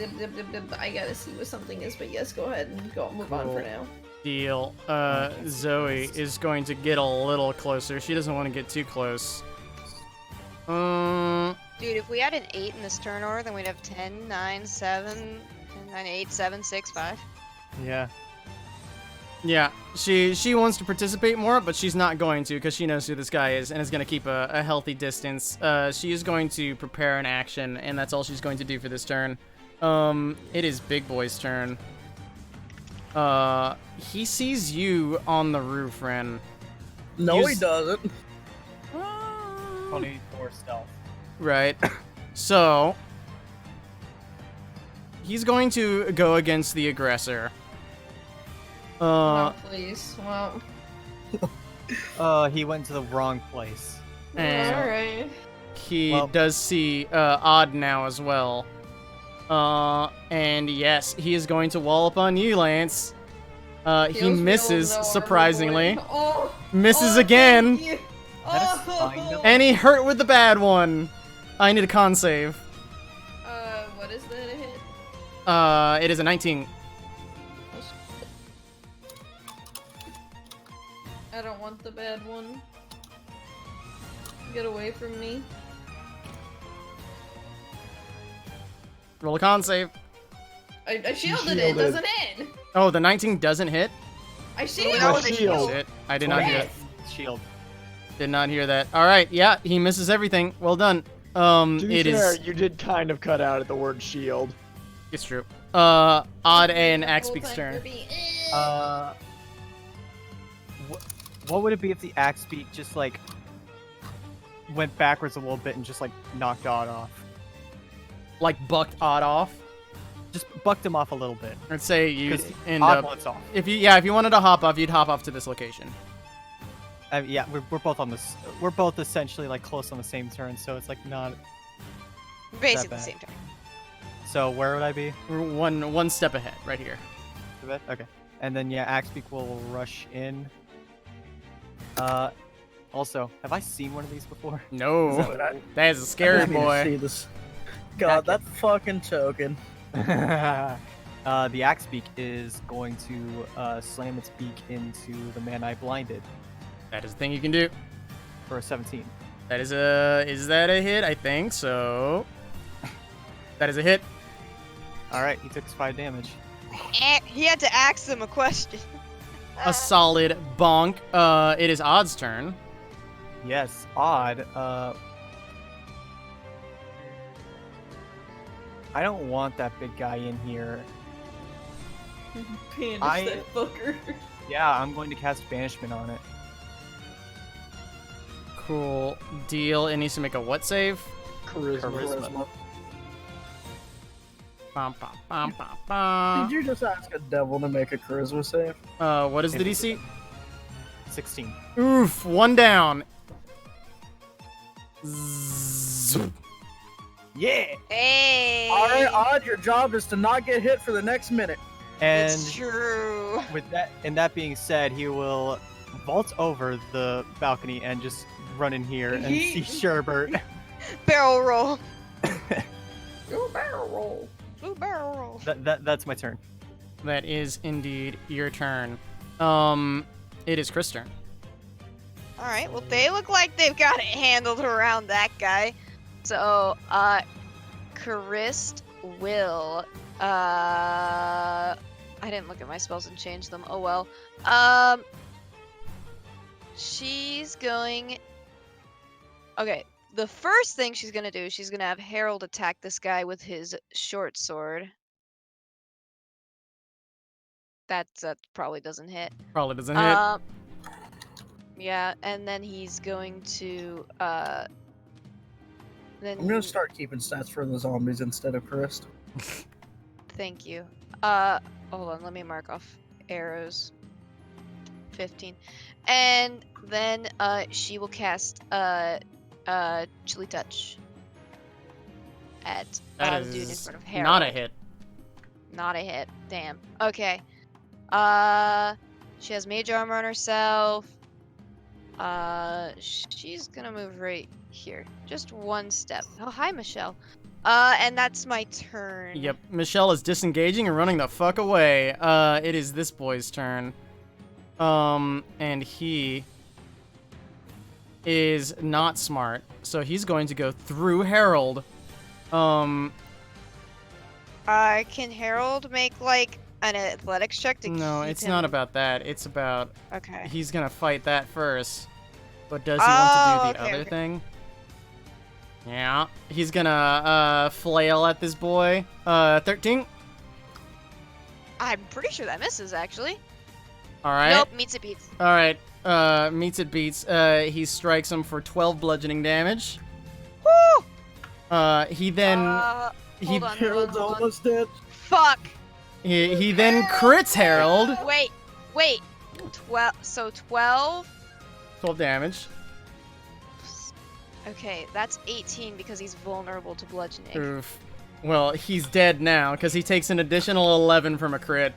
I gotta see what something is, but yes, go ahead and move on for Cool. now. Deal. Zoe is going to get a little closer. She doesn't want to get too close. Dude, if we had an 8 in this turn order, then we'd have 10, 9, 7, 10, 9, 8, 7, 6, 5. Yeah. Yeah, she wants to participate more, but she's not going to because she knows who this guy is and is going to keep a healthy distance. She is going to prepare an action, and that's all she's going to do for this turn. It is Big Boy's turn. He sees you on the roof, Ren. No, he doesn't. 24 stealth. Right. So he's going to go against the aggressor. No, please. Well, He went to the wrong place. And alright. he Well- does see Odd now as well. And yes, he is going to wall up on you, Lance. He Feels misses, real, no, surprisingly. armor boy. Misses Oh, again. thank you. That is Oh. kind of- And he hurt with the bad one. I need a con save. What is that a hit? It is a 19. I don't want the bad one. Get away from me. Roll a con save. I shielded it, shielded. doesn't hit! Oh, the 19 doesn't hit? I shielded No, it! shield. Shit, I did not hear that. Shield. Did not hear that. All right, yeah, he misses everything. Well done. To be It fair, is. you did kind of cut out at the word shield. It's true. Odd and Axbeak's Full-time turn. Kirby. What would it be if the axe beak just like went backwards a little bit and just like knocked Odd off? Like bucked Odd off. Just bucked him off a little bit. I'd say you Because end Odd up. blitz off. If you wanted to hop off, you'd hop off to this location. Yeah, we're both on this. We're both essentially like close on the same turn, so it's like not. Basically the bad. same turn. So where would I be? We're one step ahead, right here. Okay. And then yeah, Axbeak will rush in. Also, have I seen one of these before? No, that- that is a scary I need to boy. see this. God, that fucking token. The Axbeak is going to slam its beak into the man I blinded That is a thing you can do. for a 17. That is that a hit? I think so. That is a hit. All right, he took 5 damage. He had to ask him a question. A solid bonk. It is Odd's turn. Yes, Odd. I don't want that big guy in here. Banish I- that fucker. Yeah, I'm going to cast Banishment on it. Cool deal. It needs to make a what save? Charisma. Bum, bum, bum, bum, bum. Did you just ask a devil to make a charisma save? What is the DC? 16. Oof, one down. Zzz. Yeah! Hey. Alright, Odd, your job is to not get hit for the next minute. And It's true. with that being said, he will vault over the balcony and just run in here and see Sherbert. Barrel roll. Go barrel roll. Ooh, barrel roll. That's my turn. That is indeed your turn. It is Chris' turn. All right. Well, they look like they've got it handled around that guy. So, Charist will. I didn't look at my spells and change them. Oh well. She's going. Okay. The first thing she's gonna do, she's gonna have Harold attack this guy with his short sword. That probably doesn't hit. Probably doesn't hit. Yeah, and then he's going to then I'm gonna start keeping stats for the zombies instead of Christ. Thank you. Hold on, let me mark off arrows. 15. And then she will cast Chilly Touch at That the dude in is front of Harold. not a hit. Not a hit. Damn. Okay. She has mage armor on herself. She's gonna move right here. Just one step. Oh, hi, Michelle. And that's my turn. Yep, Michelle is disengaging and running the fuck away. It is this boy's turn. And he is not smart, so he's going to go through Harold. Can Harold make, like, an athletics check to No, keep it's him... not about that. It's about Okay. he's gonna fight that first. But does he want to do the okay, other okay. thing? Yeah. He's gonna flail at this boy. 13. I'm pretty sure that misses, actually. Alright. Nope, meets it beats. Alright. Meets it beats. He strikes him for 12 bludgeoning damage. Woo! He then Hold on, Harold's hold on. almost dead. Fuck! he then crits Harold. Wait. 12, so 12? 12 damage. Okay, that's 18 because he's vulnerable to bludgeoning. Oof. Well, he's dead now because he takes an additional 11 from a crit.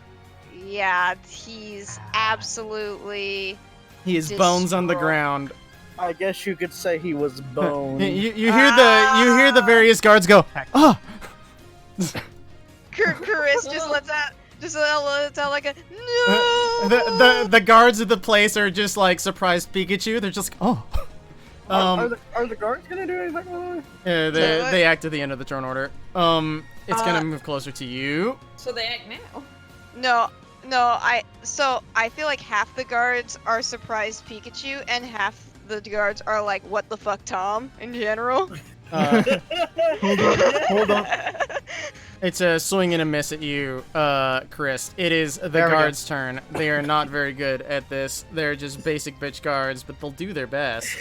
Yeah, he's absolutely... He is bones on the Destroyed. ground. I guess you could say he was bone. You hear the various guards go, oh. Chris just lets out like a no. The guards of the place are just like surprised Pikachu. They're just oh. Are the guards gonna do anything? They act at the end of the turn order. It's gonna move closer to you. So they act now. No, I feel like half the guards are surprised Pikachu and half the guards are like, what the fuck, Tom, in general. Hold on. It's a swing and a miss at you, Chris. It is the There we go. guards' turn. They are not very good at this. They're just basic bitch guards, but they'll do their best.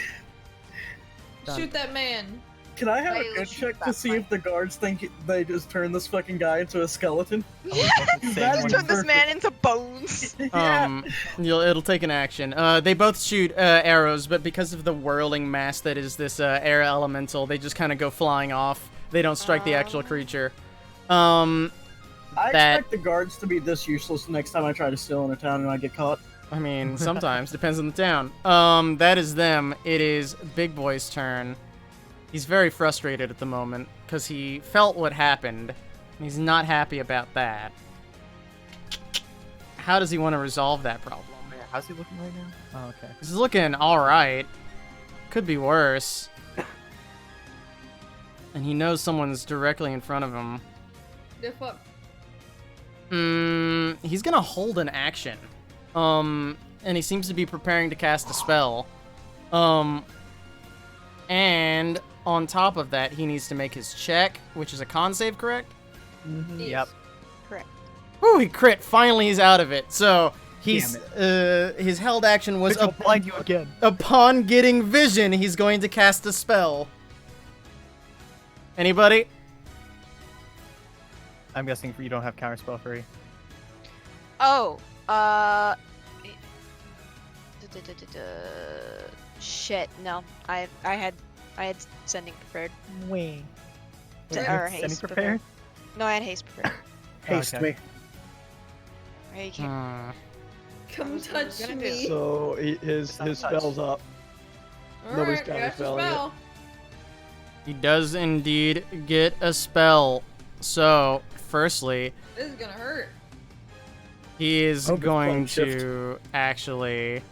Done. Shoot that man. Can I have Wait, a good let's check shoot to that see one. if the guards think they just turned this fucking guy into a skeleton? Let's turn this man into bones. Yeah. It'll take an action. They both shoot arrows, but because of the whirling mass that is this air elemental, they just kind of go flying off. They don't strike the actual creature. I that- expect the guards to be this useless next time I try to steal in a town and I get caught. I mean, sometimes depends on the town. That is them. It is Big Boy's turn. He's very frustrated at the moment because he felt what happened. And he's not happy about that. How does he want to resolve that problem? How's he looking right now? Oh, okay. He's looking all right. Could be worse. And he knows someone's directly in front of him. The fuck. He's gonna hold an action. And he seems to be preparing to cast a spell. And on top of that, he needs to make his check, which is a con save, correct? Yep. Correct. Whew, he crit. Finally, he's out of it. So he's Damn his held action was Which will blind you again. upon getting vision. He's going to cast a spell. Anybody? I'm guessing you don't have counterspell free. Oh, shit, no. I had sending prepared. Wait. Or haste Semi-prepared? No, I had haste prepared. Haste Okay. me. Right, you can't. Come was- I was touch gonna do. me. So his spell's up. Nobody's Alright, got your counterspelling it. spell. He does indeed get a spell. So, firstly, This is gonna hurt. he is Hope it's going plane shift. to actually...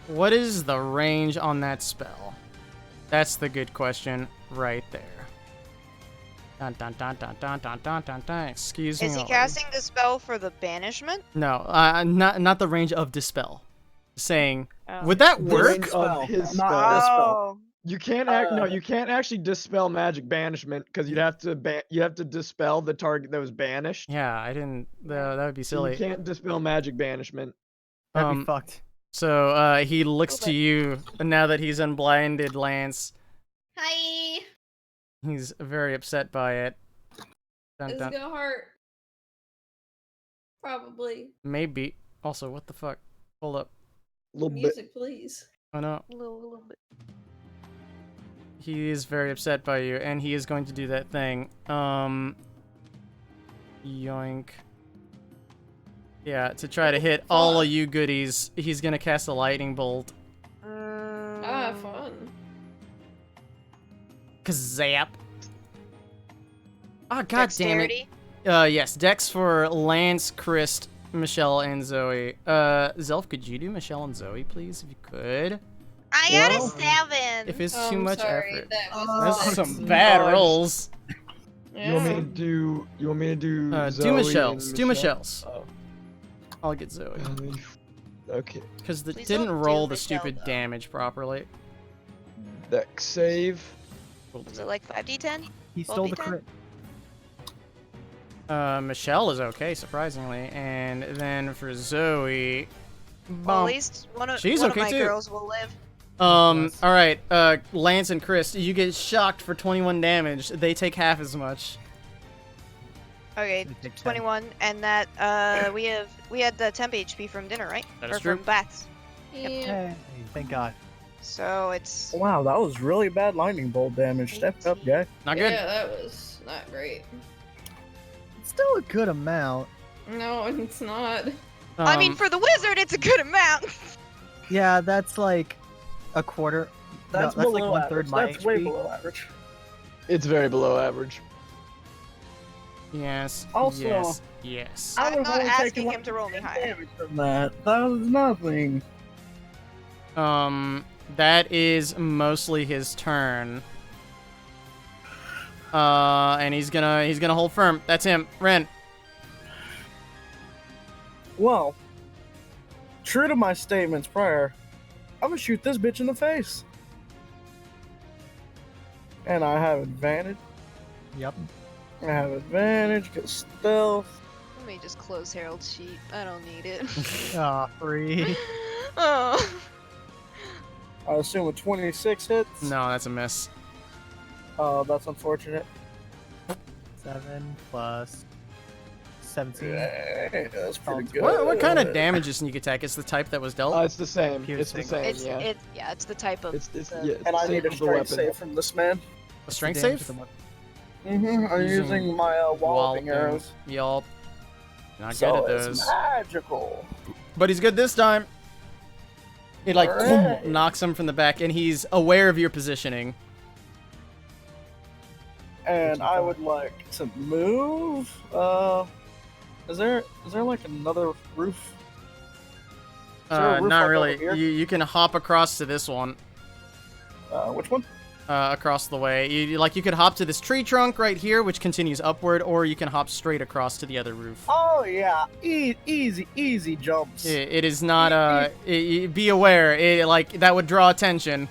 What is the range on that spell? That's the good question right there. Dun dun dun dun dun dun dun dun dun. Excuse me. Is he lord. casting the spell for the banishment? No, not the range of dispel. Saying, Oh. would that The work? range spell, Of his not spell. this spell. Oh. You can't you can't actually dispel magic banishment because you'd have to dispel the target that was banished. Yeah, I didn't. That would be So you silly. can't dispel magic banishment. That'd be fucked. So he looks to you now that he's unblinded, Lance. Hi. He's very upset by it. Dun, This is dun. gonna hurt. Probably. Maybe. Also, what the fuck? Hold up. A little bit. Music, please. Oh no. A little bit. He is very upset by you, and he is going to do that thing. Yoink. Yeah, to try to hit all of you goodies, he's gonna cast a lightning bolt. Ah, fun. Kazap. Ah, god damn it. Dexterity? Yes, Dex for Lance, Christ, Michelle, and Zoe. Zelf, could you do Michelle and Zoe, please, if you could? I got a Well, 7. If it's too I'm much sorry, effort. that was That's Oh, some bad gosh. rolls. You want me to do? You want me to do? Do Zoe Michelle's. and Do Michelle? Michelle's. Oh. I'll get Zoe. Okay. Because it Please didn't don't do roll the Michelle, stupid though. damage properly. Dex save. Is it like 5d10? He stole the 12d10? crit. Michelle is okay, surprisingly. And then for Zoe... Well, at bump. least one She's of okay, my too. girls will live. Yes. Alright, Lance and Chris, you get shocked for 21 damage. They take half as much. Okay, They take 10. 21, and that we had the temp HP from dinner, right? That or is true. from baths. Yeah. Hey, thank God. So it's Wow, that was really bad lightning bolt damage. Step up, guy. Not good. Yeah, that was not great. It's still a good amount. No, it's not. I mean, Um, for the wizard, it's a good amount. Yeah, that's like a quarter. That's no, that's below like one average. third my That's way HP. below average. It's very below average. yes. Also- yes. Yes. I'm would've not only asking taken, him to roll me 10 higher. damage from that. That was nothing. That is mostly his turn. And he's gonna hold firm. That's him. Ren. Well, true to my statements prior, I'm gonna shoot this bitch in the face. And I have advantage. Yep. I have advantage, get stealth. Let me just close Harold's sheet. I don't need it. Ah, free. Oh. I assume a 26 hits. No, that's a miss. That's unfortunate. 7 plus 17. Hey, that's pretty good. What kind of damage is sneak attack? It's the type that was dealt. It's the same. It's the Piercing. same. It's yeah. it's the type of It's the- yeah. It's And the I same need a as the strength weapon. save from this man. A strength Damage save? to the weapon. I'm Using using my walloping arrows. Yelp. Not So good at it's those. magical. But he's good this time. It like Alright. knocks him from the back, and he's aware of your positioning. And I would like to move. Is there like another roof? Is there a roof Not like really. over here? You can hop across to this one. Which one? Across the way. You could hop to this tree trunk right here, which continues upward, or you can hop straight across to the other roof. Oh yeah, easy jumps. It is not. Be aware. That would draw attention.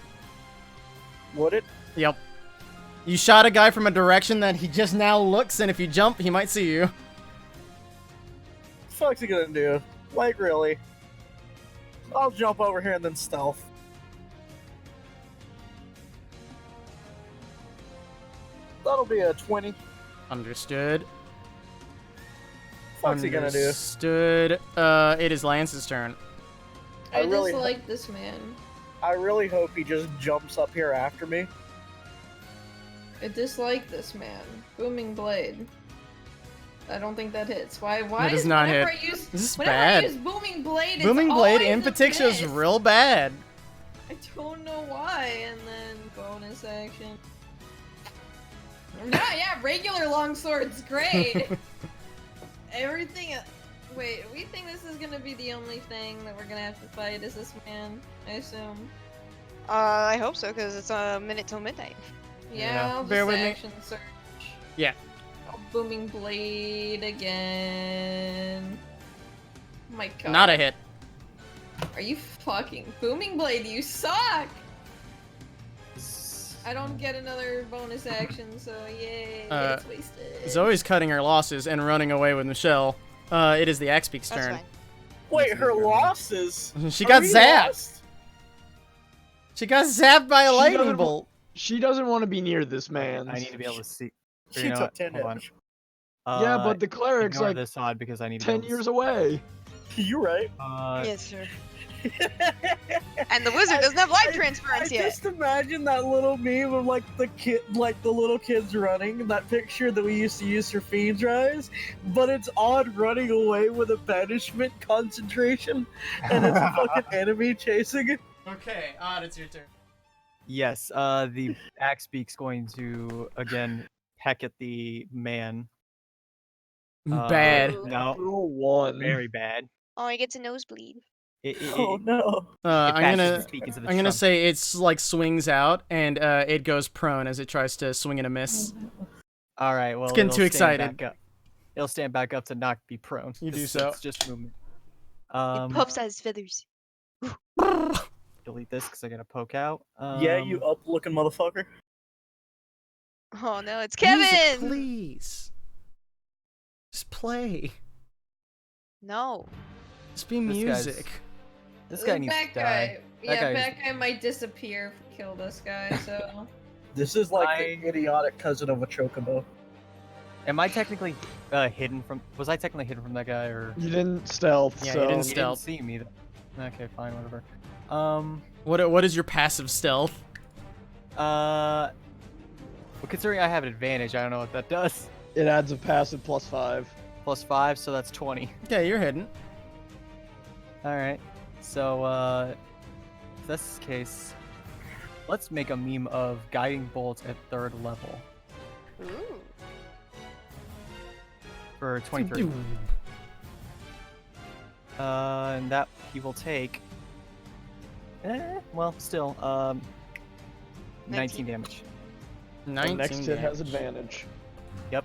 Would it? Yep. You shot a guy from a direction that he just now looks, and if you jump, he might see you. Fuck's he gonna do? Like really? I'll jump over here and then stealth. That'll be a 20. Understood. Fuck's he gonna do? Understood. It is Lance's turn. I I really- dislike this man. I really hope he just jumps up here after me. I dislike this man. Booming blade. I don't think that hits. Why That does is not whenever hit. I use This is whenever bad. I use booming blade, it's Booming blade always in a particular is miss. real bad. I don't know why. And then bonus action. Yeah, regular longsword's great. Everything. Wait, we think this is gonna be the only thing that we're gonna have to fight? Is this man? I assume. I hope so, because it's a minute till midnight. Yeah, Yeah. I'll just Bear with me. action search. Yeah. Oh, booming blade again. Oh my god. Not a hit. Are you fucking booming blade? You suck. I don't get another bonus action, so yay, it's wasted. Zoe's cutting her losses and running away with Michelle. It is the Axebeak's That's turn. fine. Wait, her losses? She Are got we zapped. lost? She got zapped by a She lightning doesn't- bolt. She doesn't want to be near this man. I need to be able to see. Or She you know took what? 10 Hold on. damage. Yeah, but the cleric's ignore like this odd because I need to be 10 able to years see. away. You're right. Yes, sir. And the wizard doesn't have life I transference yet. just imagine that little meme of like the little kids running, that picture that we used to use for Fiend's Rise, but it's Odd running away with a banishment concentration, and it's a fucking enemy chasing it. Okay, Odd, it's your turn. Yes, the Axebeak's going to again peck at the man. Bad. No, Rule 1. very bad. Oh, he gets a nosebleed. Oh no. I'm bashes his beak into the gonna trunk. say it's like swings out and it goes prone as it tries to swing and a miss. All right. Well, getting it'll too stand excited. back up. It'll stand back up to not be prone. You do It's- so. It's just movement. It puffs out his feathers. Delete this because I gotta poke out. Yeah, you up-looking motherfucker. Oh no, it's Music, Kevin! please. Just play. No. Just be This guy's- music. This guy needs Bad to die. guy. Yeah, guy is- bad guy might disappear if we kill this guy, so. This is like the idiotic cousin of a chocobo. Am I technically hidden from? Was I technically hidden from that guy or? You didn't stealth, Yeah, you so didn't He didn't stealth. see me. Okay, fine, whatever. What is your passive stealth? Well, considering I have an advantage, I don't know what that does. it adds a passive +5. +5, so that's 20. Okay, you're hidden. All right. So, if that's the case, let's make a meme of guiding bolts at 3rd level Ooh. for 23. And that he will take. Well, still, 19 damage. 19 The next hit has damage. advantage. Yep.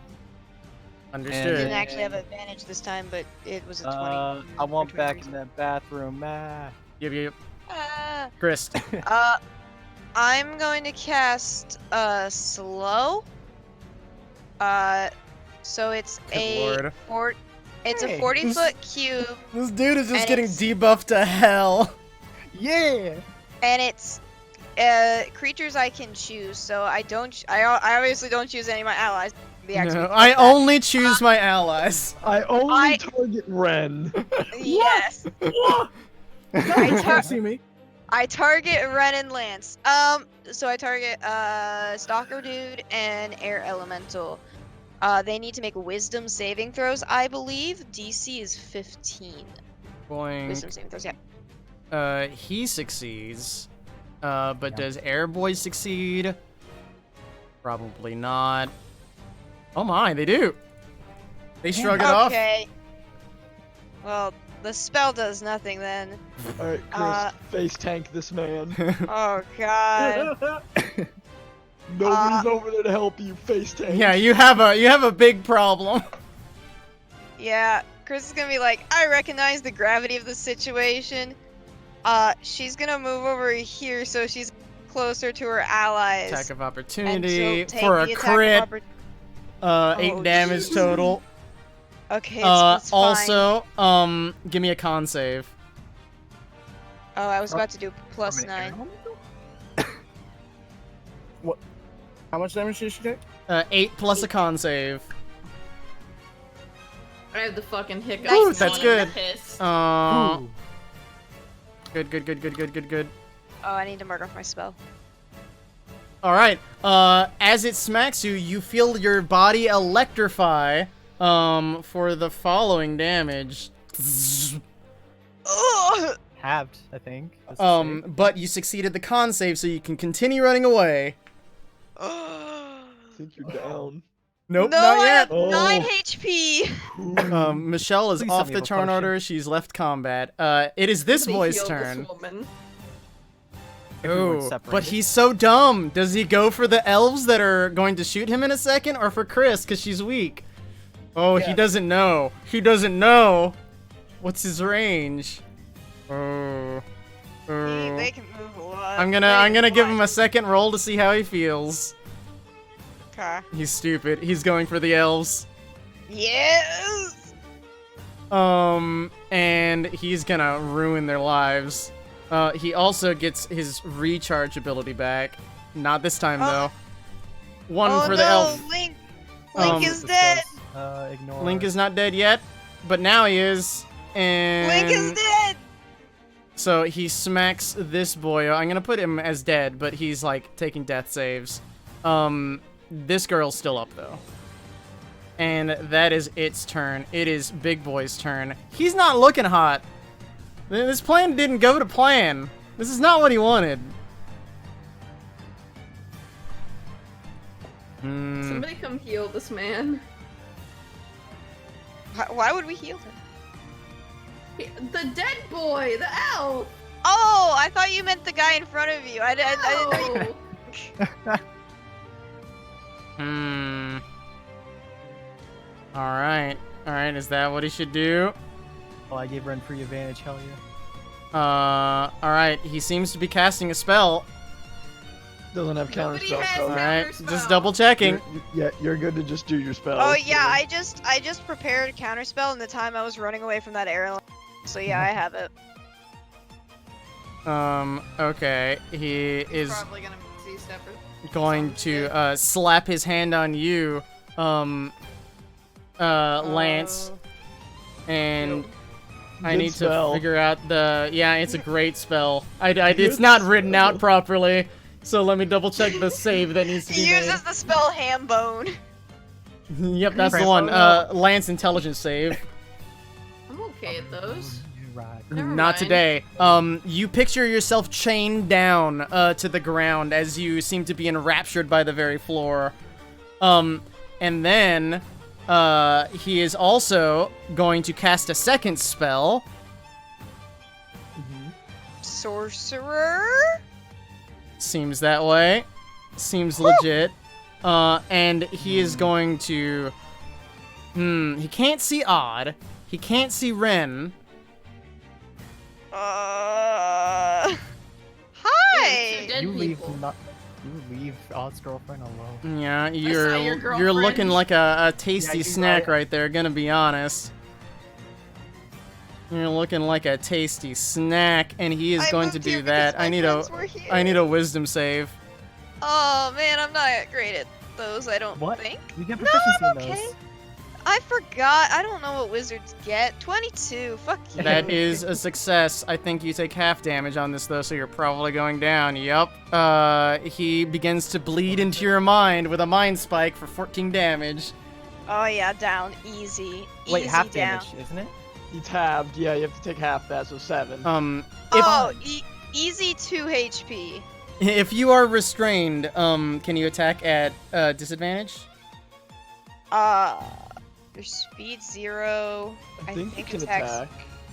Understood. Didn't actually have advantage this time, but it was a 20. I want for back 20 in that bathroom. Yep. Ah. Chris. I'm going to cast slow. So it's Good lord. It's Hey. a 40-foot cube, This dude is just And getting it's- debuffed to hell. Yeah. and it's creatures I can choose. So I obviously don't choose any of my allies. No, I only choose my allies. I only I- target Ren. Yes. See me? I target Ren and Lance. So I target Stalker Dude and Air Elemental. They need to make Wisdom saving throws, I believe. DC is 15. Boing. Wisdom saving throws, yeah. He succeeds. But does Airboy succeed? Probably not. Oh my, they do. They shrug it off. Okay. Well, the spell does nothing then. Alright, Chris, face tank this man. Oh god. Nobody's over there to help you, face tank. Yeah, you have a big problem. Yeah, Chris is gonna be like, I recognize the gravity of the situation. She's gonna move over here so she's closer to her allies. Attack of and opportunity she'll take for the a attack of crit. oppor- 8 Oh, damage jeez. total. Okay, it's fine. Also, give me a con save. Oh, I was about to do +9. What? How much damage did she take? 8 plus a con save. I have the fucking hiccups. Ooh, now that's and good. I'm pissed. Good. Oh, I need to mark off my spell. Alright, as it smacks you, you feel your body electrify, for the following damage. Ugh! Halved, I think. That's the save. But you succeeded the con save, so you can continue running away. I think you're down. Nope, no, not I yet. have 9 HP. Michelle is Please off send me the the turn potion. order. She's left combat. It is this Somebody boy's heal this turn. woman. Everyone's Ooh, but separated. he's so dumb. Does he go for the elves that are going to shoot him in a second, or for Chris because she's weak? Oh, he Yeah. doesn't know. He doesn't know. What's his range? Oh. They can move a lot. I'm gonna give him a second roll to see how he feels. Okay. He's stupid. He's going for the elves. Yes. And he's gonna ruin their lives. He also gets his recharge ability back. Not this time though. One Oh for no, the elf. Link Um, is dead. Ignore. Link is not dead yet, but now he is. And Link is dead. so he smacks this boy. I'm gonna put him as dead, but he's like taking death saves. This girl's still up though. And that is its turn. It is Big Boy's turn. He's not looking hot. This plan didn't go to plan. This is not what he wanted. Somebody come heal this man. Why would we heal him? The dead boy, the elf. Oh, I thought you meant the guy in front of you. I didn't know you. Oh. All right. Is that what he should do? Oh, I gave Ren free advantage. Hell yeah. All right. He seems to be casting a spell. Doesn't have counter Nobody spell. has So All right. Counterspell. Just double checking. you're good to just do your spell. Oh yeah, I just prepared a counterspell in the time I was running away from that airline. So yeah, I have it. Okay. He He's is probably gonna Z-step or going to slap his hand on you, Lance, and I Good need spell. to figure out the. Yeah, it's a great spell. It's not written out properly, so let me double check the save that needs to be He made. uses the spell ham bone. Yep, that's the one. Lance intelligence save. I'm okay at those. Right. Never Not mind. today. You picture yourself chained down to the ground as you seem to be enraptured by the very floor. And then he is also going to cast a second spell. Sorcerer? Seems that way. Seems legit. And he is going to... he can't see Odd. He can't see Ren. Hi! Dead You leave people. you leave Odd's girlfriend alone. Yeah, not you're your you're looking girlfriend. like a tasty you snack right. right there, gonna be honest. You're looking like a tasty snack, and he is I going to moved here do because that. my I need friends were here. a wisdom save. Oh man, I'm not great at those, I don't What? think. You get No, proficiency I'm in okay. those. I forgot. I don't know what wizards get. 22. Fuck you. That is a success. I think you take half damage on this though, so you're probably going down. Yup. He begins to bleed into your mind with a mind spike for 14 damage. Oh yeah, down. Easy. Wait, Easy half down. damage, isn't it? It's halved. Yeah, you have to take half that, so 7. Oh, easy 2 HP. If you are restrained, can you attack at disadvantage? Your speed 0. I think you can attacks. attack.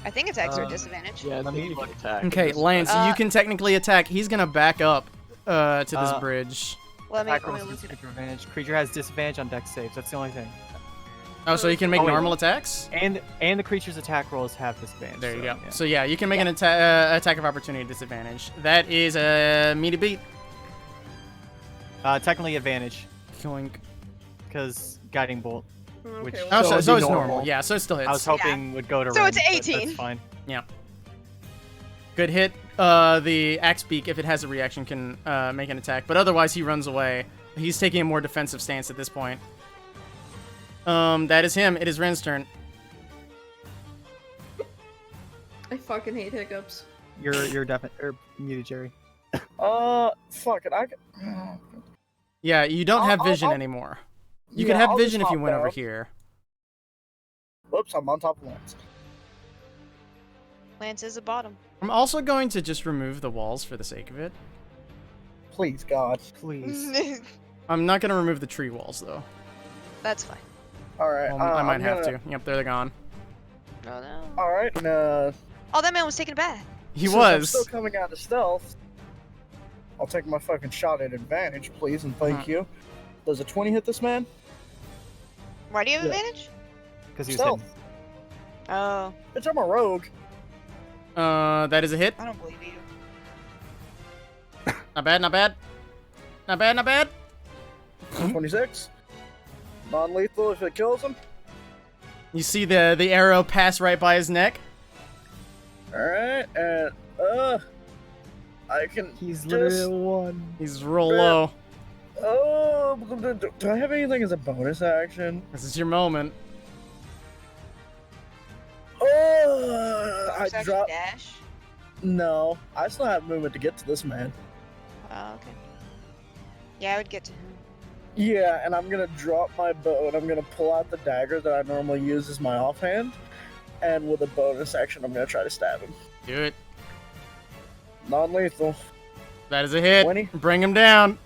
I think attacks are disadvantage. Yeah, I Let think me you can look. attack. Okay, Lance, you can technically attack. He's gonna back up to this bridge. Let me Attack rolls look with at it. super advantage. Creature has disadvantage on dex saves. That's the only thing. Oh, so you can make wait. normal attacks? And the creature's attack rolls have disadvantage. There you so, go. yeah. So yeah, you can make an attack of opportunity disadvantage. That is me to beat. Technically advantage Killing. because guiding bolt. Okay, Which- well, Oh, So so, it'd so be it's normal. normal. Yeah, so it still hits. I was hoping would go to So Ren, it's but 18. That's fine. Good hit. The axe beak, if it has a reaction, can make an attack, but otherwise he runs away. He's taking a more defensive stance at this point. That is him. It is Ren's turn. I fucking hate hiccups. You're definitely muted, Jerry. Fuck it. Yeah, you don't have I'll- vision I'll- anymore. You Yeah, could have I'll just vision if you hop went over down. here. Whoops, I'm on top of Lance. Lance is a bottom. I'm also going to just remove the walls for the sake of it. Please, God. Please. I'm not going to remove the tree walls, though. That's fine. Alright, I might I'm have gonna- to. Yep, there they're gone. Oh no. Alright, Oh, that man was taking a bath. He since I'm was. still coming out of stealth. I'll take my fucking shot at advantage, please, and thank you. Does a 20 hit this man? Why do you have Yeah. advantage? Because he was Stealth. hidden. Oh, Bitch, I'm a rogue. That is a hit. I don't believe you. Not bad, not bad. Not bad, not bad. 26. Non-lethal if it kills him. You see the arrow pass right by his neck. Alright, and I can He's just... literally a 1. He's real low. Oh, do I have anything as a bonus action? This is your moment. Oh, I Bonus action dropped. dash. No, I still have movement to get to this man. Oh, okay. Yeah, I would get to him. Yeah, and I'm gonna drop my bow and I'm gonna pull out the dagger that I normally use as my offhand. And with a bonus action, I'm gonna try to stab him. Do it. Non-lethal. That is a hit. 20. Bring him down.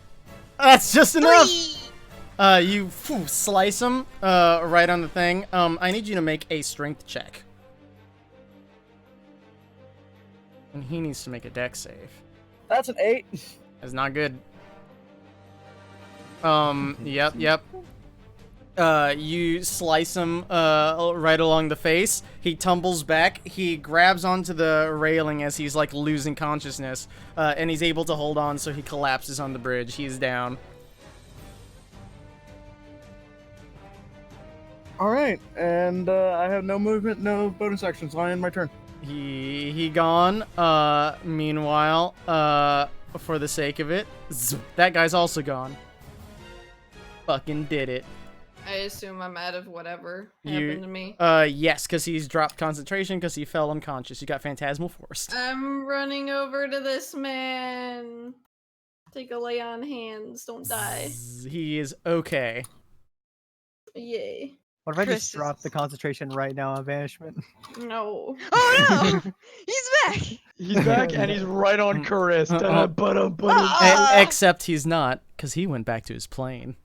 That's just enough. 3! You slice him right on the thing. I need you to make a strength check. And he needs to make a dex save. That's an 8. That's not good. Yep. You slice him right along the face. He tumbles back. He grabs onto the railing as he's like losing consciousness, and he's able to hold on, so he collapses on the bridge. He's down. All right, and I have no movement, no bonus action, so I end my turn. He gone. Meanwhile, for the sake of it, that guy's also gone. Fucking did it. I assume I'm out of whatever You- happened to me. Yes, because he's dropped concentration because he fell unconscious. You got Phantasmal Force. I'm running over to this man. Take a lay on hands. Don't die. He is okay. Yay. What if I Chris just drop the concentration right now on banishment? No. Oh no! He's back! He's back and he's right on Chris. Except he's not, because he went back to his plane.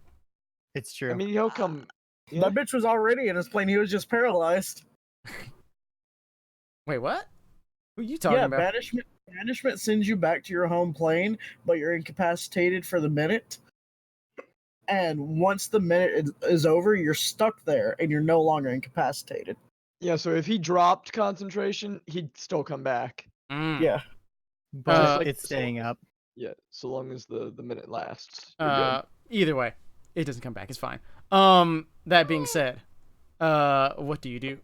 It's true. I mean, he'll come. Yeah. That bitch was already in his plane. He was just paralyzed. Wait, what? Who are you talking Yeah, about? banishment sends you back to your home plane, but you're incapacitated for the minute. And once the minute is over, you're stuck there, and you're no longer incapacitated. Yeah, so if he dropped concentration, he'd still come back. Mm. Yeah. but like- it's staying up. Yeah, so long as the minute lasts. you're good. Either way, it doesn't come back. It's fine. That being said, what do you do?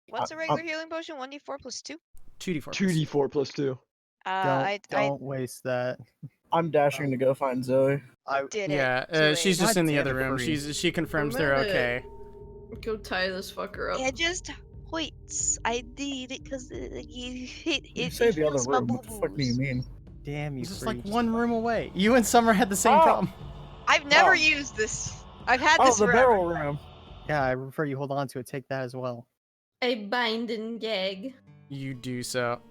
What's a regular healing potion? 1d4 plus 2? 2d4. 2d4 plus 2. I Don't waste that. I'm dashing to go find Zoe. I did it. Yeah, too she's late. just in the God other damn it, room. Bree. She confirms I'm they're gonna- okay. Go tie this fucker up. It just hurts. I did it because you hit it. You say the other heals my room. What the fuck do you boo-boos. mean? damn you. It's just like Breach. one room away. You and Summer had the same Oh. problem. I've never Oh. used this. I've had Oh, this the forever. barrel room. Yeah, I prefer you hold on to it. Take that as well. A bind and gag. You do so.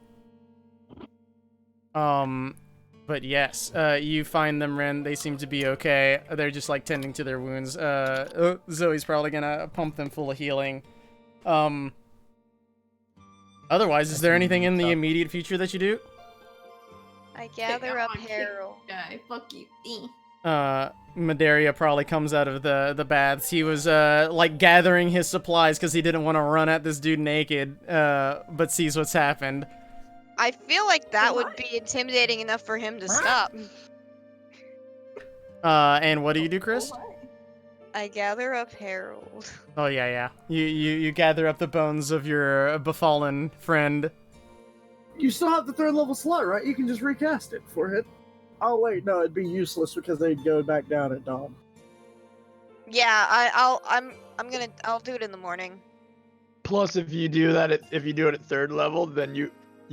But yes, you find them, Ren. They seem to be okay. They're just like tending to their wounds. Zoe's probably gonna pump them full of healing. Otherwise, is there anything in the immediate future that you do? I gather up on, kick Harold. Guy, fuck you. Medaria probably comes out of the baths. He was like gathering his supplies because he didn't want to run at this dude naked, but sees what's happened. I feel like that would be intimidating enough for him to stop. And what do you do, Chris? I gather up Harold. Oh yeah. You gather up the bones of your befallen friend. You still have the third level slot, right? You can just recast it for it. Oh wait, no, it'd be useless because they'd go back down at dawn. Yeah, I'll do it in the morning. Plus, if you do that, if you do it at 3rd level, then you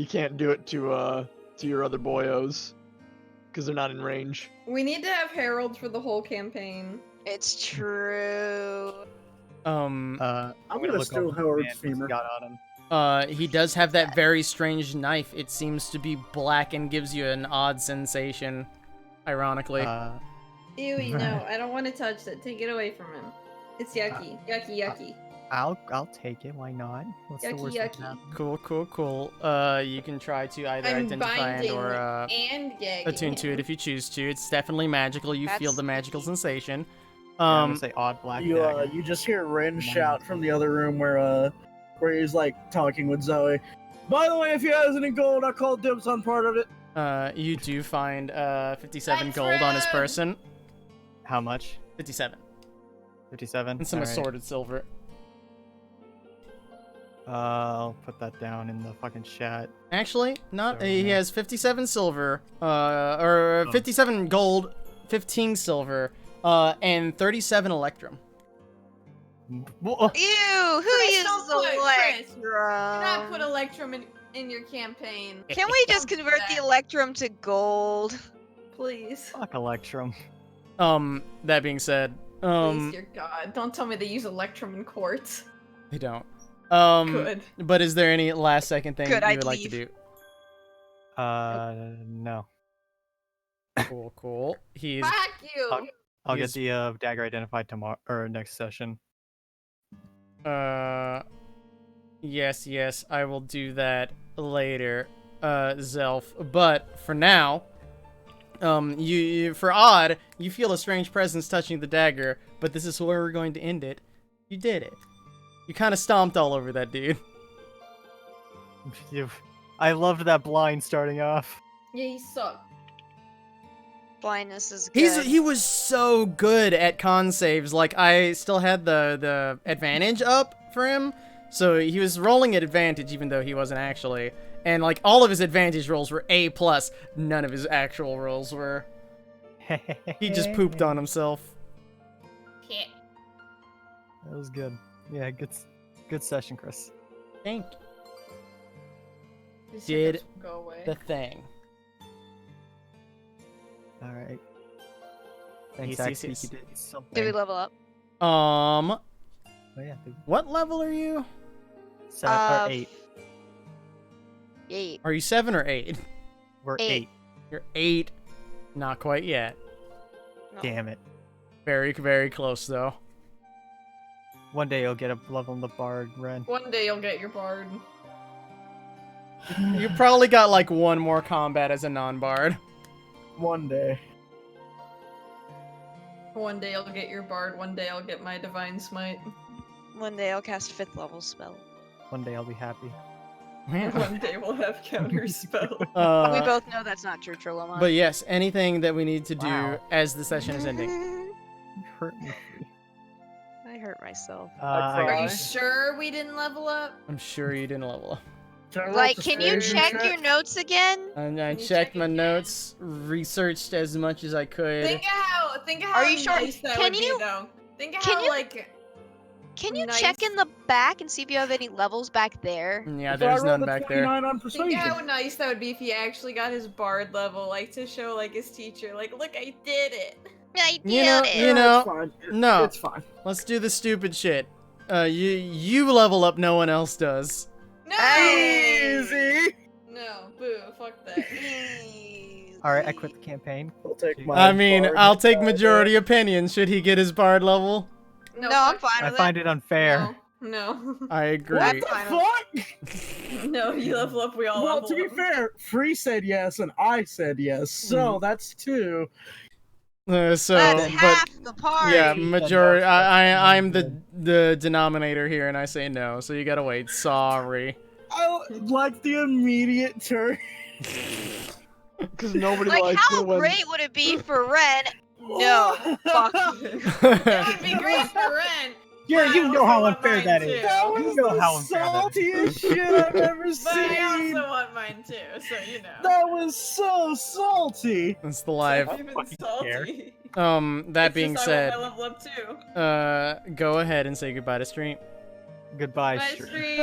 can't do it to your other boyos, because they're not in range. We need to have Harold for the whole campaign. It's true. I'm gonna look steal over Howard's the man what's femur. got on him. He does have that very strange knife. It seems to be black and gives you an odd sensation, ironically. Ew, no, I don't want to touch it. Take it away from him. It's yucky. Yucky. I'll take it. Why not? What's the Yucky, worst that yucky. can happen? Cool. You can try to either I'm identify and binding or and gagging attune to it him. if you choose to. It's definitely magical. You feel That's- the magical sensation. Yeah, I'm gonna say odd black dagger. You just hear Ren shout from the other room where he's like talking with Zoe. By the way, if he has any gold, I call dibs on part of it. You do find 57 That's gold on his red! person. How much? 57. 57. And some Alright. assorted silver. I'll put that down in the fucking chat. Actually, not. Sorry, He yeah. has 57 silver, or Oh. 57 gold, 15 silver, and 37 electrum. Whoa, Ew, who Chris, uses don't put- Chris, Do not put Electrum? Electrum in your campaign. Can we just Don't do convert the that. Electrum to gold? Please. fuck Electrum. That being said, Please, dear God. Don't tell me they use Electrum in quartz. they don't. Good. But is there any last second thing Good, you I'd would like to leave. do? No. Cool. He's Fuck you! I'll He's- get the dagger identified tomorrow or next session. Yes, I will do that later, Zelf. But for now, For Odd, you feel a strange presence touching the dagger, but this is where we're going to end it. You did it. You kind of stomped all over that dude. I loved that blind starting off. Yeah, he sucked. Blindness is good. He was so good at con saves. Like, I still had the advantage up for him, so he was rolling at advantage even though he wasn't actually. And like all of his advantage rolls were A+. None of his actual rolls were. He just pooped on himself. Yeah. That was good. Yeah, good session, Chris. Thank you. These Did hiccups will go away. the thing. All right. Thanks, Yes, Axie. yes, You yes. did something. Did we level up? Oh yeah, What level are you? 7 or 8. 8. Are you 7 or 8? We're 8. 8. You're 8. Not quite yet. No. Damn it. Very, very close though. One day you'll get a level in the bard, Ren. One day you'll get your bard. You probably got like one more combat as a non-bard. One day. One day I'll get your bard. One day I'll get my divine smite. One day I'll cast 5th level spell. One day I'll be happy. One day we'll have counter spell. We both know that's not true, Trolomon. But yes, anything that we need to do Wow. as the session is ending. You hurt me. I hurt myself. I Are cried. you sure we didn't level up? I'm sure you didn't level up. Like, can you check your notes again? And I Can you checked check my again? notes, researched as much as I could. Think of how Are you sure? nice that Can would you- be though. Think of can how you- like Can you Nice. check in the back and see if you have any levels back there? Yeah, there's none back there. On think of how persuasion. nice that would be if he actually got his bard level, like to show like his teacher, like look I did it. I did You know- it. you know- It's fine. No. It's fine. Let's do the stupid shit. You level up, no one else does. No! Easy. No, boo, fuck that. All right, I quit the campaign. I'll take my I mean, bard I'll take back. majority opinion. Should he get his bard level? No, I'm fuck fine I with find it unfair. No. I agree. What the Fine. fuck? No, you level up, we all Well, level to be up. fair, Free said yes and I said yes, so that's 2. So, That's but half the party. yeah, majority. I'm the denominator here, and I say no. So you gotta wait. Sorry. I like the immediate turn. Because nobody Like, likes how it when... great would it be for Ren? No. Fuck. That would be great for Ren. Yeah, you I know also how want unfair mine that too. is. That You was know how the unfair that is. saltiest shit I've ever But I seen. also want mine too, so you know. That was so salty. That's the live. I've been fucking care. salty. That It's being just I said, want my level up too. go ahead and say goodbye to stream. Goodbye, Bye, stream. stream.